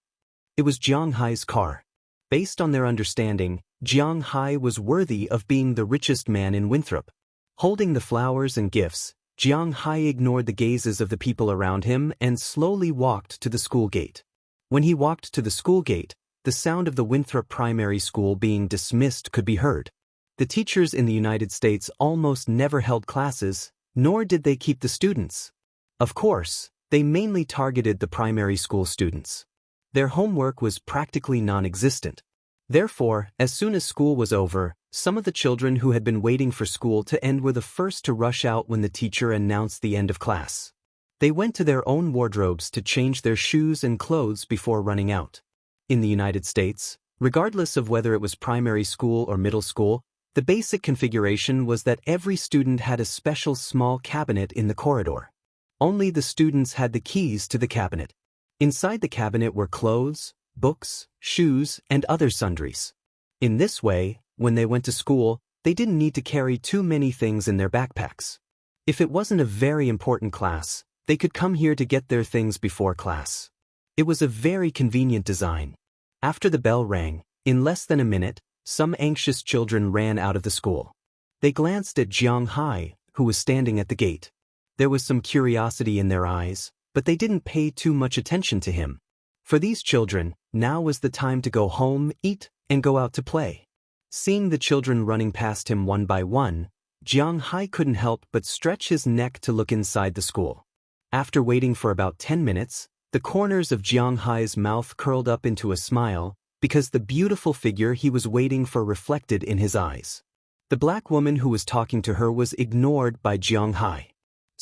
It was Jiang Hai's car. Based on their understanding, Jiang Hai was worthy of being the richest man in Winthrop. Holding the flowers and gifts, Jiang Hai ignored the gazes of the people around him and slowly walked to the school gate. When he walked to the school gate, the sound of the Winthrop Primary School being dismissed could be heard. The teachers in the United States almost never held classes, nor did they keep the students. Of course, they mainly targeted the primary school students. Their homework was practically non-existent. Therefore, as soon as school was over, some of the children who had been waiting for school to end were the first to rush out when the teacher announced the end of class. They went to their own wardrobes to change their shoes and clothes before running out. In the United States, regardless of whether it was primary school or middle school, the basic configuration was that every student had a special small cabinet in the corridor. Only the students had the keys to the cabinet. Inside the cabinet were clothes, books, shoes, and other sundries. In this way, when they went to school, they didn't need to carry too many things in their backpacks. If it wasn't a very important class, they could come here to get their things before class. It was a very convenient design. After the bell rang, in less than a minute, some anxious children ran out of the school. They glanced at Jiang Hai, who was standing at the gate. There was some curiosity in their eyes, but they didn't pay too much attention to him. For these children, now was the time to go home, eat, and go out to play. Seeing the children running past him one by one, Jiang Hai couldn't help but stretch his neck to look inside the school. After waiting for about 10 minutes, the corners of Jiang Hai's mouth curled up into a smile, because the beautiful figure he was waiting for reflected in his eyes. The black woman who was talking to her was ignored by Jiang Hai.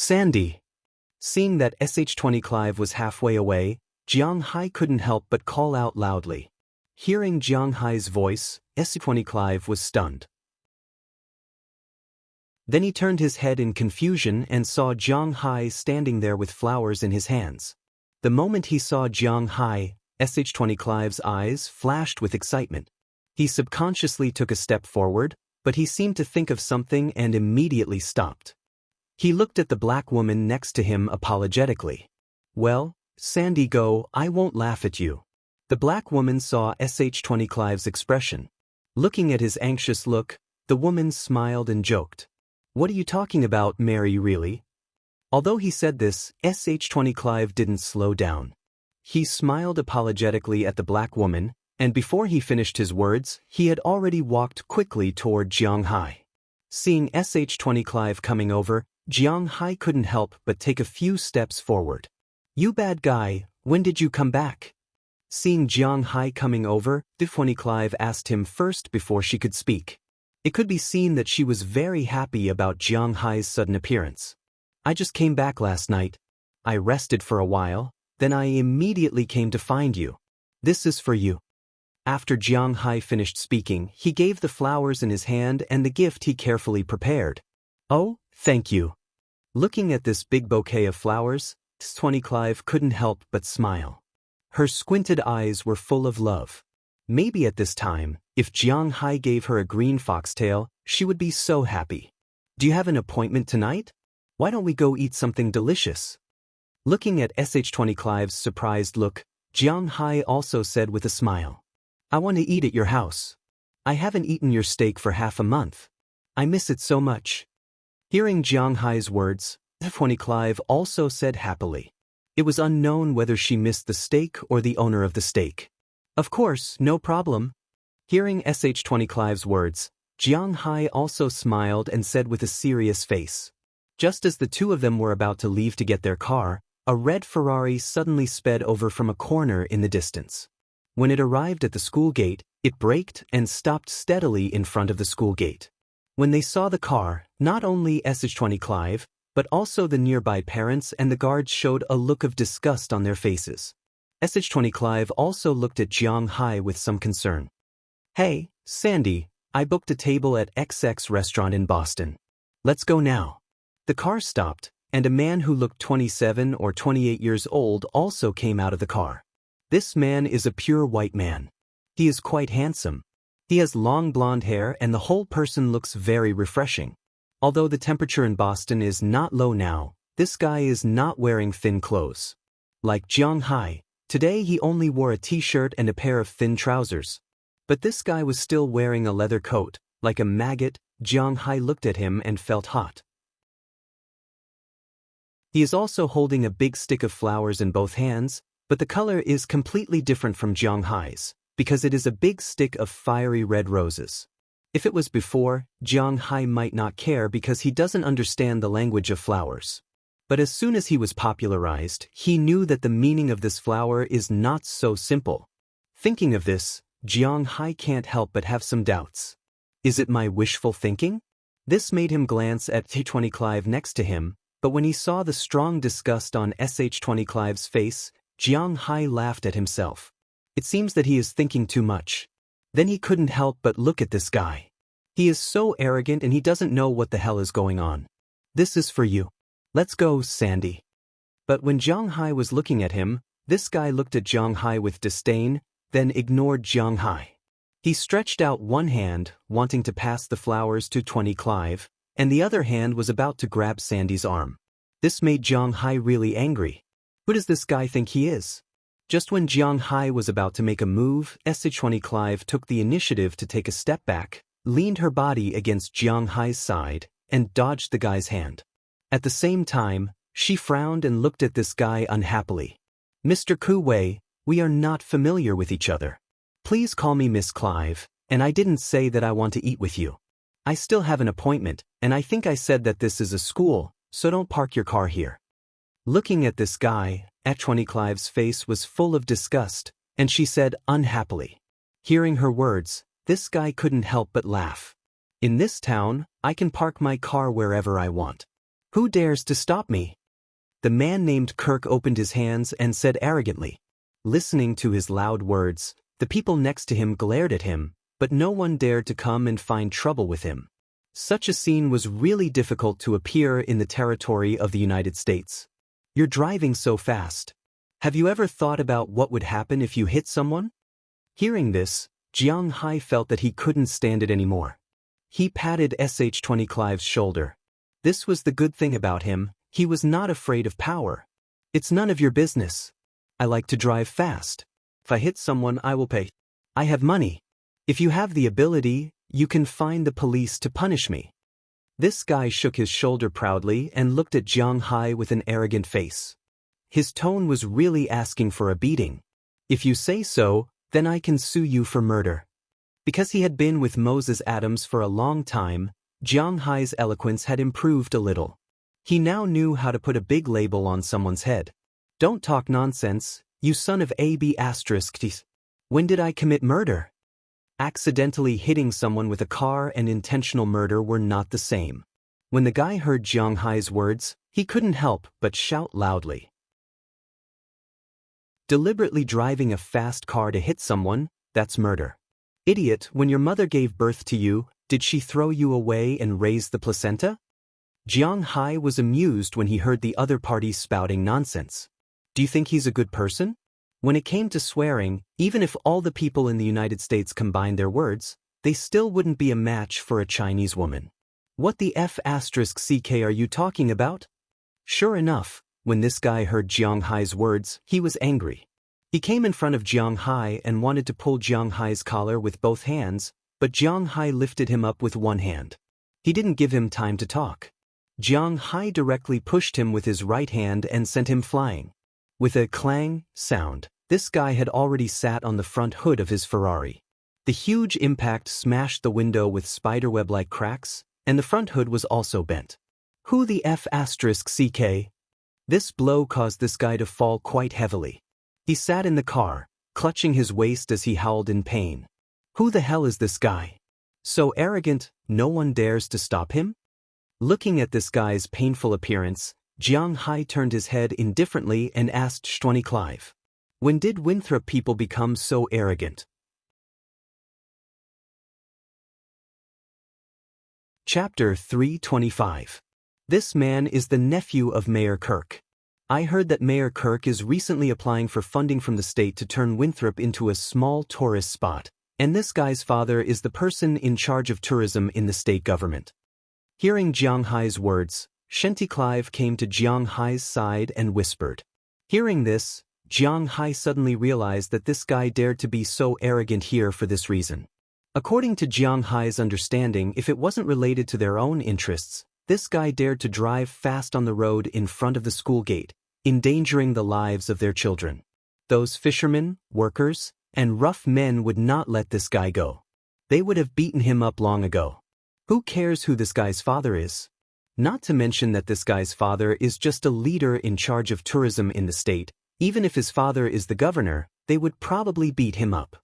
Sandy. Seeing that SH-20 Clive was halfway away, Jiang Hai couldn't help but call out loudly. Hearing Jiang Hai's voice, SH-20 Clive was stunned. Then he turned his head in confusion and saw Jiang Hai standing there with flowers in his hands. The moment he saw Jiang Hai, SH-20 Clive's eyes flashed with excitement. He subconsciously took a step forward, but he seemed to think of something and immediately stopped. He looked at the black woman next to him apologetically. Well, Sandy, go, I won't laugh at you. The black woman saw SH-20 Clive's expression. Looking at his anxious look, the woman smiled and joked. What are you talking about, Mary, really? Although he said this, SH-20 Clive didn't slow down. He smiled apologetically at the black woman, and before he finished his words, he had already walked quickly toward Jiang Hai. Seeing SH-20 Clive coming over, Jiang Hai couldn't help but take a few steps forward. You bad guy, when did you come back? Seeing Jiang Hai coming over, SH-20 Clive asked him first before she could speak. It could be seen that she was very happy about Jiang Hai's sudden appearance. I just came back last night. I rested for a while, then I immediately came to find you. This is for you. After Jiang Hai finished speaking, he gave the flowers in his hand and the gift he carefully prepared. Oh, thank you. Looking at this big bouquet of flowers, SH-20 Clive couldn't help but smile. Her squinted eyes were full of love. Maybe at this time, if Jiang Hai gave her a green foxtail, she would be so happy. Do you have an appointment tonight? Why don't we go eat something delicious? Looking at SH-20 Clive's surprised look, Jiang Hai also said with a smile. I want to eat at your house. I haven't eaten your steak for half a month. I miss it so much. Hearing Jiang Hai's words, SH-20 Clive also said happily. It was unknown whether she missed the steak or the owner of the steak. Of course, no problem. Hearing SH-20 Clive's words, Jiang Hai also smiled and said with a serious face. Just as the two of them were about to leave to get their car, a red Ferrari suddenly sped over from a corner in the distance. When it arrived at the school gate, it braked and stopped steadily in front of the school gate. When they saw the car, not only SH-20 Clive, but also the nearby parents and the guards showed a look of disgust on their faces. SH-20 Clive also looked at Jiang Hai with some concern. Hey, Sandy, I booked a table at XX restaurant in Boston. Let's go now. The car stopped, and a man who looked 27 or 28 years old also came out of the car. This man is a pure white man. He is quite handsome. He has long blonde hair and the whole person looks very refreshing. Although the temperature in Boston is not low now, this guy is not wearing thin clothes. Like Jiang Hai, today he only wore a t-shirt and a pair of thin trousers. But this guy was still wearing a leather coat. Like a maggot, Jiang Hai looked at him and felt hot. He is also holding a big stick of flowers in both hands, but the color is completely different from Jiang Hai's, because it is a big stick of fiery red roses. If it was before, Jiang Hai might not care because he doesn't understand the language of flowers. But as soon as he was popularized, he knew that the meaning of this flower is not so simple. Thinking of this, Jiang Hai can't help but have some doubts. Is it my wishful thinking? This made him glance at SH-20 Clive next to him, but when he saw the strong disgust on SH-20 Clive's face, Jiang Hai laughed at himself. It seems that he is thinking too much. Then he couldn't help but look at this guy. He is so arrogant and he doesn't know what the hell is going on. This is for you. Let's go, Sandy. But when Jiang Hai was looking at him, this guy looked at Jiang Hai with disdain, then ignored Jiang Hai. He stretched out one hand, wanting to pass the flowers to 20 Clive, and the other hand was about to grab Sandy's arm. This made Jiang Hai really angry. Who does this guy think he is? Just when Jiang Hai was about to make a move, Sh20 Clive took the initiative to take a step back, leaned her body against Jiang Hai's side, and dodged the guy's hand. At the same time, she frowned and looked at this guy unhappily. Mr. Ku Wei, we are not familiar with each other. Please call me Miss Clive, and I didn't say that I want to eat with you. I still have an appointment, and I think I said that this is a school, so don't park your car here. Looking at this guy, Sh20 Clive's face was full of disgust, and she said unhappily. Hearing her words, this guy couldn't help but laugh. In this town, I can park my car wherever I want. Who dares to stop me? The man named Kirk opened his hands and said arrogantly. Listening to his loud words, the people next to him glared at him, but no one dared to come and find trouble with him. Such a scene was really difficult to appear in the territory of the United States. You're driving so fast. Have you ever thought about what would happen if you hit someone? Hearing this, Jiang Hai felt that he couldn't stand it anymore. He patted Sh20 Clive's shoulder. This was the good thing about him, he was not afraid of power. It's none of your business. I like to drive fast. If I hit someone, I will pay. I have money. If you have the ability, you can find the police to punish me. This guy shook his shoulder proudly and looked at Jiang Hai with an arrogant face. His tone was really asking for a beating. If you say so, then I can sue you for murder. Because he had been with Moses Adams for a long time, Jiang Hai's eloquence had improved a little. He now knew how to put a big label on someone's head. Don't talk nonsense, you son of AB***. When did I commit murder? Accidentally hitting someone with a car and intentional murder were not the same. When the guy heard Jiang Hai's words, he couldn't help but shout loudly. Deliberately driving a fast car to hit someone, that's murder. Idiot, when your mother gave birth to you, did she throw you away and raise the placenta? Jiang Hai was amused when he heard the other party spouting nonsense. Do you think he's a good person? When it came to swearing, even if all the people in the United States combined their words, they still wouldn't be a match for a Chinese woman. What the F***ck are you talking about? Sure enough, when this guy heard Jiang Hai's words, he was angry. He came in front of Jiang Hai and wanted to pull Jiang Hai's collar with both hands, but Jiang Hai lifted him up with one hand. He didn't give him time to talk. Jiang Hai directly pushed him with his right hand and sent him flying. With a clang sound, this guy had already sat on the front hood of his Ferrari. The huge impact smashed the window with spiderweb-like cracks, and the front hood was also bent. Who the F***ck? This blow caused this guy to fall quite heavily. He sat in the car, clutching his waist as he howled in pain. Who the hell is this guy? So arrogant, no one dares to stop him? Looking at this guy's painful appearance, Jiang Hai turned his head indifferently and asked Sh20 Clive. When did Winthrop people become so arrogant? Chapter 325. This man is the nephew of Mayor Kirk. I heard that Mayor Kirk is recently applying for funding from the state to turn Winthrop into a small tourist spot, and this guy's father is the person in charge of tourism in the state government. Hearing Jiang Hai's words, Sh20 Clive came to Jiang Hai's side and whispered. Hearing this, Jiang Hai suddenly realized that this guy dared to be so arrogant here for this reason. According to Jiang Hai's understanding, if it wasn't related to their own interests, this guy dared to drive fast on the road in front of the school gate, endangering the lives of their children. Those fishermen, workers, and rough men would not let this guy go. They would have beaten him up long ago. Who cares who this guy's father is? Not to mention that this guy's father is just a leader in charge of tourism in the state. Even if his father is the governor, they would probably beat him up.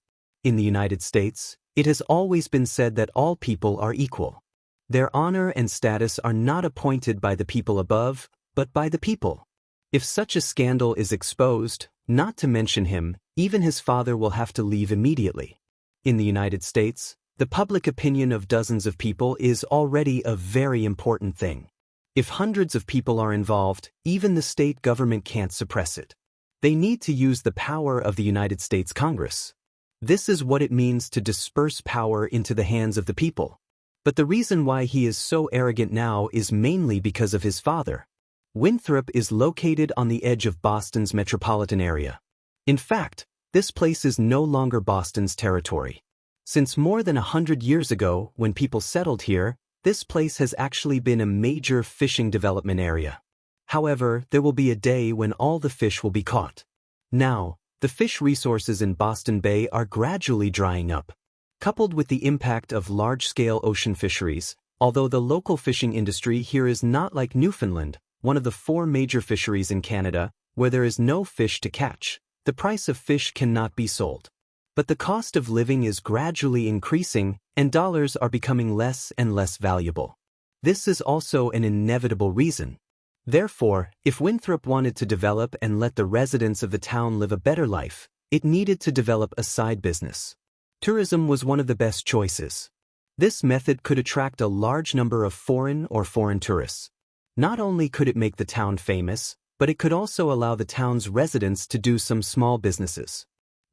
In the United States, it has always been said that all people are equal. Their honor and status are not appointed by the people above, but by the people. If such a scandal is exposed, not to mention him, even his father will have to leave immediately. In the United States, the public opinion of dozens of people is already a very important thing. If hundreds of people are involved, even the state government can't suppress it. They need to use the power of the United States Congress. This is what it means to disperse power into the hands of the people. But the reason why he is so arrogant now is mainly because of his father. Winthrop is located on the edge of Boston's metropolitan area. In fact, this place is no longer Boston's territory. Since more than 100 years ago, when people settled here, this place has actually been a major fishing development area. However, there will be a day when all the fish will be caught. Now, the fish resources in Boston Bay are gradually drying up. Coupled with the impact of large-scale ocean fisheries, although the local fishing industry here is not like Newfoundland, one of the 4 major fisheries in Canada, where there is no fish to catch, the price of fish cannot be sold. But the cost of living is gradually increasing, and dollars are becoming less and less valuable. This is also an inevitable reason. Therefore, if Winthrop wanted to develop and let the residents of the town live a better life, it needed to develop a side business. Tourism was one of the best choices. This method could attract a large number of foreign tourists. Not only could it make the town famous, but it could also allow the town's residents to do some small businesses.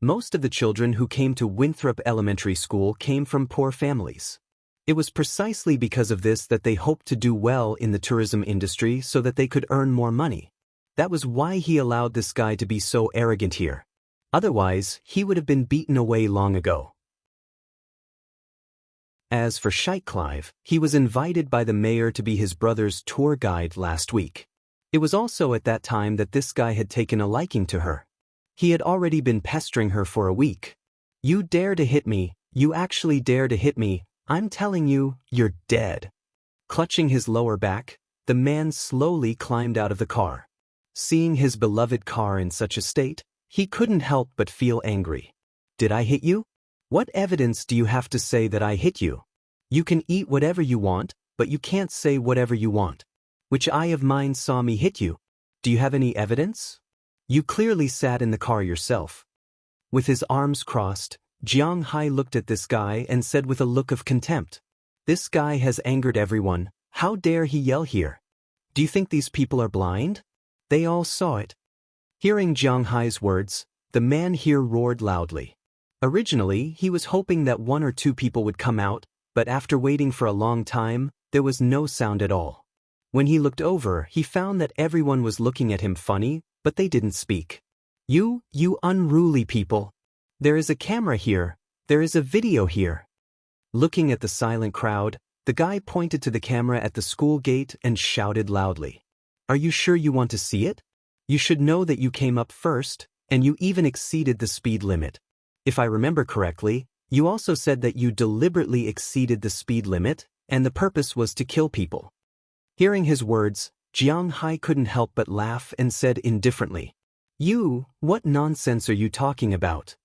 Most of the children who came to Winthrop Elementary School came from poor families. It was precisely because of this that they hoped to do well in the tourism industry so that they could earn more money. That was why he allowed this guy to be so arrogant here. Otherwise, he would have been beaten away long ago. As for Clive, he was invited by the mayor to be his brother's tour guide last week. It was also at that time that this guy had taken a liking to her. He had already been pestering her for a week. "You dare to hit me, you actually dare to hit me, I'm telling you, you're dead." Clutching his lower back, the man slowly climbed out of the car. Seeing his beloved car in such a state, he couldn't help but feel angry. "Did I hit you? What evidence do you have to say that I hit you? You can eat whatever you want, but you can't say whatever you want. Which eye of mine saw me hit you? Do you have any evidence? You clearly sat in the car yourself." With his arms crossed, Jiang Hai looked at this guy and said with a look of contempt, "This guy has angered everyone, how dare he yell here? Do you think these people are blind? They all saw it." Hearing Jiang Hai's words, the man here roared loudly. Originally, he was hoping that 1 or 2 people would come out, but after waiting for a long time, there was no sound at all. When he looked over, he found that everyone was looking at him funny, but they didn't speak. You unruly people. There is a camera here, there is a video here." Looking at the silent crowd, the guy pointed to the camera at the school gate and shouted loudly, "Are you sure you want to see it? You should know that you came up first, and you even exceeded the speed limit. If I remember correctly, you also said that you deliberately exceeded the speed limit, and the purpose was to kill people." Hearing his words, Jiang Hai couldn't help but laugh and said indifferently, What nonsense are you talking about?"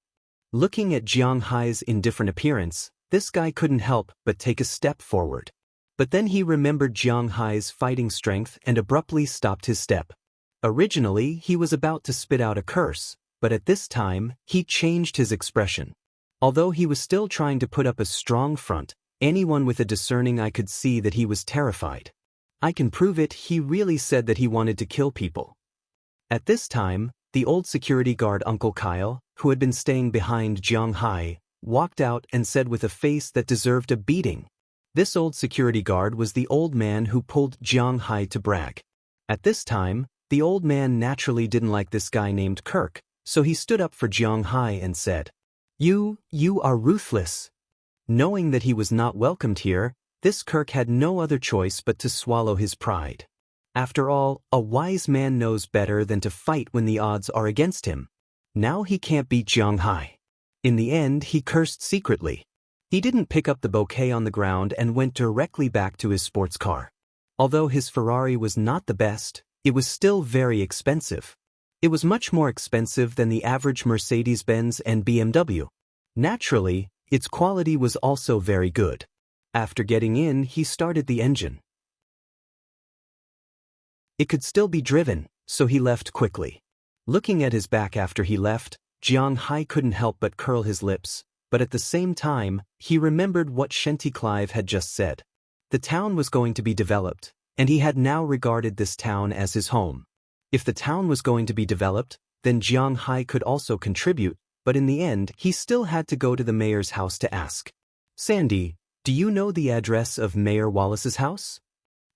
Looking at Jiang Hai's indifferent appearance, this guy couldn't help but take a step forward. But then he remembered Jiang Hai's fighting strength and abruptly stopped his step. Originally, he was about to spit out a curse, but at this time, he changed his expression. Although he was still trying to put up a strong front, anyone with a discerning eye could see that he was terrified. "I can prove it," he really said that he wanted to kill people. At this time, the old security guard Uncle Kyle, who had been staying behind Jiang Hai, walked out and said with a face that deserved a beating. This old security guard was the old man who pulled Jiang Hai to brag. At this time, the old man naturally didn't like this guy named Kirk, so he stood up for Jiang Hai and said, You are ruthless." Knowing that he was not welcomed here, this Kirk had no other choice but to swallow his pride. After all, a wise man knows better than to fight when the odds are against him. Now he can't beat Jiang Hai. In the end, he cursed secretly. He didn't pick up the bouquet on the ground and went directly back to his sports car. Although his Ferrari was not the best, it was still very expensive. It was much more expensive than the average Mercedes-Benz and BMW. Naturally, its quality was also very good. After getting in, he started the engine. It could still be driven, so he left quickly. Looking at his back after he left, Jiang Hai couldn't help but curl his lips, but at the same time, he remembered what Clive had just said. The town was going to be developed, and he had now regarded this town as his home. If the town was going to be developed, then Jiang Hai could also contribute, but in the end he still had to go to the mayor's house to ask. Sandy, do you know the address of Mayor Wallace's house?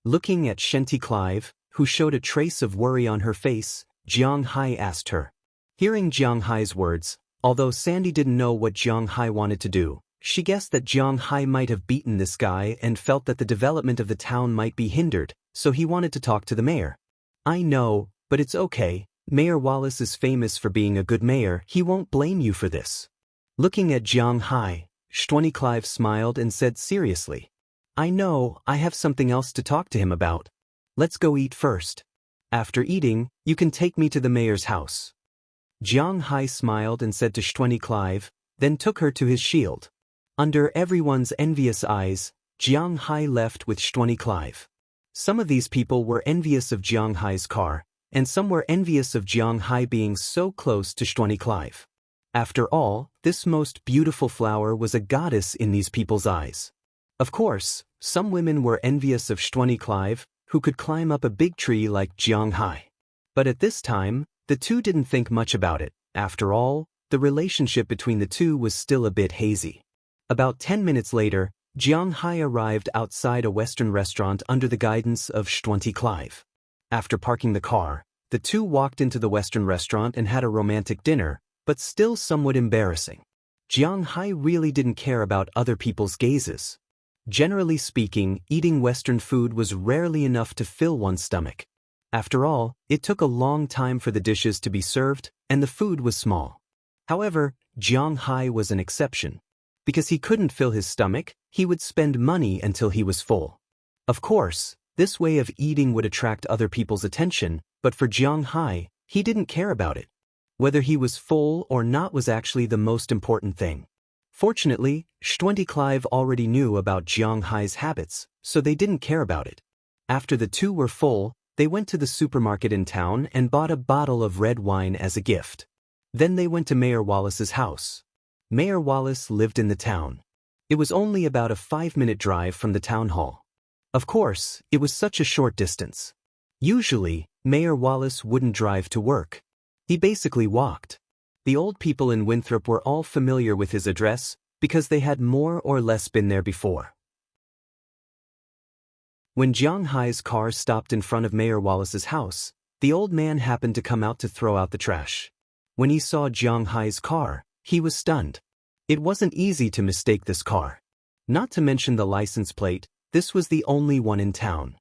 Looking at Shenty Clive, who showed a trace of worry on her face, Jiang Hai asked her. Hearing Jiang Hai's words, although Sandy didn't know what Jiang Hai wanted to do, she guessed that Jiang Hai might have beaten this guy and felt that the development of the town might be hindered, so he wanted to talk to the mayor. I know, but it's okay. Mayor Wallace is famous for being a good mayor. He won't blame you for this. Looking at Jiang Hai, Shtwenny Clive smiled and said seriously. I know, I have something else to talk to him about. Let's go eat first. After eating, you can take me to the mayor's house. Jiang Hai smiled and said to Shtwenny Clive, then took her to his shield. Under everyone's envious eyes, Jiang Hai left with Shtwenny Clive. Some of these people were envious of Jiang Hai's car, and some were envious of Jiang Hai being so close to Shtwenny Clive. After all, this most beautiful flower was a goddess in these people's eyes. Of course, some women were envious of Shtwenny Clive, who could climb up a big tree like Jiang Hai. But at this time, the two didn't think much about it. After all, the relationship between the two was still a bit hazy. About 10 minutes later, Jiang Hai arrived outside a Western restaurant under the guidance of Shtwenty Clive. After parking the car, the two walked into the Western restaurant and had a romantic dinner, but still somewhat embarrassing. Jiang Hai really didn't care about other people's gazes. Generally speaking, eating Western food was rarely enough to fill one's stomach. After all, it took a long time for the dishes to be served, and the food was small. However, Jiang Hai was an exception. Because he couldn't fill his stomach, he would spend money until he was full. Of course, this way of eating would attract other people's attention, but for Jiang Hai, he didn't care about it. Whether he was full or not was actually the most important thing. Fortunately, Shtwenty Clive already knew about Jiang Hai's habits, so they didn't care about it. After the two were full, they went to the supermarket in town and bought a bottle of red wine as a gift. Then they went to Mayor Wallace's house. Mayor Wallace lived in the town. It was only about a 5-minute drive from the town hall. Of course, it was such a short distance. Usually, Mayor Wallace wouldn't drive to work. He basically walked. The old people in Winthrop were all familiar with his address because they had more or less been there before. When Jiang Hai's car stopped in front of Mayor Wallace's house, the old man happened to come out to throw out the trash. When he saw Jiang Hai's car, he was stunned. It wasn't easy to mistake this car. Not to mention the license plate, this was the only one in town.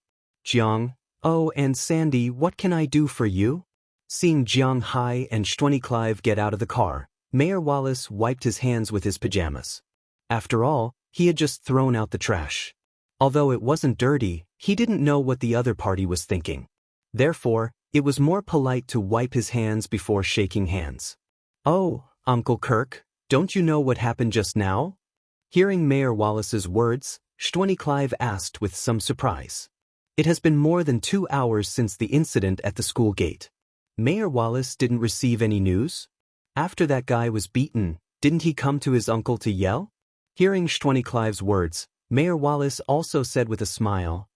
Jiang, oh, and Sandy, what can I do for you? Seeing Jiang Hai and Shtwenny Clive get out of the car, Mayor Wallace wiped his hands with his pajamas. After all, he had just thrown out the trash. Although it wasn't dirty, he didn't know what the other party was thinking. Therefore, it was more polite to wipe his hands before shaking hands. Oh, Uncle Kirk, don't you know what happened just now? Hearing Mayor Wallace's words, Shtwenny Clive asked with some surprise. It has been more than 2 hours since the incident at the school gate. Mayor Wallace didn't receive any news? After that guy was beaten, didn't he come to his uncle to yell? Hearing Shtwenny Clive's words, Mayor Wallace also said with a smile,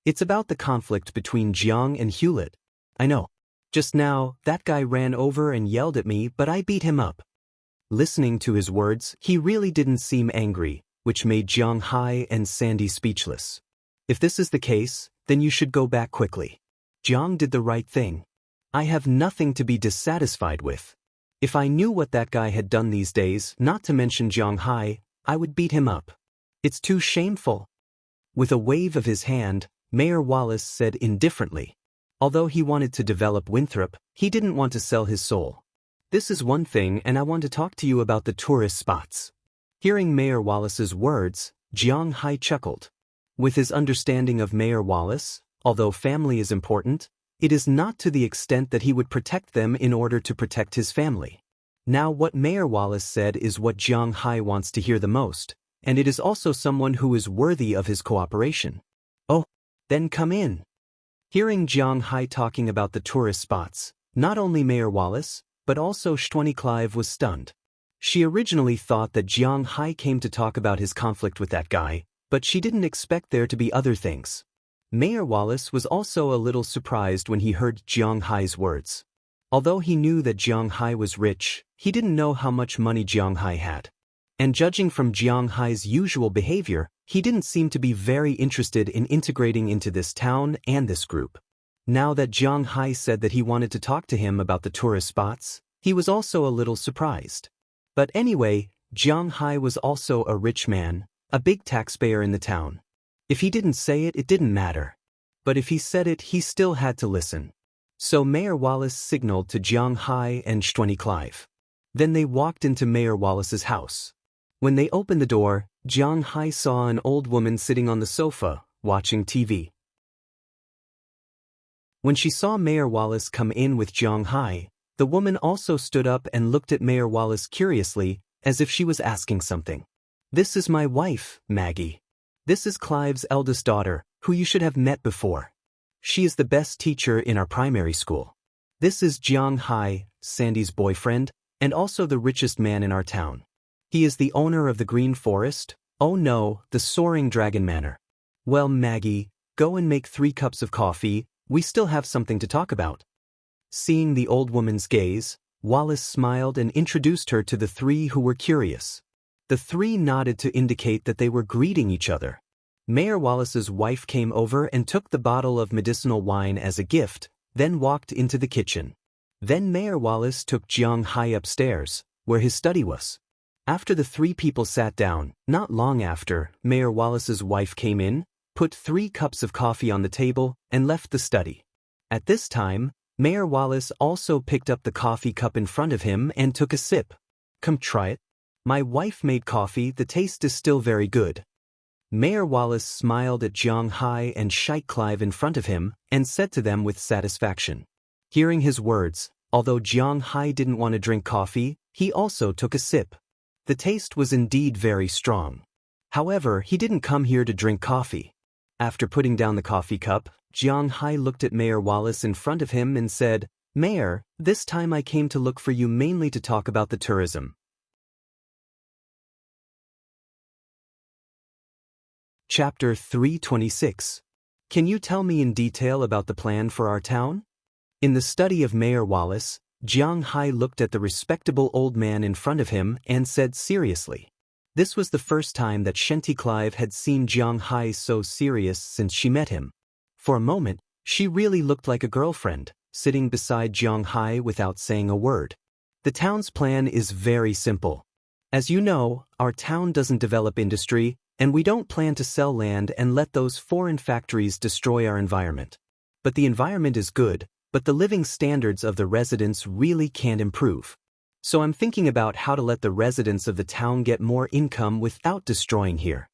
it's about the conflict between Jiang and Hewlett. I know. Just now, that guy ran over and yelled at me, but I beat him up. Listening to his words, he really didn't seem angry, which made Jiang Hai and Sandy speechless. If this is the case, then you should go back quickly. Jiang did the right thing. I have nothing to be dissatisfied with. If I knew what that guy had done these days, not to mention Jiang Hai, I would beat him up. It's too shameful. With a wave of his hand, Mayor Wallace said indifferently. Although he wanted to develop Winthrop, he didn't want to sell his soul. This is one thing, and I want to talk to you about the tourist spots. Hearing Mayor Wallace's words, Jiang Hai chuckled. With his understanding of Mayor Wallace, although family is important, it is not to the extent that he would protect them in order to protect his family. Now what Mayor Wallace said is what Jiang Hai wants to hear the most, and it is also someone who is worthy of his cooperation. Oh, then come in. Hearing Jiang Hai talking about the tourist spots, not only Mayor Wallace, but also Shtwenny Clive was stunned. She originally thought that Jiang Hai came to talk about his conflict with that guy, but she didn't expect there to be other things. Mayor Wallace was also a little surprised when he heard Jiang Hai's words. Although he knew that Jiang Hai was rich, he didn't know how much money Jiang Hai had. And judging from Jiang Hai's usual behavior, he didn't seem to be very interested in integrating into this town and this group. Now that Jiang Hai said that he wanted to talk to him about the tourist spots, he was also a little surprised. But anyway, Jiang Hai was also a rich man, a big taxpayer in the town. If he didn't say it, it didn't matter. But if he said it, he still had to listen. So Mayor Wallace signaled to Jiang Hai and Shtwenny Clive. Then they walked into Mayor Wallace's house. When they opened the door, Jiang Hai saw an old woman sitting on the sofa, watching TV. When she saw Mayor Wallace come in with Jiang Hai, the woman also stood up and looked at Mayor Wallace curiously, as if she was asking something. "This is my wife, Maggie. This is Clive's eldest daughter, who you should have met before. She is the best teacher in our primary school. This is Jiang Hai, Sandy's boyfriend, and also the richest man in our town. He is the owner of the Green Forest, oh no, the Soaring Dragon Manor. Well, Maggie, go and make 3 cups of coffee, we still have something to talk about." Seeing the old woman's gaze, Wallace smiled and introduced her to the 3 who were curious. The 3 nodded to indicate that they were greeting each other. Mayor Wallace's wife came over and took the bottle of medicinal wine as a gift, then walked into the kitchen. Then Mayor Wallace took Jiang Hai upstairs, where his study was. After the 3 people sat down, not long after, Mayor Wallace's wife came in, put 3 cups of coffee on the table, and left the study. At this time, Mayor Wallace also picked up the coffee cup in front of him and took a sip. "Come try it. My wife made coffee, the taste is still very good." Mayor Wallace smiled at Jiang Hai and Shtwenny Clive in front of him and said to them with satisfaction. Hearing his words, although Jiang Hai didn't want to drink coffee, he also took a sip. The taste was indeed very strong. However, he didn't come here to drink coffee. After putting down the coffee cup, Jiang Hai looked at Mayor Wallace in front of him and said, "Mayor, this time I came to look for you mainly to talk about the tourism." Chapter 326. Can you tell me in detail about the plan for our town? In the study of Mayor Wallace, Jiang Hai looked at the respectable old man in front of him and said seriously. This was the first time that Shtwenny Clive had seen Jiang Hai so serious since she met him. For a moment, she really looked like a girlfriend, sitting beside Jiang Hai without saying a word. The town's plan is very simple. As you know, our town doesn't develop industry, and we don't plan to sell land and let those foreign factories destroy our environment. But the environment is good, but the living standards of the residents really can't improve. So I'm thinking about how to let the residents of the town get more income without destroying here.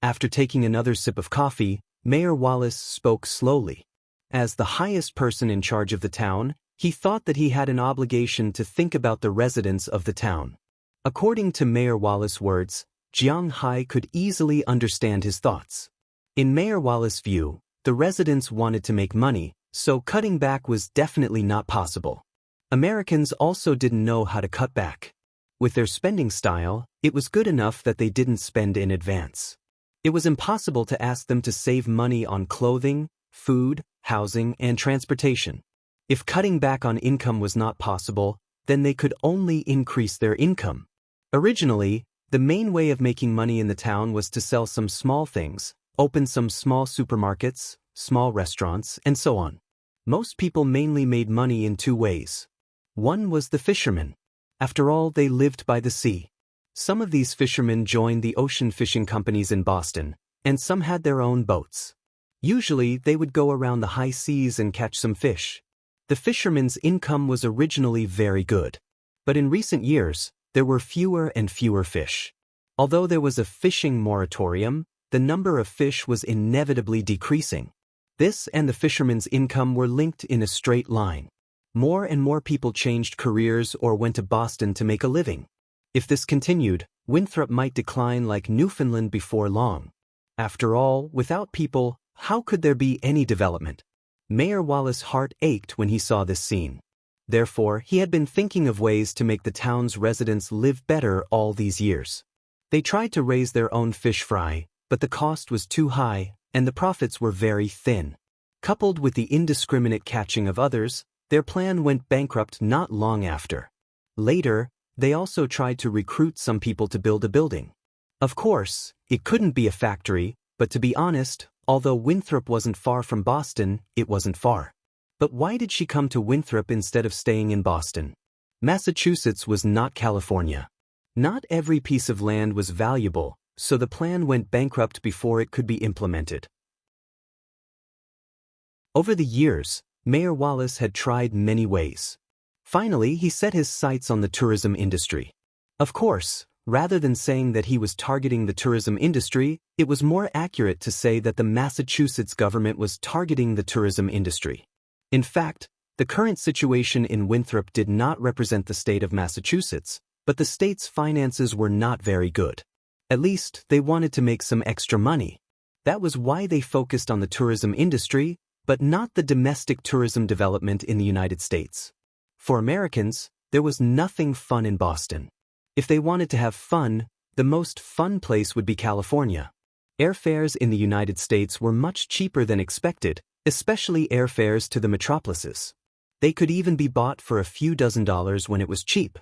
After taking another sip of coffee, Mayor Wallace spoke slowly. As the highest person in charge of the town, he thought that he had an obligation to think about the residents of the town. According to Mayor Wallace's words, Jiang Hai could easily understand his thoughts. In Mayor Wallace's view, the residents wanted to make money, so cutting back was definitely not possible. Americans also didn't know how to cut back. With their spending style, it was good enough that they didn't spend in advance. It was impossible to ask them to save money on clothing, food, housing, and transportation. If cutting back on income was not possible, then they could only increase their income. Originally, the main way of making money in the town was to sell some small things, open some small supermarkets, small restaurants, and so on. Most people mainly made money in 2 ways. One was the fishermen. After all, they lived by the sea. Some of these fishermen joined the ocean fishing companies in Boston, and some had their own boats. Usually, they would go around the high seas and catch some fish. The fishermen's income was originally very good. But in recent years, there were fewer and fewer fish. Although there was a fishing moratorium, the number of fish was inevitably decreasing. This and the fishermen's income were linked in a straight line. More and more people changed careers or went to Boston to make a living. If this continued, Winthrop might decline like Newfoundland before long. After all, without people, how could there be any development? Mayor Wallace's heart ached when he saw this scene. Therefore, he had been thinking of ways to make the town's residents live better all these years. They tried to raise their own fish fry, but the cost was too high, and the profits were very thin. Coupled with the indiscriminate catching of others, their plan went bankrupt not long after. Later, they also tried to recruit some people to build a building. Of course, it couldn't be a factory, but to be honest, although Winthrop wasn't far from Boston, it wasn't far. But why did she come to Winthrop instead of staying in Boston? Massachusetts was not California. Not every piece of land was valuable, so the plan went bankrupt before it could be implemented. Over the years, Mayor Wallace had tried many ways. Finally, he set his sights on the tourism industry. Of course, rather than saying that he was targeting the tourism industry, it was more accurate to say that the Massachusetts government was targeting the tourism industry. In fact, the current situation in Winthrop did not represent the state of Massachusetts, but the state's finances were not very good. At least, they wanted to make some extra money. That was why they focused on the tourism industry, but not the domestic tourism development in the United States. For Americans, there was nothing fun in Boston. If they wanted to have fun, the most fun place would be California. Airfares in the United States were much cheaper than expected, especially airfares to the metropolises. They could even be bought for a few dozen dollars when it was cheap.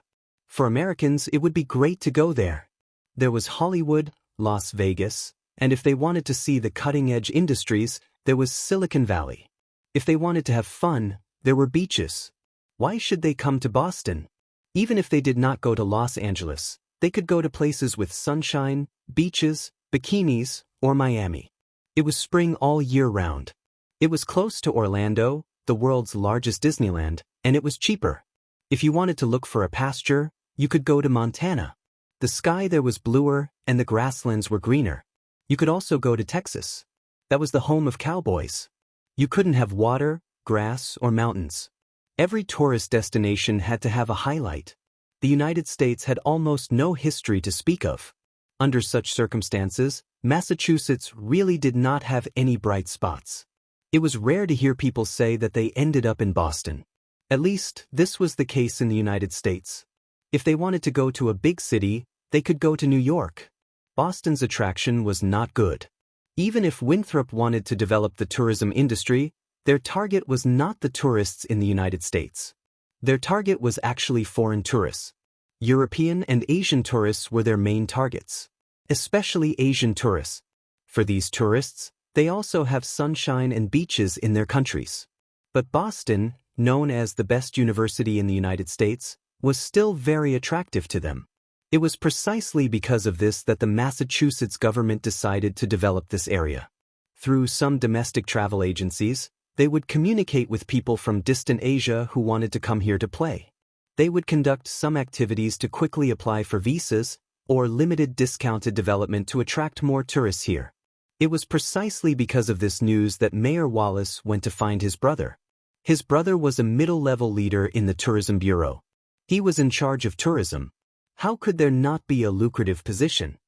For Americans, it would be great to go there. There was Hollywood, Las Vegas, and if they wanted to see the cutting-edge industries, there was Silicon Valley. If they wanted to have fun, there were beaches. Why should they come to Boston? Even if they did not go to Los Angeles, they could go to places with sunshine, beaches, bikinis, or Miami. It was spring all year round. It was close to Orlando, the world's largest Disneyland, and it was cheaper. If you wanted to look for a pasture, you could go to Montana. The sky there was bluer, and the grasslands were greener. You could also go to Texas. That was the home of cowboys. You couldn't have water, grass, or mountains. Every tourist destination had to have a highlight. The United States had almost no history to speak of. Under such circumstances, Massachusetts really did not have any bright spots. It was rare to hear people say that they ended up in Boston. At least, this was the case in the United States. If they wanted to go to a big city, they could go to New York. Boston's attraction was not good. Even if Winthrop wanted to develop the tourism industry, their target was not the tourists in the United States. Their target was actually foreign tourists. European and Asian tourists were their main targets. Especially Asian tourists. For these tourists, they also have sunshine and beaches in their countries. But Boston, known as the best university in the United States, was still very attractive to them. It was precisely because of this that the Massachusetts government decided to develop this area. Through some domestic travel agencies, they would communicate with people from distant Asia who wanted to come here to play. They would conduct some activities to quickly apply for visas, or limited discounted development to attract more tourists here. It was precisely because of this news that Mayor Wallace went to find his brother. His brother was a middle-level leader in the Tourism Bureau. He was in charge of tourism. How could there not be a lucrative position?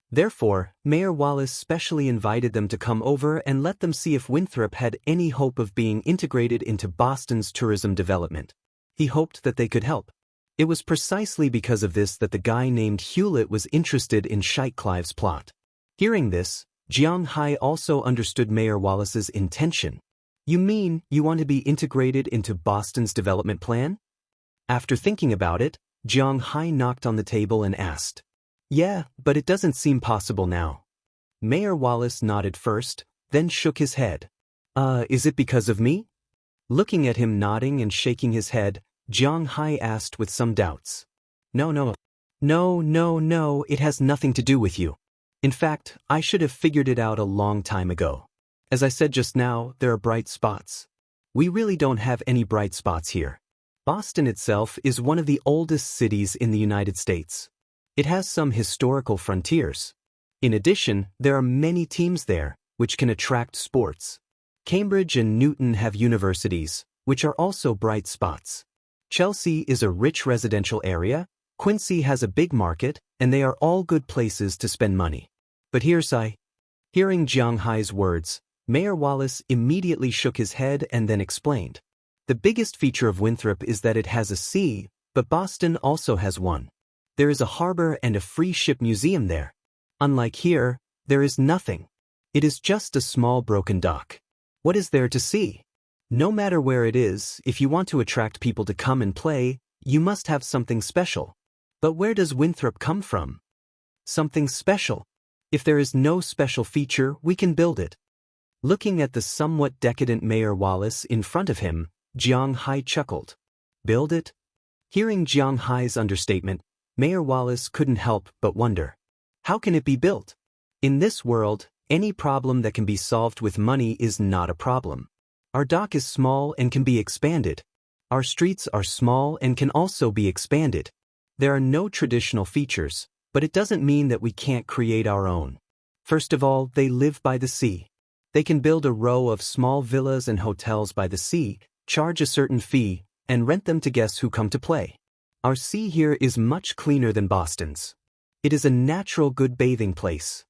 Therefore, Mayor Wallace specially invited them to come over and let them see if Winthrop had any hope of being integrated into Boston's tourism development. He hoped that they could help. It was precisely because of this that the guy named Hewlett was interested in Clive's plot. Hearing this, Jiang Hai also understood Mayor Wallace's intention. You mean you want to be integrated into Boston's development plan? After thinking about it, Jiang Hai knocked on the table and asked, "Yeah, but it doesn't seem possible now." Mayor Wallace nodded first, then shook his head. Is it because of me?" Looking at him nodding and shaking his head, Jiang Hai asked with some doubts. No, it has nothing to do with you. In fact, I should have figured it out a long time ago. As I said just now, there are bright spots. We really don't have any bright spots here. Boston itself is one of the oldest cities in the United States. It has some historical frontiers. In addition, there are many teams there, which can attract sports. Cambridge and Newton have universities, which are also bright spots. Chelsea is a rich residential area, Quincy has a big market, and they are all good places to spend money. But hearing Jiang Hai's words, Mayor Wallace immediately shook his head and then explained. The biggest feature of Winthrop is that it has a sea, but Boston also has one. There is a harbor and a free ship museum there. Unlike here, There is nothing. It is just a small broken dock. What is there to see? No matter where it is, if you want to attract people to come and play, you must have something special. But where does Winthrop come from? Something special. If there is no special feature, we can build it. Looking at the somewhat decadent Mayor Wallace in front of him, Jiang Hai chuckled. Build it? Hearing Jiang Hai's understatement, Mayor Wallace couldn't help but wonder. How can it be built? In this world, any problem that can be solved with money is not a problem. Our dock is small and can be expanded. Our streets are small and can also be expanded. There are no traditional features, but it doesn't mean that we can't create our own. First of all, they live by the sea. They can build a row of small villas and hotels by the sea, charge a certain fee, and rent them to guests who come to play. Our sea here is much cleaner than Boston's. It is a natural good bathing place.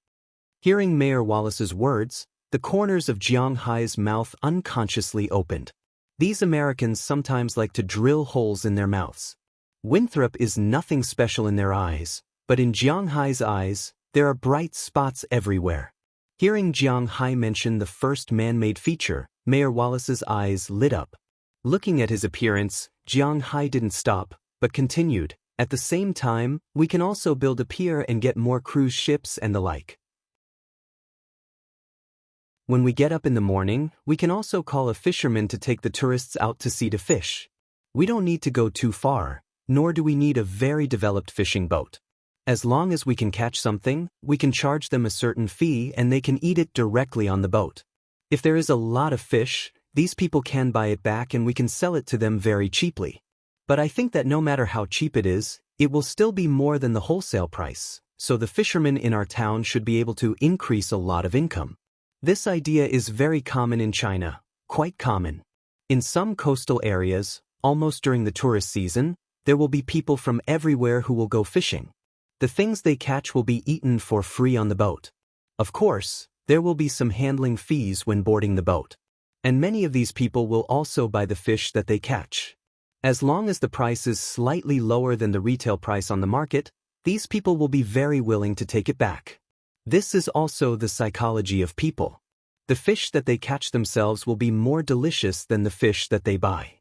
Hearing Mayor Wallace's words, the corners of Jiang Hai's mouth unconsciously opened. These Americans sometimes like to drill holes in their mouths. Winthrop is nothing special in their eyes, but in Jiang Hai's eyes, there are bright spots everywhere. Hearing Jiang Hai mention the first man-made feature, Mayor Wallace's eyes lit up. Looking at his appearance, Jiang Hai didn't stop, but continued. At the same time, we can also build a pier and get more cruise ships and the like. When we get up in the morning, we can also call a fisherman to take the tourists out to sea to fish. We don't need to go too far, nor do we need a very developed fishing boat. As long as we can catch something, we can charge them a certain fee and they can eat it directly on the boat. If there is a lot of fish, these people can buy it back and we can sell it to them very cheaply. But I think that no matter how cheap it is, it will still be more than the wholesale price, so the fishermen in our town should be able to increase a lot of income. This idea is very common in China, quite common. In some coastal areas, almost during the tourist season, there will be people from everywhere who will go fishing. The things they catch will be eaten for free on the boat. Of course, there will be some handling fees when boarding the boat. And many of these people will also buy the fish that they catch. As long as the price is slightly lower than the retail price on the market, these people will be very willing to take it back. This is also the psychology of people. The fish that they catch themselves will be more delicious than the fish that they buy.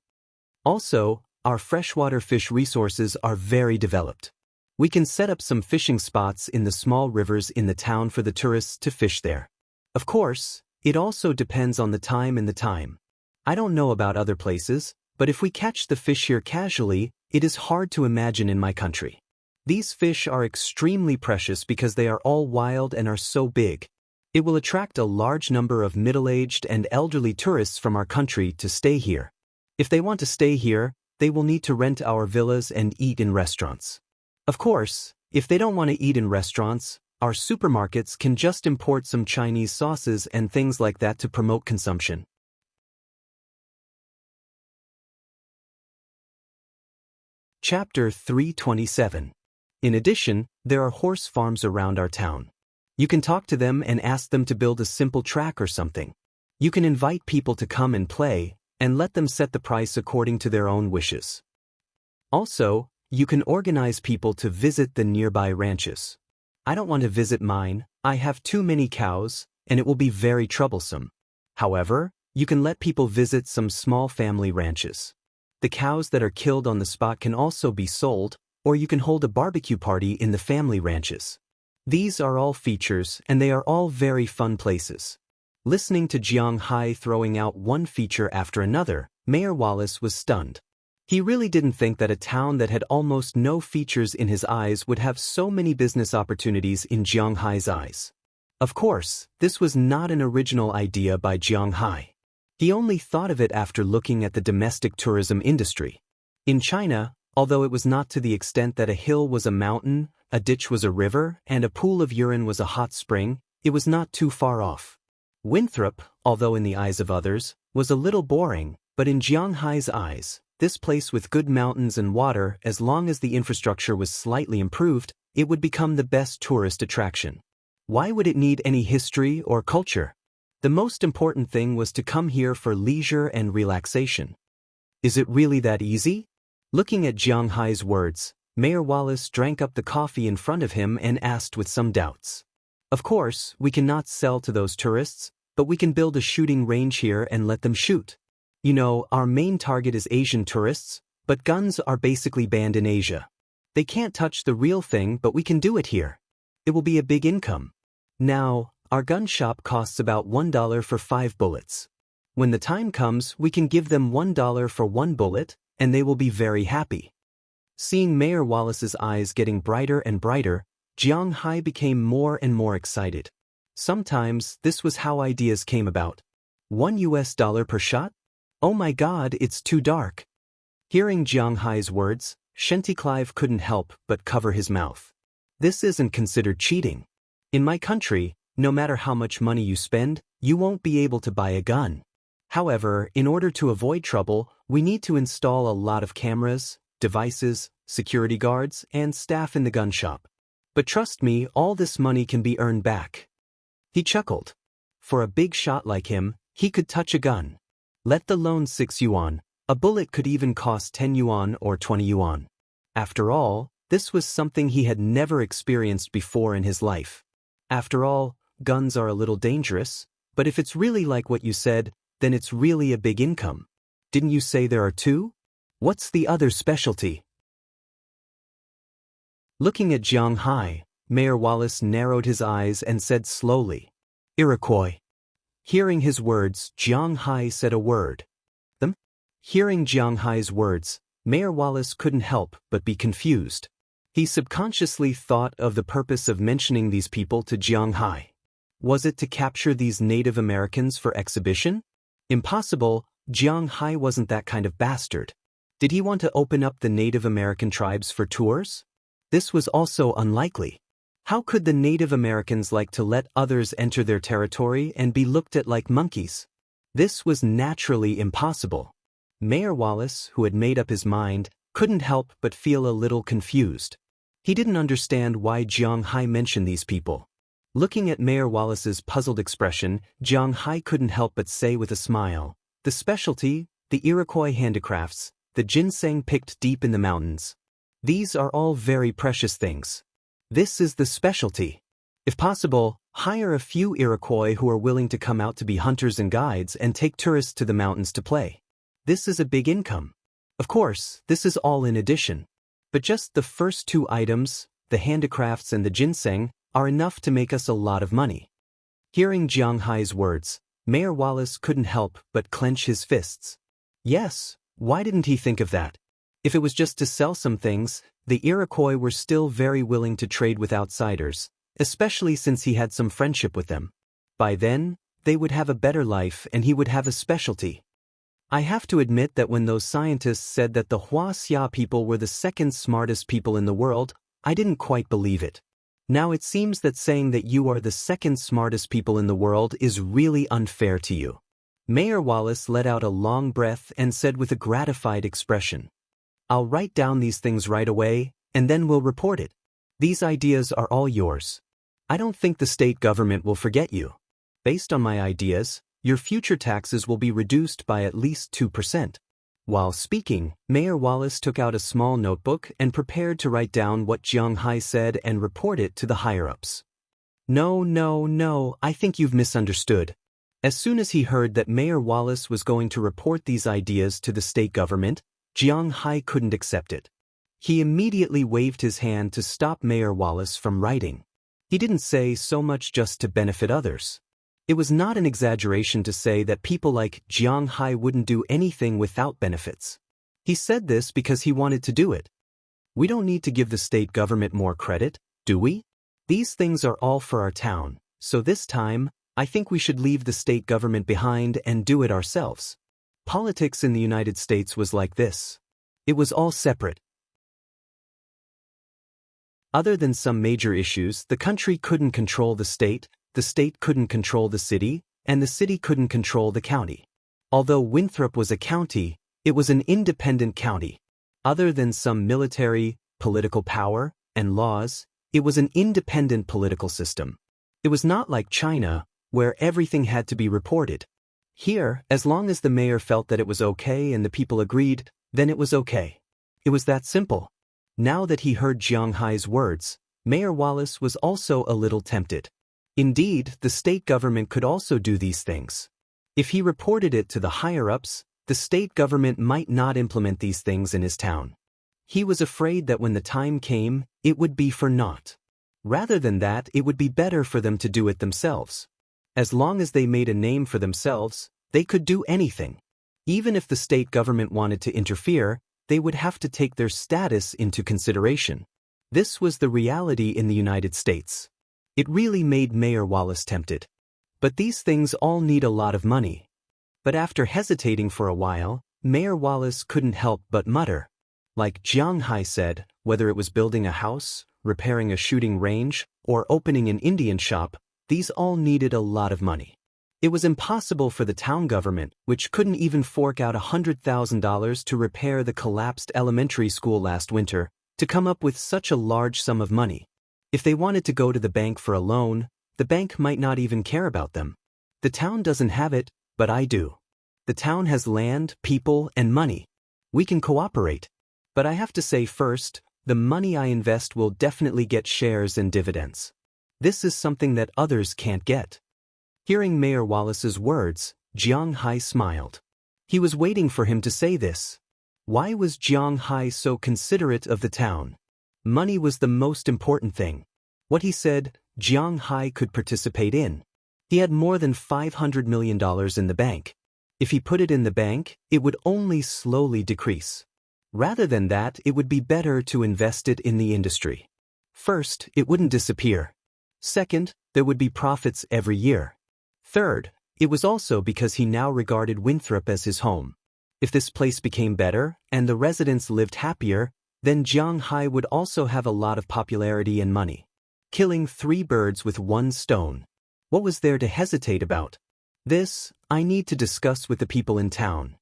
Also, our freshwater fish resources are very developed. We can set up some fishing spots in the small rivers in the town for the tourists to fish there. Of course, it also depends on the time and the time. I don't know about other places, but if we catch the fish here casually, it is hard to imagine in my country. These fish are extremely precious because they are all wild and are so big. It will attract a large number of middle-aged and elderly tourists from our country to stay here. If they want to stay here, they will need to rent our villas and eat in restaurants. Of course, if they don't want to eat in restaurants, our supermarkets can just import some Chinese sauces and things like that to promote consumption. Chapter 327. In addition, there are horse farms around our town. You can talk to them and ask them to build a simple track or something. You can invite people to come and play, and let them set the price according to their own wishes. Also, you can organize people to visit the nearby ranches. I don't want to visit mine, I have too many cows, and it will be very troublesome. However, you can let people visit some small family ranches. The cows that are killed on the spot can also be sold, or you can hold a barbecue party in the family ranches. These are all features, and they are all very fun places. Listening to Jiang Hai throwing out one feature after another, Mayor Wallace was stunned. He really didn't think that a town that had almost no features in his eyes would have so many business opportunities in Jiang Hai's eyes. Of course, this was not an original idea by Jiang Hai. He only thought of it after looking at the domestic tourism industry. In China, although it was not to the extent that a hill was a mountain, a ditch was a river, and a pool of urine was a hot spring, it was not too far off. Winthrop, although in the eyes of others, was a little boring, but in Jiang Hai's eyes, this place with good mountains and water, as long as the infrastructure was slightly improved, it would become the best tourist attraction. Why would it need any history or culture? The most important thing was to come here for leisure and relaxation. Is it really that easy? Looking at Jiang Hai's words, Mayor Wallace drank up the coffee in front of him and asked with some doubts. Of course, we cannot sell to those tourists, but we can build a shooting range here and let them shoot. You know, our main target is Asian tourists, but guns are basically banned in Asia. They can't touch the real thing, but we can do it here. It will be a big income. Now, our gun shop costs about $1 for 5 bullets. When the time comes, we can give them $1 for 1 bullet, and they will be very happy. Seeing Mayor Wallace's eyes getting brighter and brighter, Jiang Hai became more and more excited. Sometimes, this was how ideas came about. $1 per shot? Oh my God, it's too dark. Hearing Jiang Hai's words, Shenty Clive couldn't help but cover his mouth. This isn't considered cheating. In my country, no matter how much money you spend, you won't be able to buy a gun. However, in order to avoid trouble, we need to install a lot of cameras, devices, security guards, and staff in the gun shop. But trust me, all this money can be earned back. He chuckled. For a big shot like him, he could touch a gun. Let alone 6 yuan, a bullet could even cost 10 yuan or 20 yuan. After all, this was something he had never experienced before in his life. After all, guns are a little dangerous, but if it's really like what you said, then it's really a big income. Didn't you say there are 2? What's the other specialty? Looking at Jiang Hai, Mayor Wallace narrowed his eyes and said slowly, Iroquois. Hearing his words, Jiang Hai said a word. Them? Hearing Jiang Hai's words, Mayor Wallace couldn't help but be confused. He subconsciously thought of the purpose of mentioning these people to Jiang Hai. Was it to capture these Native Americans for exhibition? Impossible, Jiang Hai wasn't that kind of bastard. Did he want to open up the Native American tribes for tours? This was also unlikely. How could the Native Americans like to let others enter their territory and be looked at like monkeys? This was naturally impossible. Mayor Wallace, who had made up his mind, couldn't help but feel a little confused. He didn't understand why Jiang Hai mentioned these people. Looking at Mayor Wallace's puzzled expression, Jiang Hai couldn't help but say with a smile, the specialty, the Iroquois handicrafts, the ginseng picked deep in the mountains. These are all very precious things. This is the specialty. If possible, hire a few Iroquois who are willing to come out to be hunters and guides and take tourists to the mountains to play. This is a big income. Of course, this is all in addition. But just the first 2 items, the handicrafts and the ginseng, are enough to make us a lot of money. Hearing Jiang Hai's words, Mayor Wallace couldn't help but clench his fists. Yes, why didn't he think of that? If it was just to sell some things, the Iroquois were still very willing to trade with outsiders, especially since he had some friendship with them. By then, they would have a better life and he would have a specialty. I have to admit that when those scientists said that the Huaxia people were the second smartest people in the world, I didn't quite believe it. Now it seems that saying that you are the second smartest people in the world is really unfair to you. Mayor Wallace let out a long breath and said with a gratified expression, I'll write down these things right away, and then we'll report it. These ideas are all yours. I don't think the state government will forget you. Based on my ideas, your future taxes will be reduced by at least 2%. While speaking, Mayor Wallace took out a small notebook and prepared to write down what Jiang Hai said and report it to the higher-ups. No, I think you've misunderstood. As soon as he heard that Mayor Wallace was going to report these ideas to the state government, Jiang Hai couldn't accept it. He immediately waved his hand to stop Mayor Wallace from writing. He didn't say so much just to benefit others. It was not an exaggeration to say that people like Jiang Hai wouldn't do anything without benefits. He said this because he wanted to do it. We don't need to give the state government more credit, do we? These things are all for our town, so this time, I think we should leave the state government behind and do it ourselves. Politics in the United States was like this. It was all separate. Other than some major issues, the country couldn't control the state couldn't control the city, and the city couldn't control the county. Although Winthrop was a county, it was an independent county. Other than some military, political power, and laws, it was an independent political system. It was not like China, where everything had to be reported. Here, as long as the mayor felt that it was okay and the people agreed, then it was okay. It was that simple. Now that he heard Jiang Hai's words, Mayor Wallace was also a little tempted. Indeed, the state government could also do these things. If he reported it to the higher-ups, the state government might not implement these things in his town. He was afraid that when the time came, it would be for naught. Rather than that, it would be better for them to do it themselves. As long as they made a name for themselves, they could do anything. Even if the state government wanted to interfere, they would have to take their status into consideration. This was the reality in the United States. It really made Mayor Wallace tempted. But these things all need a lot of money. But after hesitating for a while, Mayor Wallace couldn't help but mutter. Like Jiang Hai said, whether it was building a house, repairing a shooting range, or opening an Indian shop, these all needed a lot of money. It was impossible for the town government, which couldn't even fork out $100,000 to repair the collapsed elementary school last winter, to come up with such a large sum of money. If they wanted to go to the bank for a loan, the bank might not even care about them. The town doesn't have it, but I do. The town has land, people, and money. We can cooperate. But I have to say first, the money I invest will definitely get shares and dividends. This is something that others can't get. Hearing Mayor Wallace's words, Jiang Hai smiled. He was waiting for him to say this. Why was Jiang Hai so considerate of the town? Money was the most important thing. What he said, Jiang Hai could participate in. He had more than $500 million in the bank. If he put it in the bank, it would only slowly decrease. Rather than that, it would be better to invest it in the industry. First, it wouldn't disappear. Second, there would be profits every year. Third, it was also because he now regarded Winthrop as his home. If this place became better, and the residents lived happier, then Jiang Hai would also have a lot of popularity and money. Killing 3 birds with 1 stone. What was there to hesitate about? This, I need to discuss with the people in town.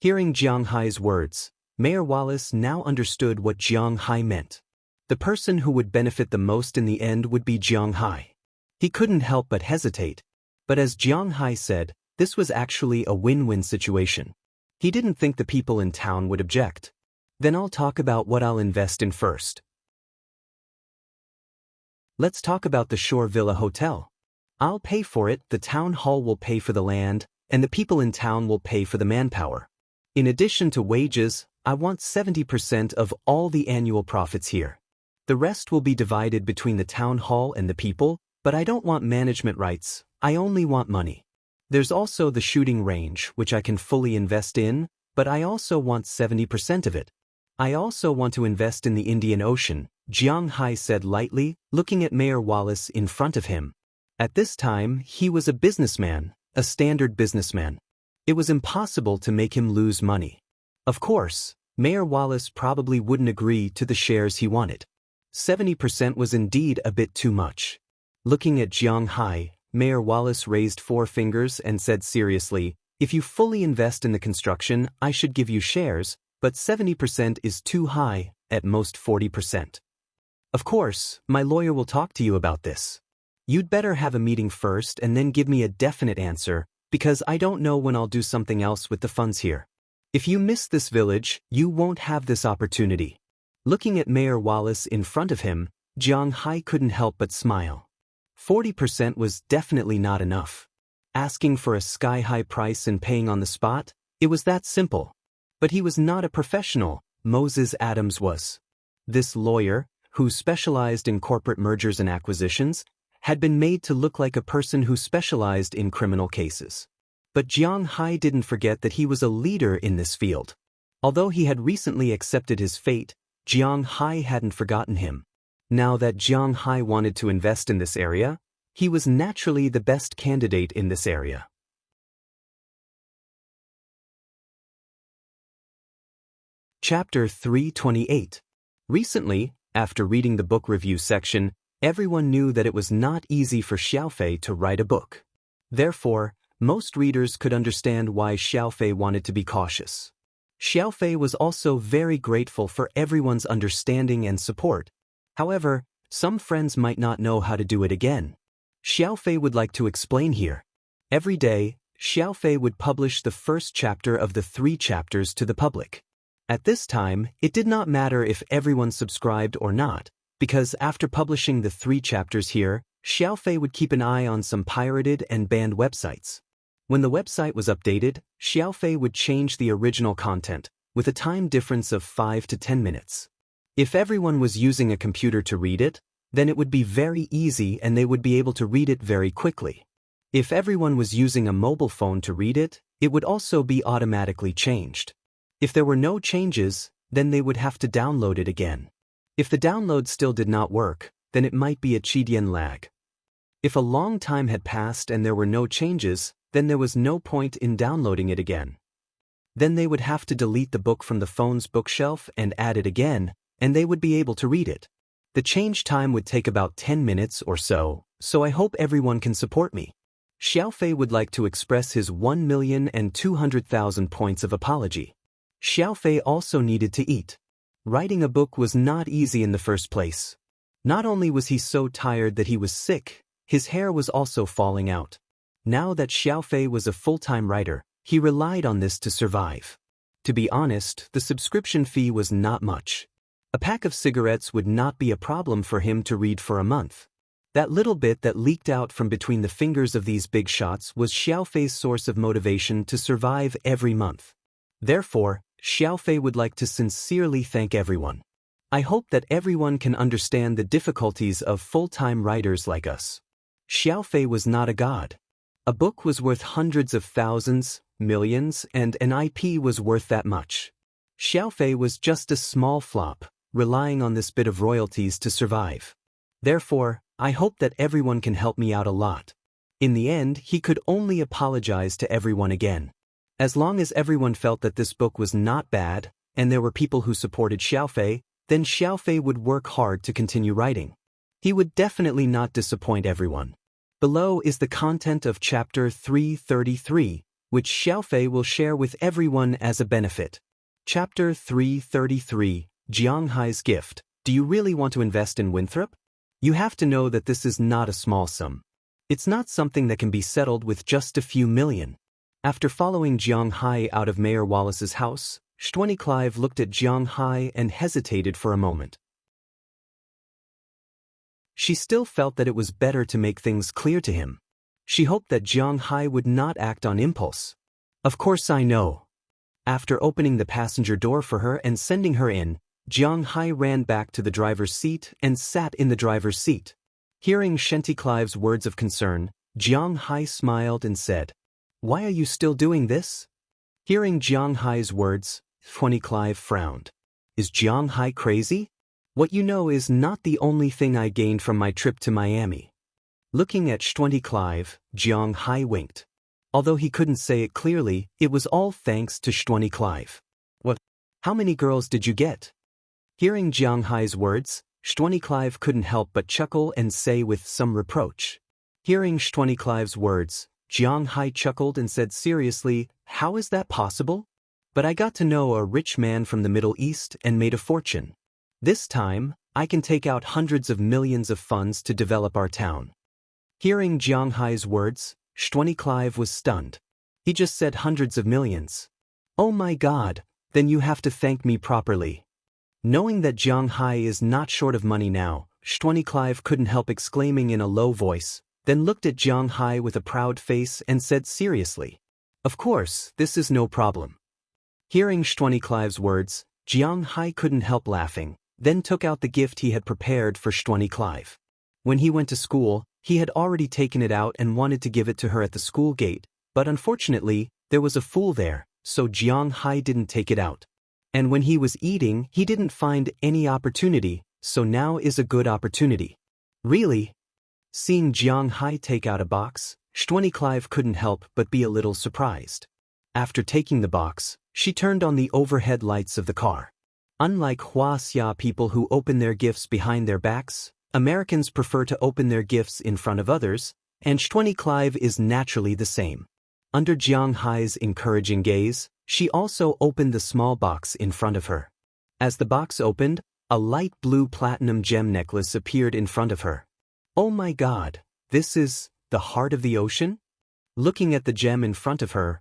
Hearing Jiang Hai's words, Mayor Wallace now understood what Jiang Hai meant. The person who would benefit the most in the end would be Jiang Hai. He couldn't help but hesitate. But as Jiang Hai said, this was actually a win-win situation. He didn't think the people in town would object. Then I'll talk about what I'll invest in first. Let's talk about the Shore Villa Hotel. I'll pay for it, the town hall will pay for the land, and the people in town will pay for the manpower. In addition to wages, I want 70% of all the annual profits here. The rest will be divided between the town hall and the people, but I don't want management rights, I only want money. There's also the shooting range, which I can fully invest in, but I also want 70% of it. I also want to invest in the Indian Ocean, Jiang Hai said lightly, looking at Mayor Wallace in front of him. At this time, he was a businessman, a standard businessman. It was impossible to make him lose money. Of course, Mayor Wallace probably wouldn't agree to the shares he wanted. 70% was indeed a bit too much. Looking at Jiang Hai, Mayor Wallace raised 4 fingers and said seriously, if you fully invest in the construction, I should give you shares, but 70% is too high, at most 40%. Of course, my lawyer will talk to you about this. You'd better have a meeting first and then give me a definite answer, because I don't know when I'll do something else with the funds here. If you miss this village, you won't have this opportunity. Looking at Mayor Wallace in front of him, Jiang Hai couldn't help but smile. 40% was definitely not enough. Asking for a sky-high price and paying on the spot, it was that simple. But he was not a professional, Moses Adams was. This lawyer, who specialized in corporate mergers and acquisitions, had been made to look like a person who specialized in criminal cases. But Jiang Hai didn't forget that he was a leader in this field. Although he had recently accepted his fate, Jiang Hai hadn't forgotten him. Now that Jiang Hai wanted to invest in this area, he was naturally the best candidate in this area. Chapter 328. Recently, after reading the book review section, everyone knew that it was not easy for Xiaofei to write a book. Therefore, most readers could understand why Xiaofei wanted to be cautious. Xiaofei was also very grateful for everyone's understanding and support. However, some friends might not know how to do it again. Xiaofei would like to explain here. Every day, Xiaofei would publish the first chapter of the 3 chapters to the public. At this time, it did not matter if everyone subscribed or not, because after publishing the 3 chapters here, Xiaofei would keep an eye on some pirated and banned websites. When the website was updated, Xiaofei would change the original content, with a time difference of 5 to 10 minutes. If everyone was using a computer to read it, then it would be very easy and they would be able to read it very quickly. If everyone was using a mobile phone to read it, it would also be automatically changed. If there were no changes, then they would have to download it again. If the download still did not work, then it might be a Chidian lag. If a long time had passed and there were no changes, then there was no point in downloading it again. Then they would have to delete the book from the phone's bookshelf and add it again, and they would be able to read it. The change time would take about 10 minutes or so I hope everyone can support me. Xiaofei would like to express his 1,200,000 points of apology. Xiaofei also needed to eat. Writing a book was not easy in the first place. Not only was he so tired that he was sick, his hair was also falling out. Now that Xiaofei was a full-time writer, he relied on this to survive. To be honest, the subscription fee was not much. A pack of cigarettes would not be a problem for him to read for a month. That little bit that leaked out from between the fingers of these big shots was Xiaofei's source of motivation to survive every month. Therefore, Xiaofei would like to sincerely thank everyone. I hope that everyone can understand the difficulties of full-time writers like us. Xiaofei was not a god. A book was worth hundreds of thousands, millions, and an IP was worth that much. Xiaofei was just a small flop, relying on this bit of royalties to survive. Therefore, I hope that everyone can help me out a lot. In the end, he could only apologize to everyone again. As long as everyone felt that this book was not bad, and there were people who supported Xiaofei, then Xiaofei would work hard to continue writing. He would definitely not disappoint everyone. Below is the content of chapter 333, which Xiaofei will share with everyone as a benefit. Chapter 333, Jianghai's Gift. Do you really want to invest in Winthrop? You have to know that this is not a small sum. It's not something that can be settled with just a few million. After following Jianghai out of Mayor Wallace's house, Clive looked at Jianghai and hesitated for a moment. She still felt that it was better to make things clear to him. She hoped that Jianghai would not act on impulse. Of course I know. After opening the passenger door for her and sending her in, Jianghai ran back to the driver's seat and sat in the driver's seat. Hearing Clive's words of concern, Jianghai smiled and said, "Why are you still doing this?" Hearing Jianghai's words, Clive frowned. Is Jianghai crazy? What you know is not the only thing I gained from my trip to Miami. Looking at Clive, Jianghai winked. Although he couldn't say it clearly, it was all thanks to Clive. What? How many girls did you get? Hearing Jianghai's words, Clive couldn't help but chuckle and say with some reproach. Hearing Clive's words, Jianghai chuckled and said seriously, "How is that possible? But I got to know a rich man from the Middle East and made a fortune. This time, I can take out hundreds of millions of funds to develop our town." Hearing Jianghai's words, Clive was stunned. He just said hundreds of millions. Oh my God, then you have to thank me properly. Knowing that Jianghai is not short of money now, Clive couldn't help exclaiming in a low voice, then looked at Jianghai with a proud face and said seriously, "Of course, this is no problem." Hearing Clive's words, Jianghai couldn't help laughing, then took out the gift he had prepared for Clive. When he went to school, he had already taken it out and wanted to give it to her at the school gate, but unfortunately, there was a fool there, so Jianghai didn't take it out. And when he was eating, he didn't find any opportunity, so now is a good opportunity. Really? Seeing Jianghai take out a box, Clive couldn't help but be a little surprised. After taking the box, she turned on the overhead lights of the car. Unlike Huaxia people who open their gifts behind their backs, Americans prefer to open their gifts in front of others, and Clive is naturally the same. Under Jianghai's encouraging gaze, she also opened the small box in front of her. As the box opened, a light blue platinum gem necklace appeared in front of her. Oh my God, this is the heart of the ocean? Looking at the gem in front of her,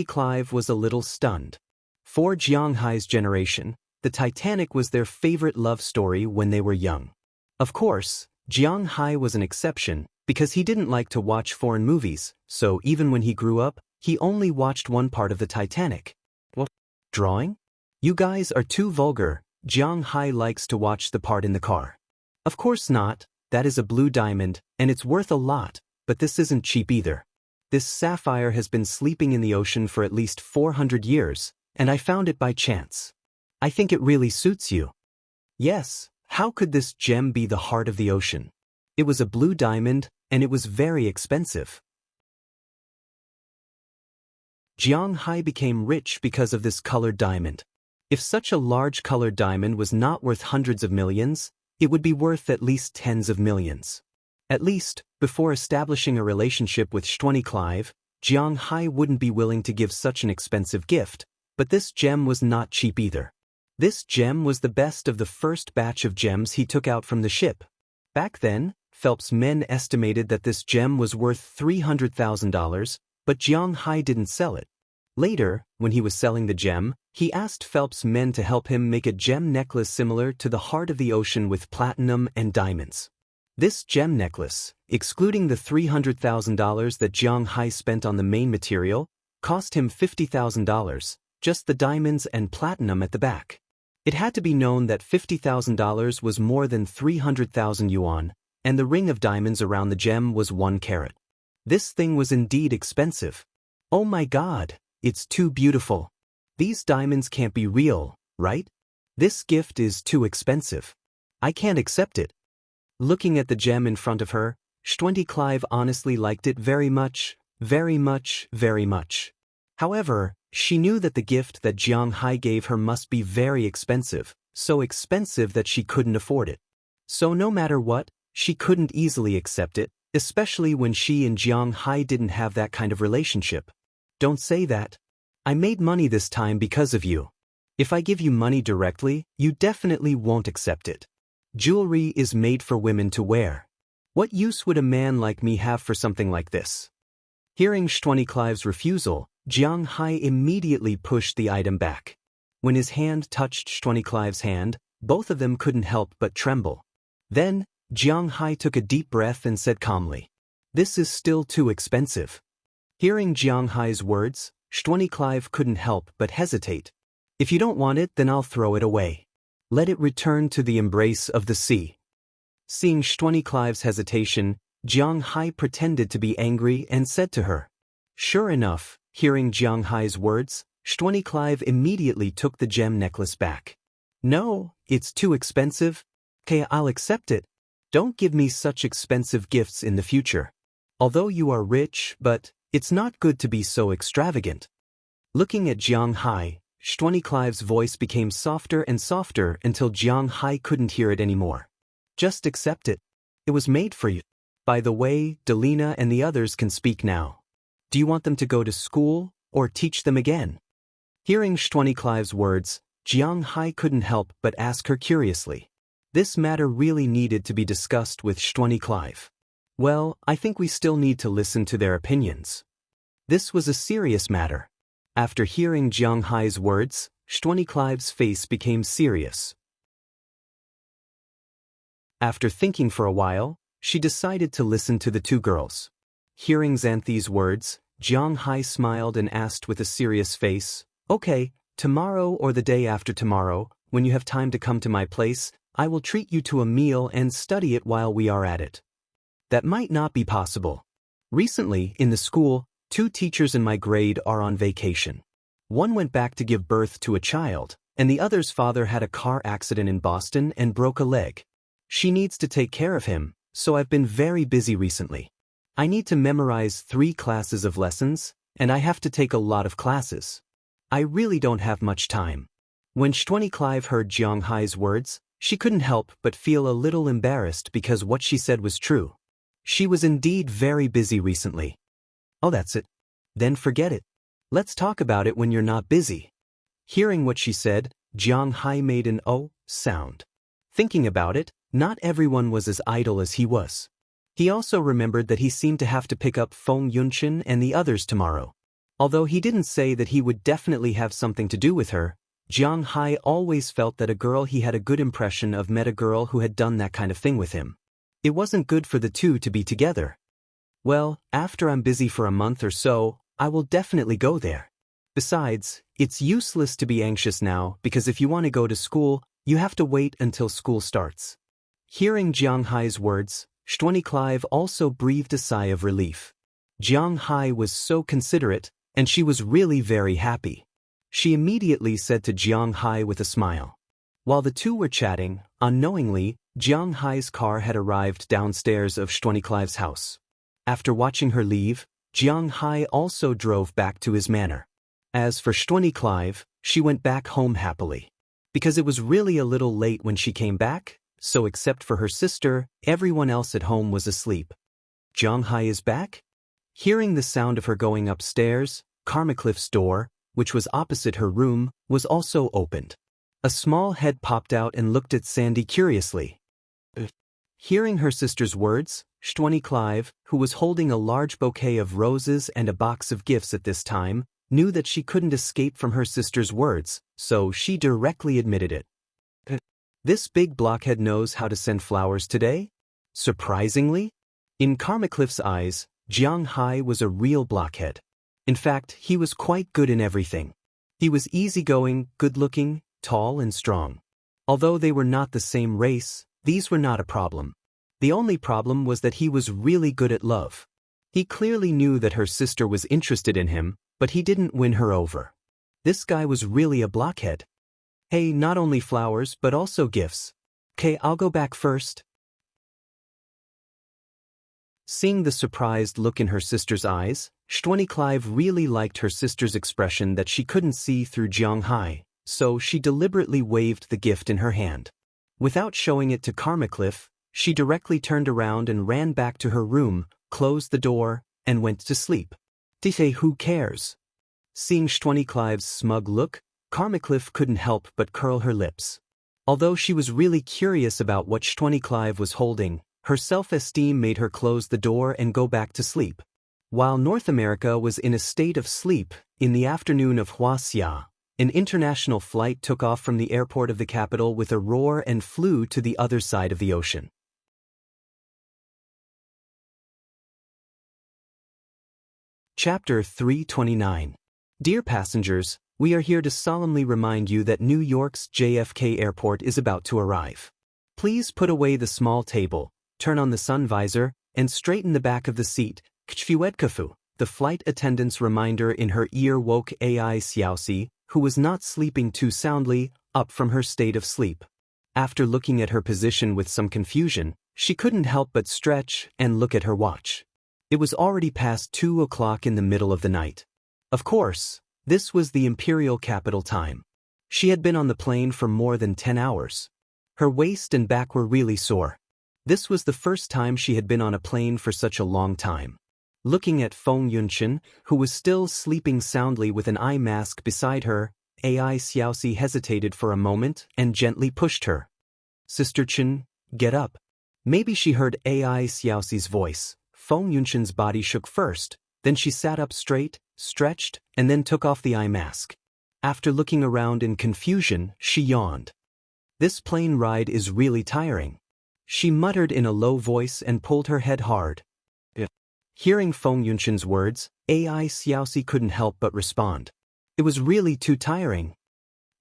Clive was a little stunned. For Jianghai's generation, the Titanic was their favorite love story when they were young. Of course, Jiang Hai was an exception, because he didn't like to watch foreign movies, so even when he grew up, he only watched one part of the Titanic. What? Drawing? You guys are too vulgar. Jiang Hai likes to watch the part in the car. Of course not, that is a blue diamond, and it's worth a lot, but this isn't cheap either. This sapphire has been sleeping in the ocean for at least 400 years, and I found it by chance. I think it really suits you. Yes, how could this gem be the heart of the ocean? It was a blue diamond, and it was very expensive. Jiang Hai became rich because of this colored diamond. If such a large colored diamond was not worth hundreds of millions, it would be worth at least tens of millions. At least, before establishing a relationship with Clive, Jiang Hai wouldn't be willing to give such an expensive gift, but this gem was not cheap either. This gem was the best of the first batch of gems he took out from the ship. Back then, Phelps' men estimated that this gem was worth $300,000, but Jiang Hai didn't sell it. Later, when he was selling the gem, he asked Phelps' men to help him make a gem necklace similar to the heart of the ocean with platinum and diamonds. This gem necklace, excluding the $300,000 that Jiang Hai spent on the main material, cost him $50,000, just the diamonds and platinum at the back. It had to be known that $50,000 was more than 300,000 yuan, and the ring of diamonds around the gem was 1 carat. This thing was indeed expensive. Oh my God, it's too beautiful. These diamonds can't be real, right? This gift is too expensive. I can't accept it. Looking at the gem in front of her, Clive honestly liked it very much, very much, very much. However, she knew that the gift that Jiang Hai gave her must be very expensive, so expensive that she couldn't afford it. So no matter what, she couldn't easily accept it, especially when she and Jiang Hai didn't have that kind of relationship. Don't say that. I made money this time because of you. If I give you money directly, you definitely won't accept it. Jewelry is made for women to wear. What use would a man like me have for something like this? Hearing Clive's refusal, Jiang Hai immediately pushed the item back. When his hand touched Clive's hand, both of them couldn't help but tremble. Then, Jiang Hai took a deep breath and said calmly, "This is still too expensive." Hearing Jiang Hai's words, Clive couldn't help but hesitate. "If you don't want it, then I'll throw it away. Let it return to the embrace of the sea." Seeing Clive's hesitation, Jiang Hai pretended to be angry and said to her. Sure enough, hearing Jiang Hai's words, Clive immediately took the gem necklace back. "No, it's too expensive. Okay, I'll accept it. Don't give me such expensive gifts in the future. Although you are rich, but it's not good to be so extravagant." Looking at Jiang Hai, Clive's voice became softer and softer until Jiang Hai couldn't hear it anymore. "Just accept it. It was made for you. By the way, Delina and the others can speak now. Do you want them to go to school, or teach them again?" Hearing Clive's words, Jiang Hai couldn't help but ask her curiously. This matter really needed to be discussed with Clive. Well, I think we still need to listen to their opinions. This was a serious matter. After hearing Jiang Hai's words, Clive's face became serious. After thinking for a while, she decided to listen to the two girls. Hearing Xanthi's words, Jiang Hai smiled and asked with a serious face, "Okay, tomorrow or the day after tomorrow, when you have time to come to my place, I will treat you to a meal and study it while we are at it." That might not be possible. Recently, in the school, 2 teachers in my grade are on vacation. One went back to give birth to a child, and the other's father had a car accident in Boston and broke a leg. She needs to take care of him, so I've been very busy recently. I need to memorize 3 classes of lessons, and I have to take a lot of classes. I really don't have much time. When Clive heard Jiang Hai's words, she couldn't help but feel a little embarrassed because what she said was true. She was indeed very busy recently. "Oh, that's it. Then forget it. Let's talk about it when you're not busy." Hearing what she said, Jiang Hai made an "oh" sound. Thinking about it, not everyone was as idle as he was. He also remembered that he seemed to have to pick up Feng Yunchen and the others tomorrow. Although he didn't say that he would definitely have something to do with her, Jiang Hai always felt that a girl he had a good impression of met a girl who had done that kind of thing with him. It wasn't good for the two to be together. Well, after I'm busy for a month or so, I will definitely go there. Besides, it's useless to be anxious now because if you want to go to school, you have to wait until school starts. Hearing Jiang Hai's words, Clive also breathed a sigh of relief. Jiang Hai was so considerate, and she was really very happy. She immediately said to Jiang Hai with a smile. While the two were chatting, unknowingly, Jiang Hai's car had arrived downstairs of Clive's house. After watching her leave, Jiang Hai also drove back to his manor. As for Clive, she went back home happily. Because it was really a little late when she came back, so except for her sister, everyone else at home was asleep. Jiang Hai is back? Hearing the sound of her going upstairs, Cliff's door, which was opposite her room, was also opened. A small head popped out and looked at Sandy curiously. Hearing her sister's words, Clive, who was holding a large bouquet of roses and a box of gifts at this time, knew that she couldn't escape from her sister's words, so she directly admitted it. This big blockhead knows how to send flowers today? Surprisingly? In Cliff's eyes, Jiang Hai was a real blockhead. In fact, he was quite good in everything. He was easygoing, good-looking, tall and strong. Although they were not the same race, these were not a problem. The only problem was that he was really good at love. He clearly knew that her sister was interested in him, but he didn't win her over. This guy was really a blockhead. Hey, not only flowers but also gifts. Okay, I'll go back first. Seeing the surprised look in her sister's eyes, Clive really liked her sister's expression that she couldn't see through Jiang Hai, so she deliberately waved the gift in her hand. Without showing it to Cliff, she directly turned around and ran back to her room, closed the door, and went to sleep. Who cares? Seeing Clive's smug look, Cliff couldn't help but curl her lips. Although she was really curious about what Clive was holding, her self-esteem made her close the door and go back to sleep. While North America was in a state of sleep, in the afternoon of Huaxia, an international flight took off from the airport of the capital with a roar and flew to the other side of the ocean. Chapter 329. Dear passengers, we are here to solemnly remind you that New York's JFK Airport is about to arrive. Please put away the small table, turn on the sun visor, and straighten the back of the seat. The flight attendant's reminder in her ear woke Ai Xiaoxi, who was not sleeping too soundly, up from her state of sleep. After looking at her position with some confusion, she couldn't help but stretch and look at her watch. It was already past 2 o'clock in the middle of the night. Of course, this was the imperial capital time. She had been on the plane for more than 10 hours. Her waist and back were really sore. This was the first time she had been on a plane for such a long time. Looking at Feng Yunchen, who was still sleeping soundly with an eye mask beside her, Ai Xiaoxi hesitated for a moment and gently pushed her. Sister Chen, get up. Maybe she heard Ai Xiaoxi's voice. Feng Yunchen's body shook first, then she sat up straight, stretched, and then took off the eye mask. After looking around in confusion, she yawned. This plane ride is really tiring. She muttered in a low voice and pulled her head hard. Hearing Feng Yunchen's words, Ai Xiaoxi couldn't help but respond. It was really too tiring.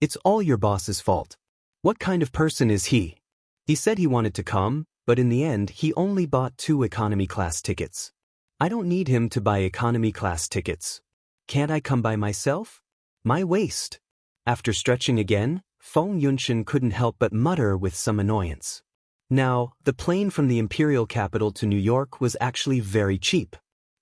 It's all your boss's fault. What kind of person is he? He said he wanted to come, but in the end he only bought 2 economy class tickets. I don't need him to buy economy class tickets. Can't I come by myself? My waist. After stretching again, Feng Yunchen couldn't help but mutter with some annoyance. Now, the plane from the imperial capital to New York was actually very cheap.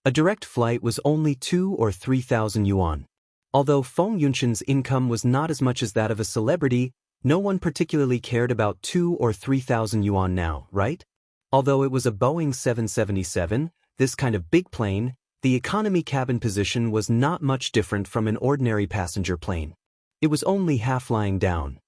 A direct flight was only 2 or 3,000 yuan. Although Feng Yunchen's income was not as much as that of a celebrity, no one particularly cared about 2 or 3,000 yuan now, right? Although it was a Boeing 777, this kind of big plane, the economy cabin position was not much different from an ordinary passenger plane. It was only half lying down.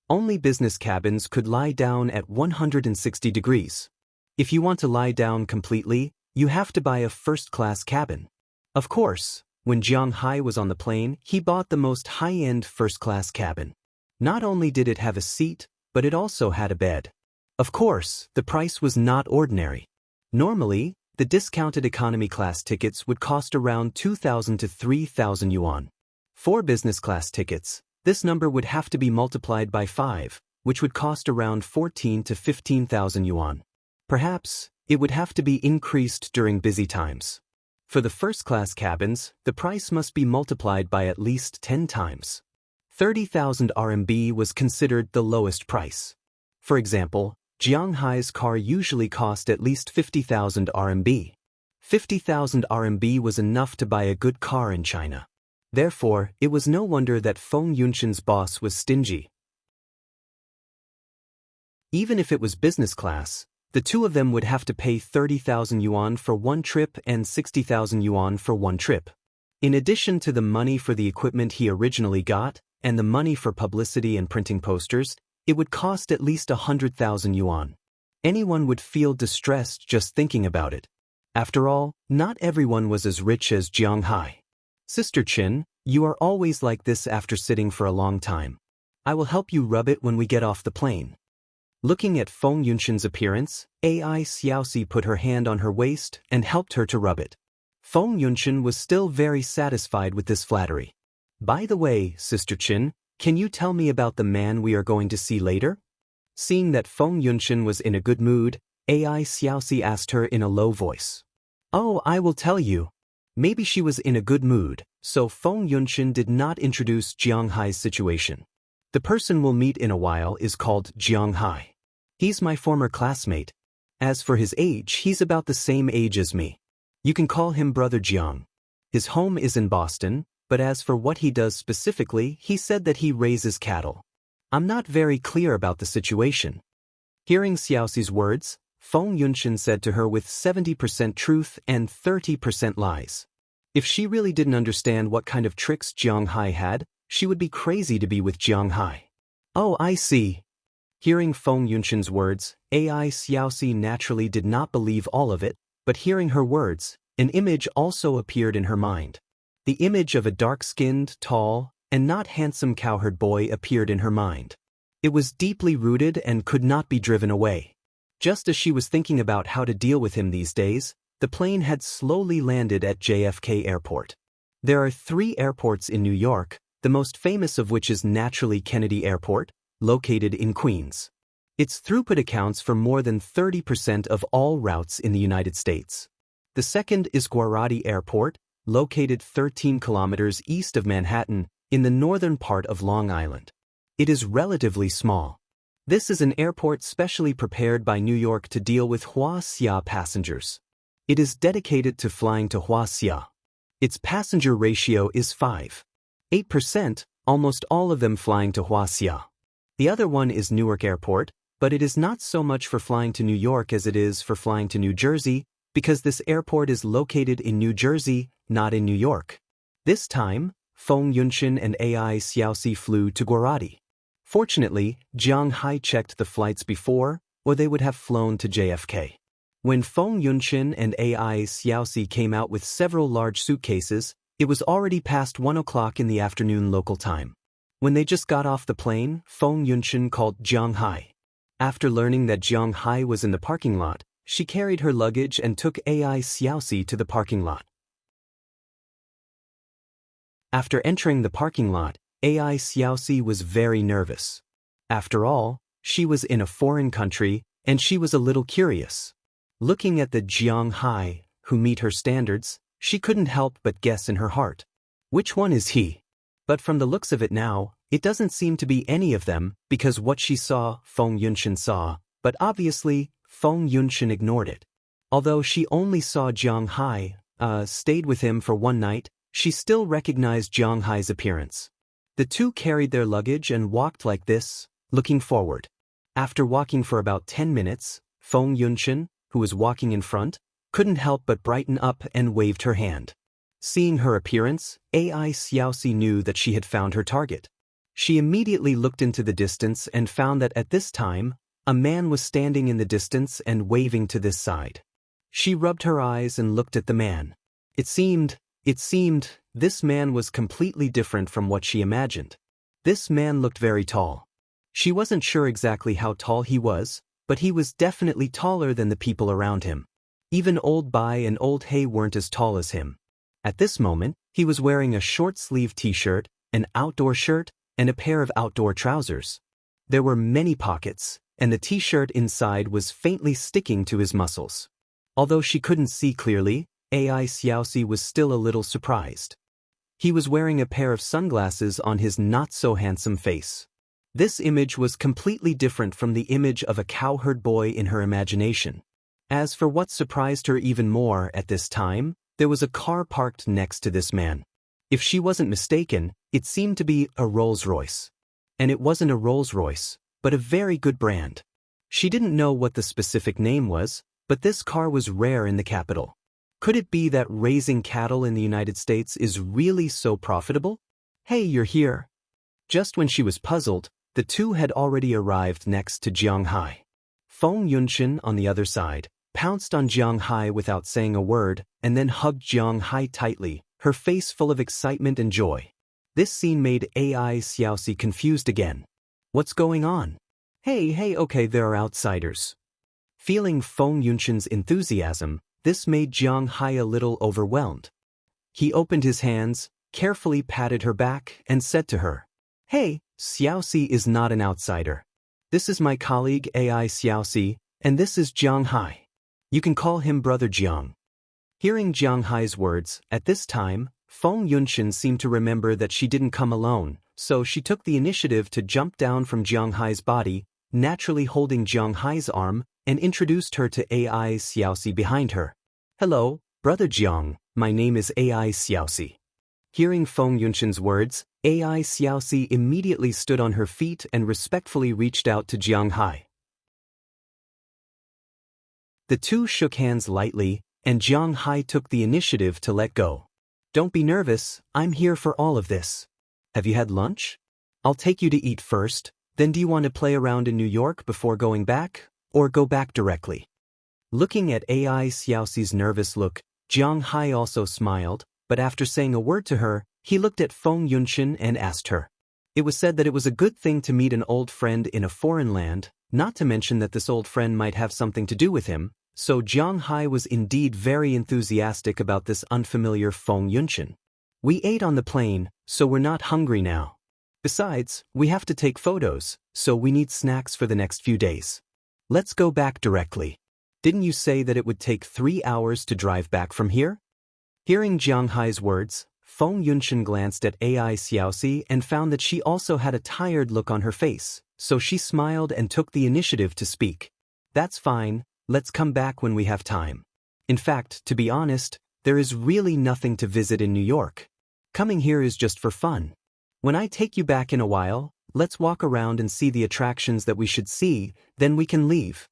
Only business cabins could lie down at 160 degrees. If you want to lie down completely, you have to buy a first-class cabin. Of course, when Jiang Hai was on the plane, he bought the most high-end first-class cabin. Not only did it have a seat, but it also had a bed. Of course, the price was not ordinary. Normally, the discounted economy class tickets would cost around 2,000 to 3,000 yuan. For business class tickets, this number would have to be multiplied by 5, which would cost around 14 to 15,000 yuan. Perhaps, it would have to be increased during busy times. For the first-class cabins, the price must be multiplied by at least 10 times. 30,000 RMB was considered the lowest price. For example, Jiang Hai's car usually cost at least 50,000 RMB. 50,000 RMB was enough to buy a good car in China. Therefore, it was no wonder that Feng Yunshan's boss was stingy. Even if it was business class, the two of them would have to pay 30,000 yuan for one trip and 60,000 yuan for one trip. In addition to the money for the equipment he originally got, and the money for publicity and printing posters, it would cost at least 100,000 yuan. Anyone would feel distressed just thinking about it. After all, not everyone was as rich as Jiang Hai. Sister Qin, you are always like this after sitting for a long time. I will help you rub it when we get off the plane. Looking at Feng Yunshan's appearance, AI Xiaoxi put her hand on her waist and helped her to rub it. Feng Yunshan was still very satisfied with this flattery. By the way, Sister Qin, can you tell me about the man we are going to see later? Seeing that Feng Yunshan was in a good mood, AI Xiaoxi asked her in a low voice. Oh, I will tell you. Maybe she was in a good mood, so Feng Yunshan did not introduce Jiang Hai's situation. The person we'll meet in a while is called Jiang Hai. He's my former classmate. As for his age, he's about the same age as me. You can call him Brother Jiang. His home is in Boston, but as for what he does specifically, he said that he raises cattle. I'm not very clear about the situation. Hearing Xiaoxi's words, Feng Yunshan said to her with 70% truth and 30% lies. If she really didn't understand what kind of tricks Jiang Hai had, she would be crazy to be with Jiang Hai. Oh, I see. Hearing Feng Yunshan's words, AI Xiaoxi naturally did not believe all of it, but hearing her words, an image also appeared in her mind. The image of a dark-skinned, tall, and not handsome cowherd boy appeared in her mind. It was deeply rooted and could not be driven away. Just as she was thinking about how to deal with him these days, the plane had slowly landed at JFK Airport. There are 3 airports in New York, the most famous of which is naturally Kennedy Airport, located in Queens. Its throughput accounts for more than 30% of all routes in the United States. The second is Guarati Airport, located 13 kilometers east of Manhattan, in the northern part of Long Island. It is relatively small. This is an airport specially prepared by New York to deal with Huaxia passengers. It is dedicated to flying to Huaxia. Its passenger ratio is 5.8%, almost all of them flying to Huaxia. The other one is Newark Airport, but it is not so much for flying to New York as it is for flying to New Jersey, because this airport is located in New Jersey, not in New York. This time, Feng Yunshan and AI Xiaoxi flew to Guarati. Fortunately, Jiang Hai checked the flights before, or they would have flown to JFK. When Feng Yunshan and AI Xiaoxi came out with several large suitcases, it was already past 1 o'clock in the afternoon local time. When they just got off the plane, Feng Yunshan called Jiang Hai. After learning that Jiang Hai was in the parking lot, she carried her luggage and took AI Xiaoxi to the parking lot. After entering the parking lot, AI Xiaoxi was very nervous. After all, she was in a foreign country, and she was a little curious. Looking at the Jiang Hai, who meet her standards, she couldn't help but guess in her heart. Which one is he? But from the looks of it now, it doesn't seem to be any of them, because what she saw, Feng Yunshan saw, but obviously, Feng Yunshan ignored it. Although she only saw Jiang Hai, stayed with him for one night, she still recognized Jiang Hai's appearance. The two carried their luggage and walked like this, looking forward. After walking for about 10 minutes, Feng Yunshan, who was walking in front, couldn't help but brighten up and waved her hand. Seeing her appearance, AI Xiaoxi knew that she had found her target. She immediately looked into the distance and found that at this time, a man was standing in the distance and waving to this side. She rubbed her eyes and looked at the man. It seemed, this man was completely different from what she imagined. This man looked very tall. She wasn't sure exactly how tall he was, but he was definitely taller than the people around him. Even Old Bai and Old Hay weren't as tall as him. At this moment, he was wearing a short-sleeved t-shirt, an outdoor shirt, and a pair of outdoor trousers. There were many pockets, and the t-shirt inside was faintly sticking to his muscles. Although she couldn't see clearly, AI Xiaoxi was still a little surprised. He was wearing a pair of sunglasses on his not-so-handsome face. This image was completely different from the image of a cowherd boy in her imagination. As for what surprised her even more at this time, there was a car parked next to this man. If she wasn't mistaken, it seemed to be a Rolls-Royce. And it wasn't a Rolls-Royce, but a very good brand. She didn't know what the specific name was, but this car was rare in the capital. Could it be that raising cattle in the United States is really so profitable? Hey, you're here. Just when she was puzzled, the two had already arrived next to Jiang Hai. Feng Yunshan, on the other side, pounced on Jiang Hai without saying a word and then hugged Jiang Hai tightly, her face full of excitement and joy. This scene made AI Xiaoxi confused again. What's going on? Hey, okay, there are outsiders. Feeling Feng Yunshan's enthusiasm, this made Jiang Hai a little overwhelmed. He opened his hands, carefully patted her back, and said to her, "Hey, Xiaoxi is not an outsider. This is my colleague AI Xiaoxi, and this is Jiang Hai. You can call him Brother Jiang." Hearing Jiang Hai's words, at this time, Feng Yunshan seemed to remember that she didn't come alone, so she took the initiative to jump down from Jiang Hai's body, naturally holding Jiang Hai's arm, and introduced her to AI Xiaoxi behind her. "Hello, Brother Jiang, my name is AI Xiaoxi." Hearing Feng Yunshan's words, AI Xiaoxi immediately stood on her feet and respectfully reached out to Jiang Hai. The two shook hands lightly, and Jiang Hai took the initiative to let go. "Don't be nervous, I'm here for all of this. Have you had lunch? I'll take you to eat first, then do you want to play around in New York before going back, or go back directly?" Looking at AI Xiaoxi's nervous look, Jiang Hai also smiled, but after saying a word to her, he looked at Feng Yunshan and asked her. It was said that it was a good thing to meet an old friend in a foreign land, not to mention that this old friend might have something to do with him, so Jiang Hai was indeed very enthusiastic about this unfamiliar Feng Yunshan. "We ate on the plane, so we're not hungry now. Besides, we have to take photos, so we need snacks for the next few days. Let's go back directly. Didn't you say that it would take 3 hours to drive back from here?" Hearing Jiang Hai's words, Feng Yunshan glanced at AI Xiaoxi and found that she also had a tired look on her face, so she smiled and took the initiative to speak. "That's fine, let's come back when we have time. In fact, to be honest, there is really nothing to visit in New York. Coming here is just for fun. When I take you back in a while, let's walk around and see the attractions that we should see, then we can leave."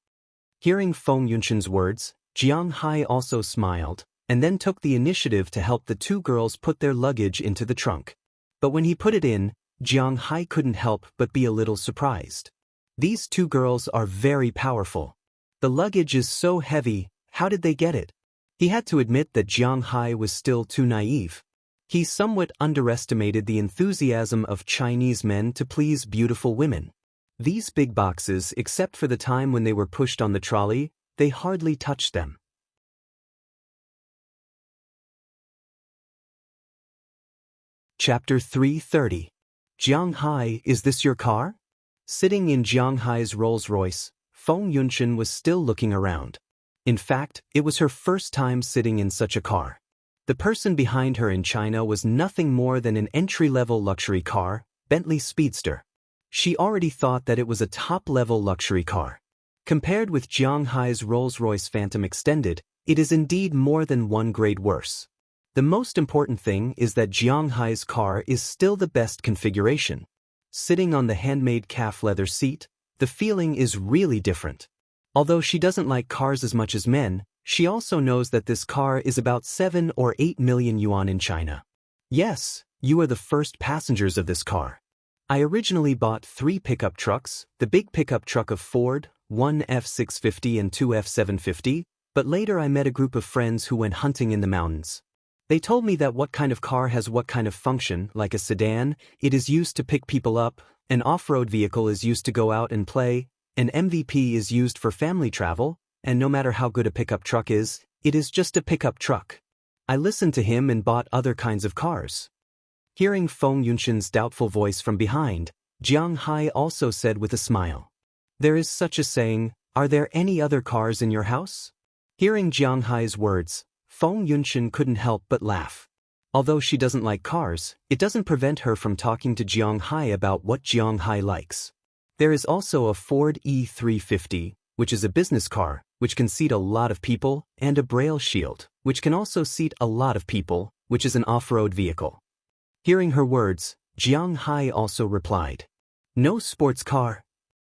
Hearing Feng Yunshan's words, Jiang Hai also smiled, and then took the initiative to help the two girls put their luggage into the trunk. But when he put it in, Jiang Hai couldn't help but be a little surprised. These two girls are very powerful. The luggage is so heavy, how did they get it? He had to admit that Jiang Hai was still too naive. He somewhat underestimated the enthusiasm of Chinese men to please beautiful women. These big boxes, except for the time when they were pushed on the trolley, they hardly touched them. Chapter 330. Jiang Hai, is this your car? Sitting in Jiang Hai's Rolls-Royce, Feng Yunshan was still looking around. In fact, it was her first time sitting in such a car. The person behind her in China was nothing more than an entry-level luxury car, Bentley Speedster. She already thought that it was a top-level luxury car. Compared with Jiang Hai's Rolls-Royce Phantom Extended, it is indeed more than one grade worse. The most important thing is that Jiang Hai's car is still the best configuration. Sitting on the handmade calf leather seat, the feeling is really different. Although she doesn't like cars as much as men, she also knows that this car is about 7 or 8 million yuan in China. Yes, you are the first passengers of this car. I originally bought 3 pickup trucks, the big pickup truck of Ford, one F650 and 2 F750, but later I met a group of friends who went hunting in the mountains. They told me that what kind of car has what kind of function, like a sedan, it is used to pick people up, an off-road vehicle is used to go out and play, An MVP is used for family travel, and no matter how good a pickup truck is, it is just a pickup truck. I listened to him and bought other kinds of cars. Hearing Feng Yunshan's doubtful voice from behind, Jiang Hai also said with a smile. There is such a saying, are there any other cars in your house? Hearing Jiang Hai's words, Feng Yunshan couldn't help but laugh. Although she doesn't like cars, it doesn't prevent her from talking to Jiang Hai about what Jiang Hai likes. There is also a Ford E350, which is a business car, which can seat a lot of people, and a Braille Shield, which can also seat a lot of people, which is an off-road vehicle. Hearing her words, Jiang Hai also replied, no sports car.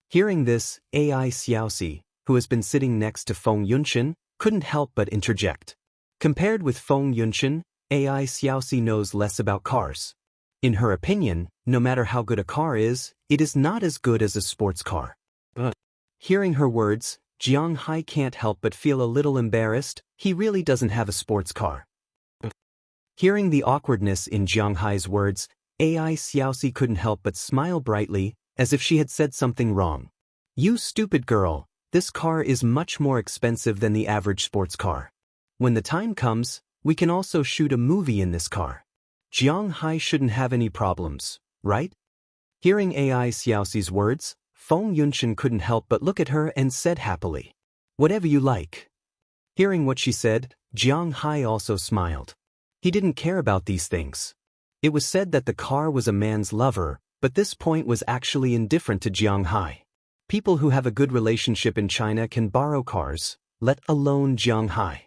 Hearing this, AI Xiaoxi, who has been sitting next to Feng Yunshan, couldn't help but interject. Compared with Feng Yunshan, AI Xiaoxi knows less about cars. In her opinion, no matter how good a car is, it is not as good as a sports car. But hearing her words, Jiang Hai can't help but feel a little embarrassed. He really doesn't have a sports car. Hearing the awkwardness in Jiang Hai's words, AI Xiaoxi couldn't help but smile brightly, as if she had said something wrong. You stupid girl, this car is much more expensive than the average sports car. When the time comes, we can also shoot a movie in this car. Jiang Hai shouldn't have any problems, right? Hearing AI Xiaoxi's words, Feng Yunshan couldn't help but look at her and said happily, whatever you like. Hearing what she said, Jiang Hai also smiled. He didn't care about these things. It was said that the car was a man's lover, but this point was actually indifferent to Jiang Hai. People who have a good relationship in China can borrow cars, let alone Jiang Hai.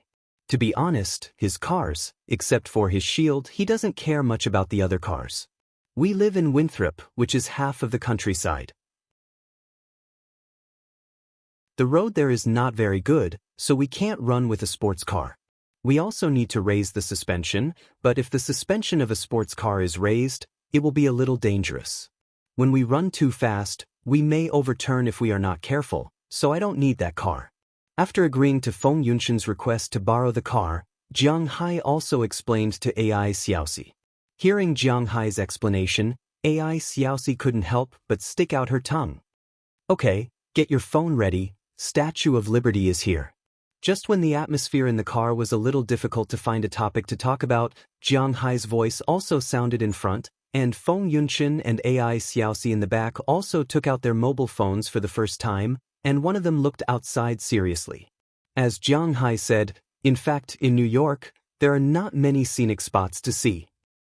To be honest, his cars, except for his shield, he doesn't care much about the other cars. We live in Winthrop, which is half of the countryside. The road there is not very good, so we can't run with a sports car. We also need to raise the suspension, but if the suspension of a sports car is raised, it will be a little dangerous. When we run too fast, we may overturn if we are not careful, so I don't need that car. After agreeing to Feng Yunshan's request to borrow the car, Jiang Hai also explained to AI Xiaoxi. Hearing Jiang Hai's explanation, AI Xiaoxi couldn't help but stick out her tongue. Okay, get your phone ready, Statue of Liberty is here. Just when the atmosphere in the car was a little difficult to find a topic to talk about, Jiang Hai's voice also sounded in front, and Feng Yunshan and AI Xiaoxi in the back also took out their mobile phones for the first time, and one of them looked outside seriously. As Jiang Hai said, in fact, in New York, there are not many scenic spots to see.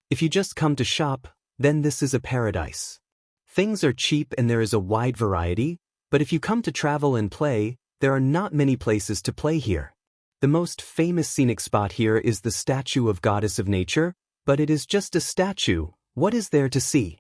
If you just come to shop, then this is a paradise. Things are cheap and there is a wide variety, but if you come to travel and play, there are not many places to play here. The most famous scenic spot here is the statue of Goddess of Nature, but it is just a statue. What is there to see?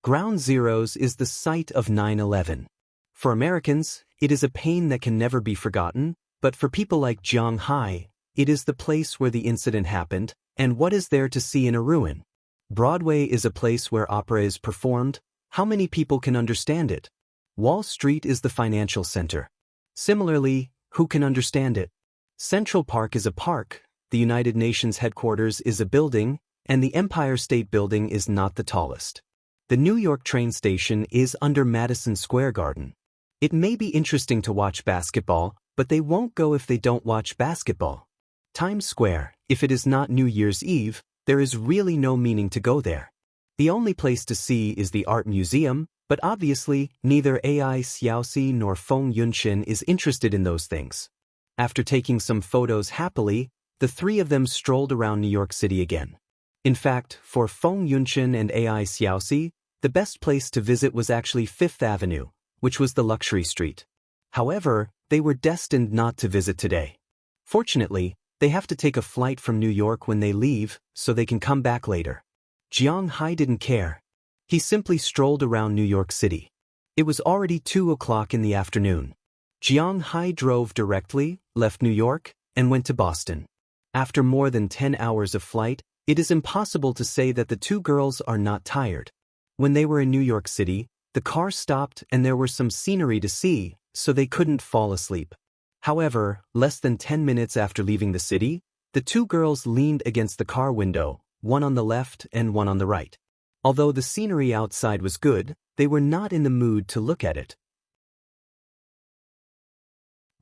Ground Zeroes is the site of 9/11. For Americans, it is a pain that can never be forgotten, but for people like Jiang Hai, it is the place where the incident happened, and what is there to see in a ruin? Broadway is a place where opera is performed. How many people can understand it? Wall Street is the financial center. Similarly, who can understand it? Central Park is a park, the United Nations headquarters is a building, and the Empire State Building is not the tallest. The New York train station is under Madison Square Garden. It may be interesting to watch basketball, but they won't go if they don't watch basketball. Times Square, if it is not New Year's Eve, there is really no meaning to go there. The only place to see is the art museum, but obviously, neither AI Xiaoxi nor Feng Yunshan is interested in those things. After taking some photos happily, the three of them strolled around New York City again. In fact, for Feng Yunshan and AI Xiaoxi, the best place to visit was actually Fifth Avenue, which was the luxury street. However, they were destined not to visit today. Fortunately, they have to take a flight from New York when they leave, so they can come back later. Jiang Hai didn't care. He simply strolled around New York City. It was already 2 o'clock in the afternoon. Jiang Hai drove directly, left New York, and went to Boston. After more than 10 hours of flight, it is impossible to say that the two girls are not tired. When they were in New York City, the car stopped and there were some scenery to see, so they couldn't fall asleep. However, less than 10 minutes after leaving the city, the two girls leaned against the car window, one on the left and one on the right. Although the scenery outside was good, they were not in the mood to look at it.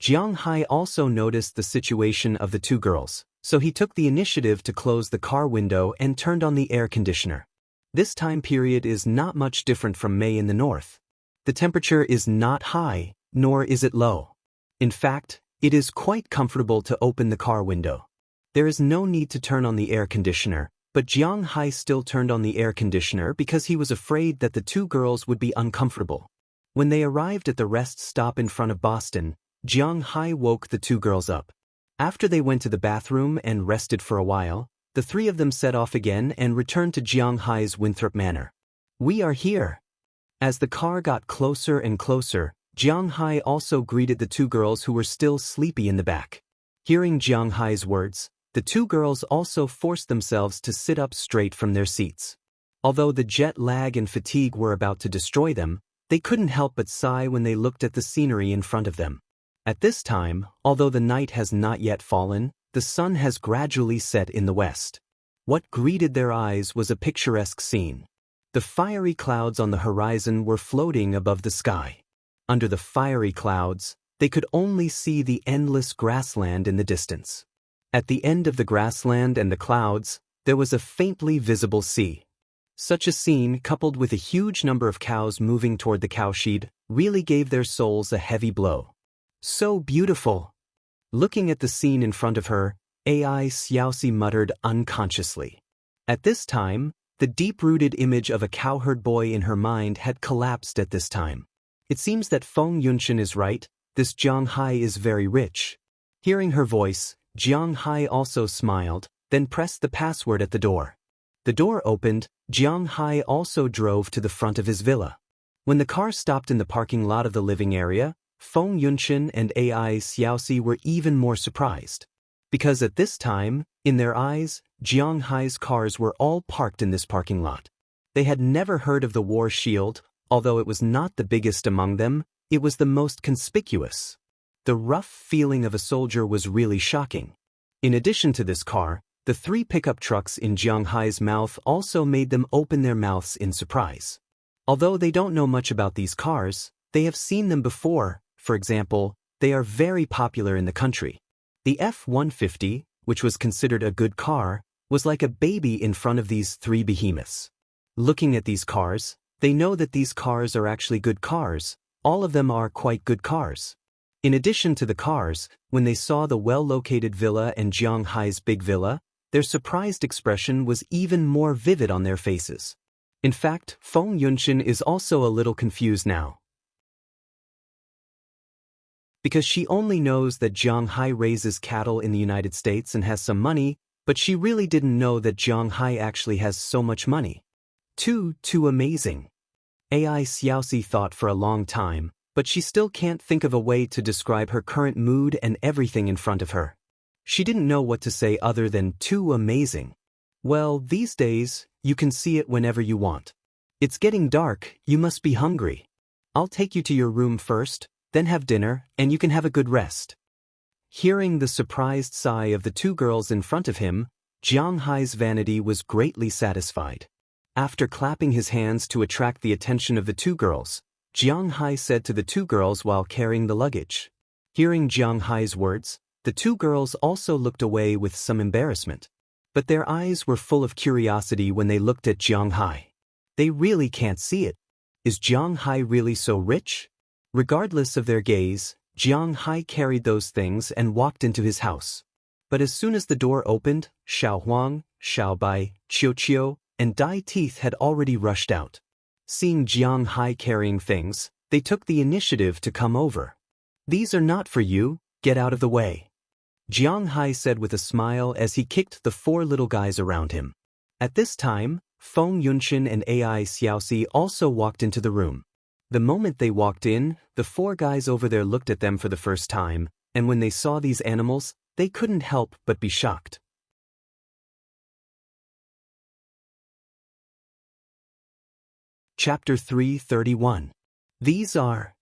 Jiang Hai also noticed the situation of the two girls, so he took the initiative to close the car window and turned on the air conditioner. This time period is not much different from May in the north. The temperature is not high, nor is it low. In fact, it is quite comfortable to open the car window. There is no need to turn on the air conditioner, but Jiang Hai still turned on the air conditioner because he was afraid that the two girls would be uncomfortable. When they arrived at the rest stop in front of Boston, Jiang Hai woke the two girls up. After they went to the bathroom and rested for a while, the three of them set off again and returned to Jiang Hai's Winthrop Manor. "We are here." As the car got closer and closer, Jiang Hai also greeted the two girls who were still sleepy in the back. Hearing Jiang Hai's words, the two girls also forced themselves to sit up straight from their seats. Although the jet lag and fatigue were about to destroy them, they couldn't help but sigh when they looked at the scenery in front of them. At this time, although the night has not yet fallen, the sun has gradually set in the west. What greeted their eyes was a picturesque scene. The fiery clouds on the horizon were floating above the sky. Under the fiery clouds, they could only see the endless grassland in the distance. At the end of the grassland and the clouds, there was a faintly visible sea. Such a scene, coupled with a huge number of cows moving toward the cowshed, really gave their souls a heavy blow. So beautiful! Looking at the scene in front of her, AI Xiaoxi muttered unconsciously. At this time, the deep-rooted image of a cowherd boy in her mind had collapsed at this time. It seems that Feng Yunshan is right, this Jiang Hai is very rich. Hearing her voice, Jiang Hai also smiled, then pressed the password at the door. The door opened, Jiang Hai also drove to the front of his villa. When the car stopped in the parking lot of the living area, Feng Yunshan and AI Xiaoxi were even more surprised. Because at this time, in their eyes, Jiang Hai's cars were all parked in this parking lot. They had never heard of the war shield, although it was not the biggest among them, it was the most conspicuous. The rough feeling of a soldier was really shocking. In addition to this car, the three pickup trucks in Jiang Hai's mouth also made them open their mouths in surprise. Although they don't know much about these cars, they have seen them before. For example, they are very popular in the country. The F-150, which was considered a good car, was like a baby in front of these three behemoths. Looking at these cars, they know that these cars are actually good cars. All of them are quite good cars. In addition to the cars, when they saw the well-located villa and Jiang Hai's big villa, their surprised expression was even more vivid on their faces. In fact, Feng Yunshan is also a little confused now, because she only knows that Jiang Hai raises cattle in the United States and has some money, but she really didn't know that Jiang Hai actually has so much money. Too amazing. AI Xiaoxi thought for a long time, but she still can't think of a way to describe her current mood and everything in front of her. She didn't know what to say other than too amazing. Well, these days, you can see it whenever you want. It's getting dark, you must be hungry. I'll take you to your room first, then have dinner, and you can have a good rest. Hearing the surprised sigh of the two girls in front of him, Jiang Hai's vanity was greatly satisfied. After clapping his hands to attract the attention of the two girls, Jiang Hai said to the two girls while carrying the luggage. Hearing Jiang Hai's words, the two girls also looked away with some embarrassment. But their eyes were full of curiosity when they looked at Jiang Hai. They really can't see it. Is Jiang Hai really so rich? Regardless of their gaze, Jiang Hai carried those things and walked into his house. But as soon as the door opened, Xiao Huang, Xiao Bai, Qiu Qiu, and Dai Teeth had already rushed out. Seeing Jiang Hai carrying things, they took the initiative to come over. "These are not for you, get out of the way," Jiang Hai said with a smile as he kicked the four little guys around him. At this time, Feng Yunshan and AI Xiaoxi also walked into the room. The moment they walked in, the four guys over there looked at them for the first time, and when they saw these animals, they couldn't help but be shocked. Chapter 331. These are.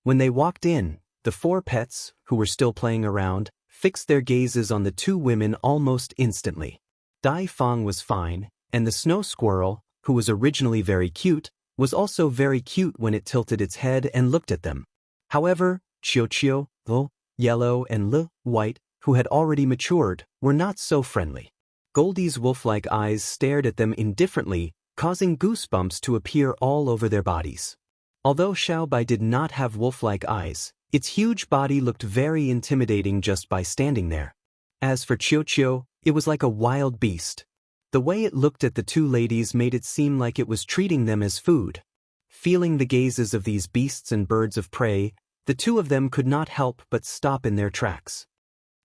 When they walked in, the four pets, who were still playing around, fixed their gazes on the two women almost instantly. Dai Fang was fine, and the snow squirrel, who was originally very cute, was also very cute when it tilted its head and looked at them. However, Qiu Qiu, though, Yellow and white, who had already matured, were not so friendly. Goldie's wolf-like eyes stared at them indifferently, causing goosebumps to appear all over their bodies. Although Xiaobai did not have wolf-like eyes, its huge body looked very intimidating just by standing there. As for Qiuqiu, it was like a wild beast. The way it looked at the two ladies made it seem like it was treating them as food. Feeling the gazes of these beasts and birds of prey, the two of them could not help but stop in their tracks.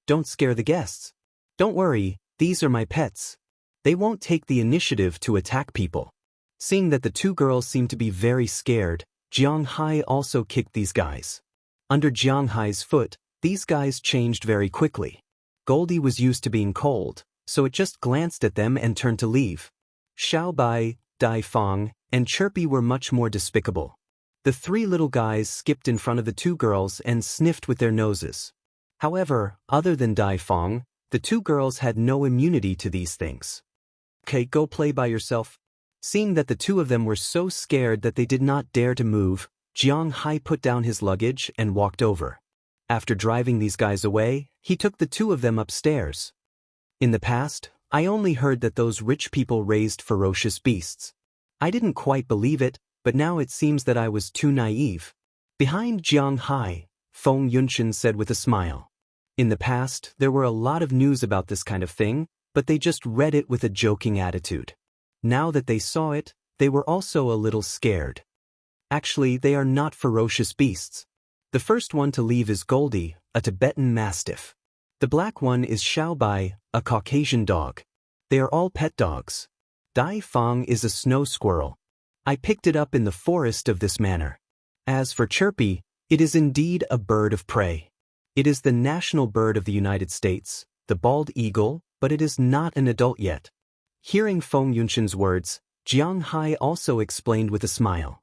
Don't scare the guests. Don't worry, these are my pets. They won't take the initiative to attack people. Seeing that the two girls seemed to be very scared, Jiang Hai also kicked these guys. Under Jiang Hai's foot, these guys changed very quickly. Goldie was used to being cold, so it just glanced at them and turned to leave. Xiaobai, Dai Feng, and Chirpy were much more despicable. The three little guys skipped in front of the two girls and sniffed with their noses. However, other than Dai Feng, the two girls had no immunity to these things. Okay, go play by yourself. Seeing that the two of them were so scared that they did not dare to move, Jiang Hai put down his luggage and walked over. After driving these guys away, he took the two of them upstairs. In the past, I only heard that those rich people raised ferocious beasts. I didn't quite believe it, but now it seems that I was too naive. Behind Jiang Hai, Feng Yunshan said with a smile. In the past, there were a lot of news about this kind of thing, but they just read it with a joking attitude. Now that they saw it, they were also a little scared. Actually, they are not ferocious beasts. The first one to leave is Goldie, a Tibetan Mastiff. The black one is Xiaobai, a Caucasian dog. They are all pet dogs. Dai Feng is a snow squirrel. I picked it up in the forest of this manor. As for Chirpy, it is indeed a bird of prey. It is the national bird of the United States, the bald eagle, but it is not an adult yet. Hearing Feng Yunshan's words, Jiang Hai also explained with a smile.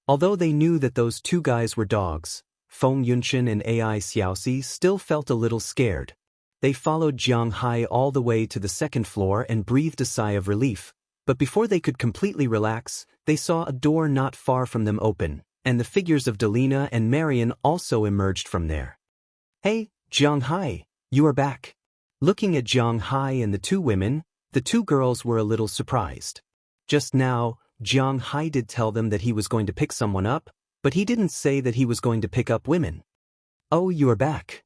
Although they knew that those two guys were dogs, Feng Yunshan and AI Xiaoxi still felt a little scared. They followed Jiang Hai all the way to the second floor and breathed a sigh of relief, but before they could completely relax, they saw a door not far from them open, and the figures of Delina and Marian also emerged from there. Hey, Jiang Hai, you are back. Looking at Jiang Hai and the two women, the two girls were a little surprised. Just now, Jiang Hai did tell them that he was going to pick someone up, but he didn't say that he was going to pick up women. Oh, you are back.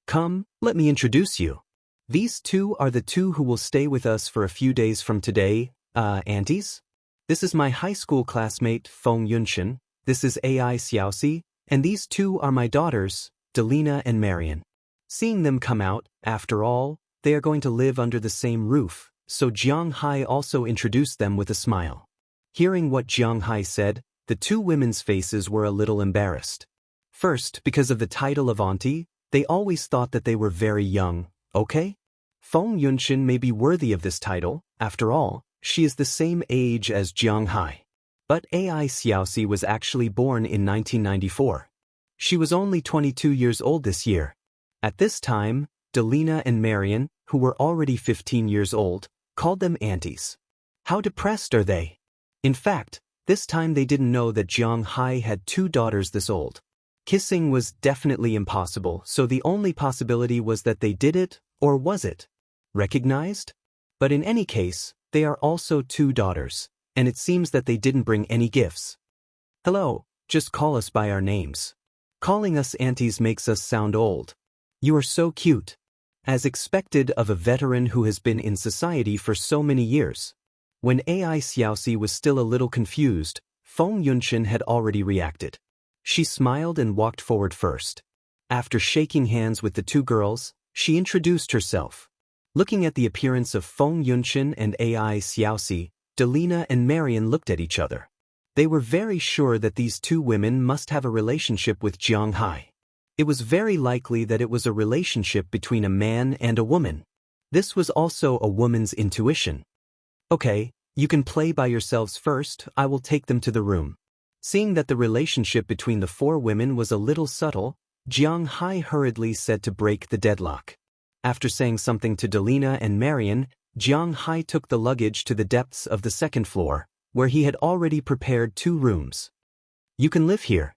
Come, let me introduce you. These two are the two who will stay with us for a few days from today, aunties? This is my high school classmate, Feng Yunshan, this is AI Xiaoxi, and these two are my daughters, Delina and Marian. Seeing them come out, after all, they are going to live under the same roof, so Jiang Hai also introduced them with a smile. Hearing what Jiang Hai said, the two women's faces were a little embarrassed. First, because of the title of auntie, they always thought that they were very young, okay? Feng Yunshan may be worthy of this title, after all, she is the same age as Jiang Hai. But AI Xiaoxi was actually born in 1994. She was only 22 years old this year. At this time, Delina and Marian, who were already 15 years old, called them aunties. How depressed are they? In fact, this time they didn't know that Jiang Hai had two daughters this old. Kissing was definitely impossible, so the only possibility was that they did it, or was it recognized? But in any case, they are also two daughters, and it seems that they didn't bring any gifts. Hello, just call us by our names. Calling us aunties makes us sound old. You are so cute. As expected of a veteran who has been in society for so many years. When AI Xiaoxi was still a little confused, Feng Yunshan had already reacted. She smiled and walked forward first. After shaking hands with the two girls, she introduced herself. Looking at the appearance of Feng Yunshan and AI Xiaoxi, Delina and Marian looked at each other. They were very sure that these two women must have a relationship with Jiang Hai. It was very likely that it was a relationship between a man and a woman. This was also a woman's intuition. Okay, you can play by yourselves first, I will take them to the room. Seeing that the relationship between the four women was a little subtle, Jiang Hai hurriedly said to break the deadlock. After saying something to Delina and Marian, Jiang Hai took the luggage to the depths of the second floor, where he had already prepared two rooms. You can live here.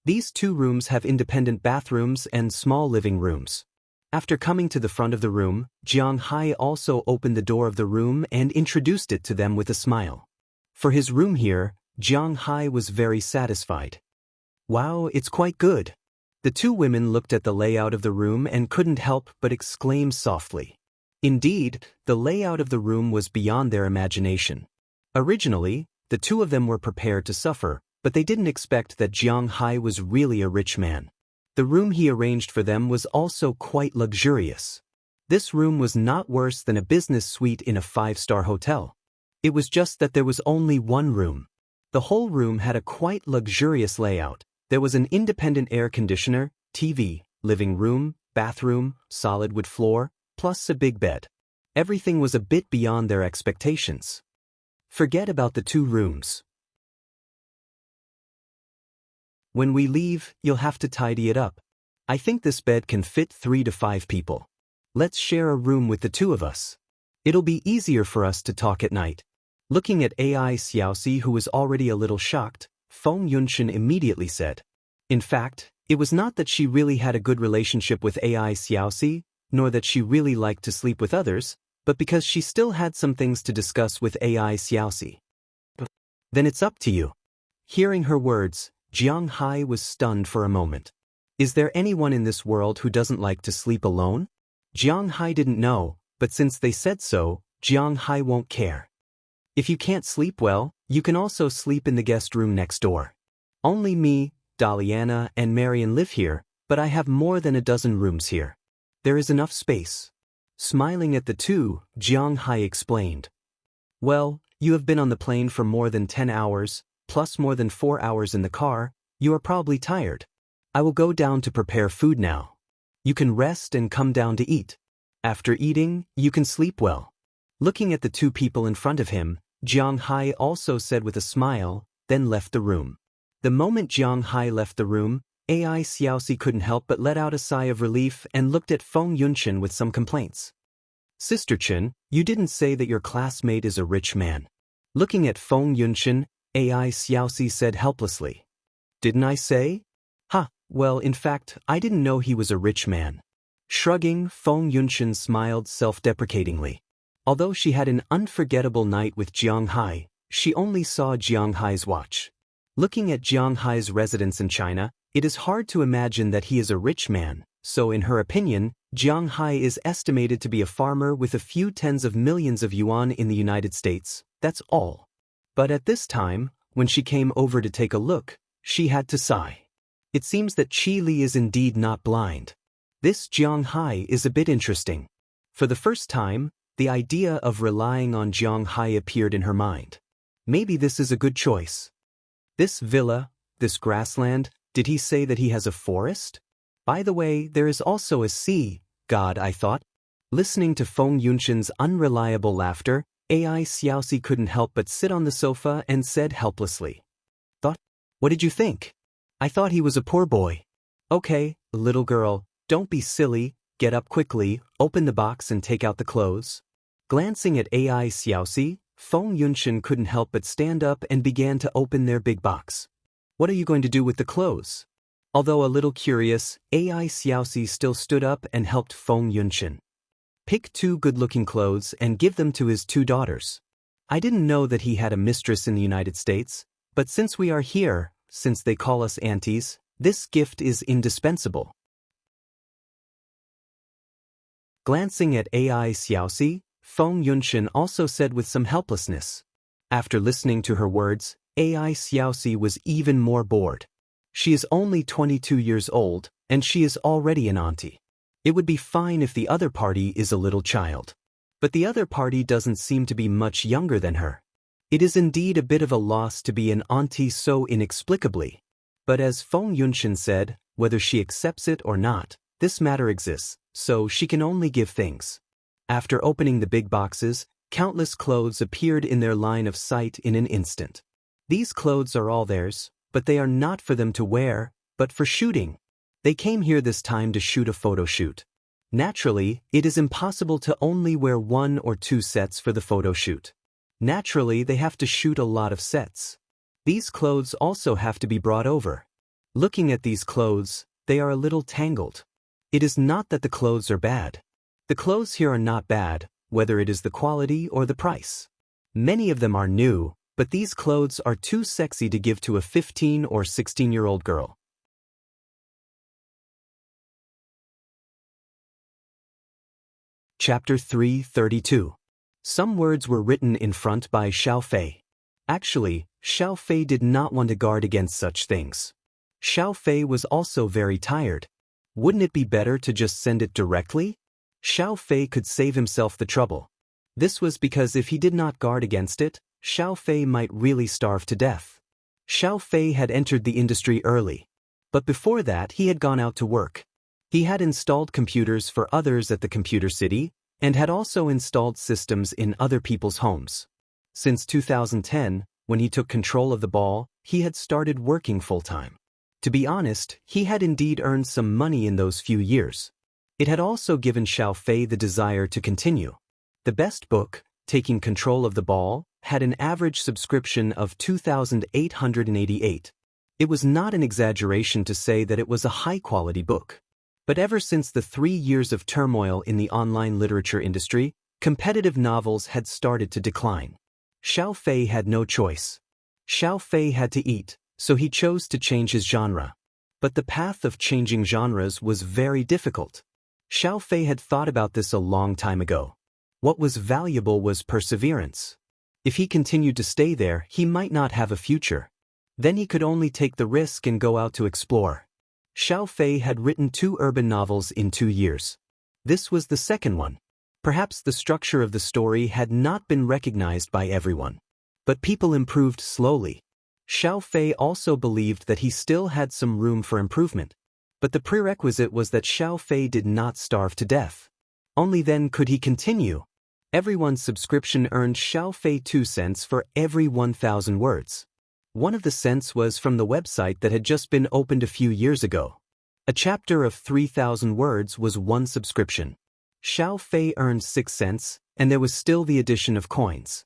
These 2 rooms have independent bathrooms and small living rooms. After coming to the front of the room, Jiang Hai also opened the door of the room and introduced it to them with a smile. For his room here, Jiang Hai was very satisfied. Wow, it's quite good. The 2 women looked at the layout of the room and couldn't help but exclaim softly. Indeed, the layout of the room was beyond their imagination. Originally, the 2 of them were prepared to suffer, but they didn't expect that Jiang Hai was really a rich man. The room he arranged for them was also quite luxurious. This room was not worse than a business suite in a 5-star hotel. It was just that there was only one room. The whole room had a quite luxurious layout. There was an independent air conditioner, TV, living room, bathroom, solid wood floor, plus a big bed. Everything was a bit beyond their expectations. Forget about the 2 rooms. When we leave, you'll have to tidy it up. I think this bed can fit 3 to 5 people. Let's share a room with the 2 of us. It'll be easier for us to talk at night. Looking at AI Xiaoxi, who was already a little shocked, Feng Yunshan immediately said. In fact, it was not that she really had a good relationship with AI Xiaoxi, nor that she really liked to sleep with others, but because she still had some things to discuss with AI Xiaoxi. Then it's up to you. Hearing her words, Jiang Hai was stunned for a moment. Is there anyone in this world who doesn't like to sleep alone? Jiang Hai didn't know, but since they said so, Jiang Hai won't care. If you can't sleep well, you can also sleep in the guest room next door. Only me, Daliana, and Marian live here, but I have more than a dozen rooms here. There is enough space. Smiling at the 2, Jiang Hai explained. Well, you have been on the plane for more than 10 hours, plus more than 4 hours in the car. You are probably tired. I will go down to prepare food now. You can rest and come down to eat. After eating, you can sleep well. Looking at the 2 people in front of him, Jiang Hai also said with a smile, then left the room. The moment Jiang Hai left the room, AI Xiaoxi couldn't help but let out a sigh of relief and looked at Feng Yunshan with some complaints. Sister Chen, you didn't say that your classmate is a rich man. Looking at Feng Yunshan, AI Xiaoxi said helplessly. Didn't I say? Well, in fact, I didn't know he was a rich man. Shrugging, Feng Yunshan smiled self-deprecatingly. Although she had an unforgettable night with Jiang Hai, she only saw Jiang Hai's watch. Looking at Jiang Hai's residence in China, it is hard to imagine that he is a rich man, so in her opinion, Jiang Hai is estimated to be a farmer with a few tens of millions of yuan in the United States, that's all. But at this time, when she came over to take a look, she had to sigh. It seems that Qi Li is indeed not blind. This Jiang Hai is a bit interesting. For the first time, the idea of relying on Jiang Hai appeared in her mind. Maybe this is a good choice. This villa, this grassland, did he say that he has a forest? By the way, there is also a sea, God, I thought. Listening to Feng Yunshan's unreliable laughter, AI Xiaoxi couldn't help but sit on the sofa and said helplessly. What did you think? I thought he was a poor boy. Okay, little girl, don't be silly, get up quickly, open the box and take out the clothes. Glancing at AI Xiaoxi, Feng Yunshan couldn't help but stand up and began to open their big box. What are you going to do with the clothes? Although a little curious, AI Xiaoxi still stood up and helped Feng Yunshan. Pick 2 good-looking clothes and give them to his 2 daughters. I didn't know that he had a mistress in the United States, but since we are here, since they call us aunties, this gift is indispensable. Glancing at AI Xiaoxi, Feng Yunshan also said with some helplessness. After listening to her words, AI Xiaoxi was even more bored. She is only 22 years old, and she is already an auntie. It would be fine if the other party is a little child. But the other party doesn't seem to be much younger than her. It is indeed a bit of a loss to be an auntie so inexplicably. But as Feng Yunshan said, whether she accepts it or not, this matter exists, so she can only give things. After opening the big boxes, countless clothes appeared in their line of sight in an instant. These clothes are all theirs, but they are not for them to wear, but for shooting. They came here this time to shoot a photo shoot. Naturally, it is impossible to only wear 1 or 2 sets for the photo shoot. Naturally, they have to shoot a lot of sets. These clothes also have to be brought over. Looking at these clothes, they are a little tangled. It is not that the clothes are bad. The clothes here are not bad, whether it is the quality or the price. Many of them are new, but these clothes are too sexy to give to a 15 or 16-year-old girl. Chapter 332. Some words were written in front by Xiao Fei. Actually, Xiao Fei did not want to guard against such things. Xiao Fei was also very tired. Wouldn't it be better to just send it directly? Xiao Fei could save himself the trouble. This was because if he did not guard against it, Xiao Fei might really starve to death. Xiao Fei had entered the industry early. But before that he had gone out to work. He had installed computers for others at the computer city, and had also installed systems in other people's homes. Since 2010, when he took control of the ball, he had started working full-time. To be honest, he had indeed earned some money in those few years. It had also given Xiao Fei the desire to continue. The best book, Taking Control of the Ball, had an average subscription of 2,888. It was not an exaggeration to say that it was a high-quality book. But ever since the 3 years of turmoil in the online literature industry, competitive novels had started to decline. Xiao Fei had no choice. Xiao Fei had to eat, so he chose to change his genre. But the path of changing genres was very difficult. Xiao Fei had thought about this a long time ago. What was valuable was perseverance. If he continued to stay there, he might not have a future. Then he could only take the risk and go out to explore. Xiao Fei had written 2 urban novels in 2 years. This was the second one. Perhaps the structure of the story had not been recognized by everyone. But people improved slowly. Xiao Fei also believed that he still had some room for improvement. But the prerequisite was that Xiao Fei did not starve to death. Only then could he continue. Everyone's subscription earned Xiao Fei 2 cents for every 1,000 words. One of the cents was from the website that had just been opened a few years ago. A chapter of 3,000 words was 1 subscription. Xiao Fei earned 6 cents, and there was still the addition of coins.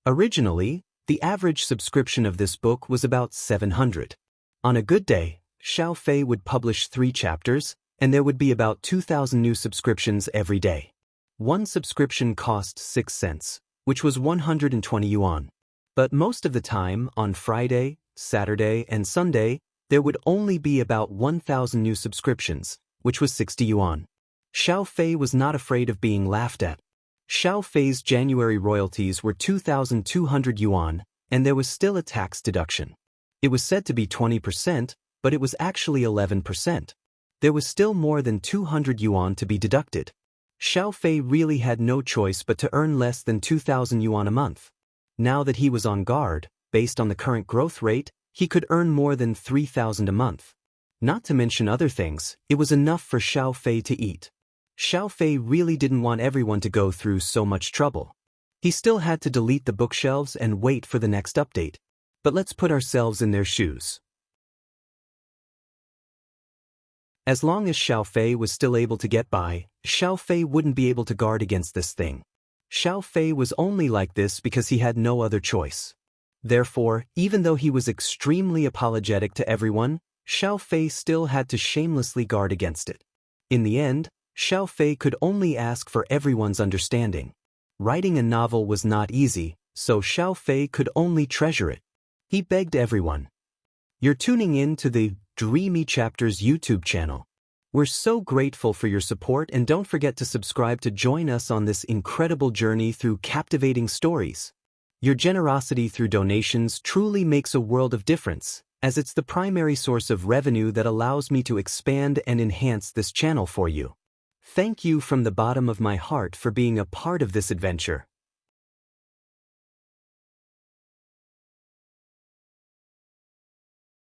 Originally, the average subscription of this book was about 700. On a good day, Xiao Fei would publish 3 chapters, and there would be about 2,000 new subscriptions every day. 1 subscription cost 6 cents, which was 120 yuan. But most of the time, on Friday, Saturday, and Sunday, there would only be about 1,000 new subscriptions, which was 60 yuan. Xiao Fei was not afraid of being laughed at. Xiao Fei's January royalties were 2,200 yuan, and there was still a tax deduction. It was said to be 20%, but it was actually 11%. There was still more than 200 yuan to be deducted. Xiao Fei really had no choice but to earn less than 2,000 yuan a month. Now that he was on guard, based on the current growth rate, he could earn more than 3,000 a month. Not to mention other things, it was enough for Xiao Fei to eat. Xiao Fei really didn't want everyone to go through so much trouble. He still had to delete the bookshelves and wait for the next update. But let's put ourselves in their shoes. As long as Xiao Fei was still able to get by, Xiao Fei wouldn't be able to guard against this thing. Xiao Fei was only like this because he had no other choice. Therefore, even though he was extremely apologetic to everyone, Xiao Fei still had to shamelessly guard against it. In the end, Xiao Fei could only ask for everyone's understanding. Writing a novel was not easy, so Xiao Fei could only treasure it. He begged everyone. You're tuning in to the Dreamy Chapters YouTube channel. We're so grateful for your support, and don't forget to subscribe to join us on this incredible journey through captivating stories. Your generosity through donations truly makes a world of difference, as it's the primary source of revenue that allows me to expand and enhance this channel for you. Thank you from the bottom of my heart for being a part of this adventure.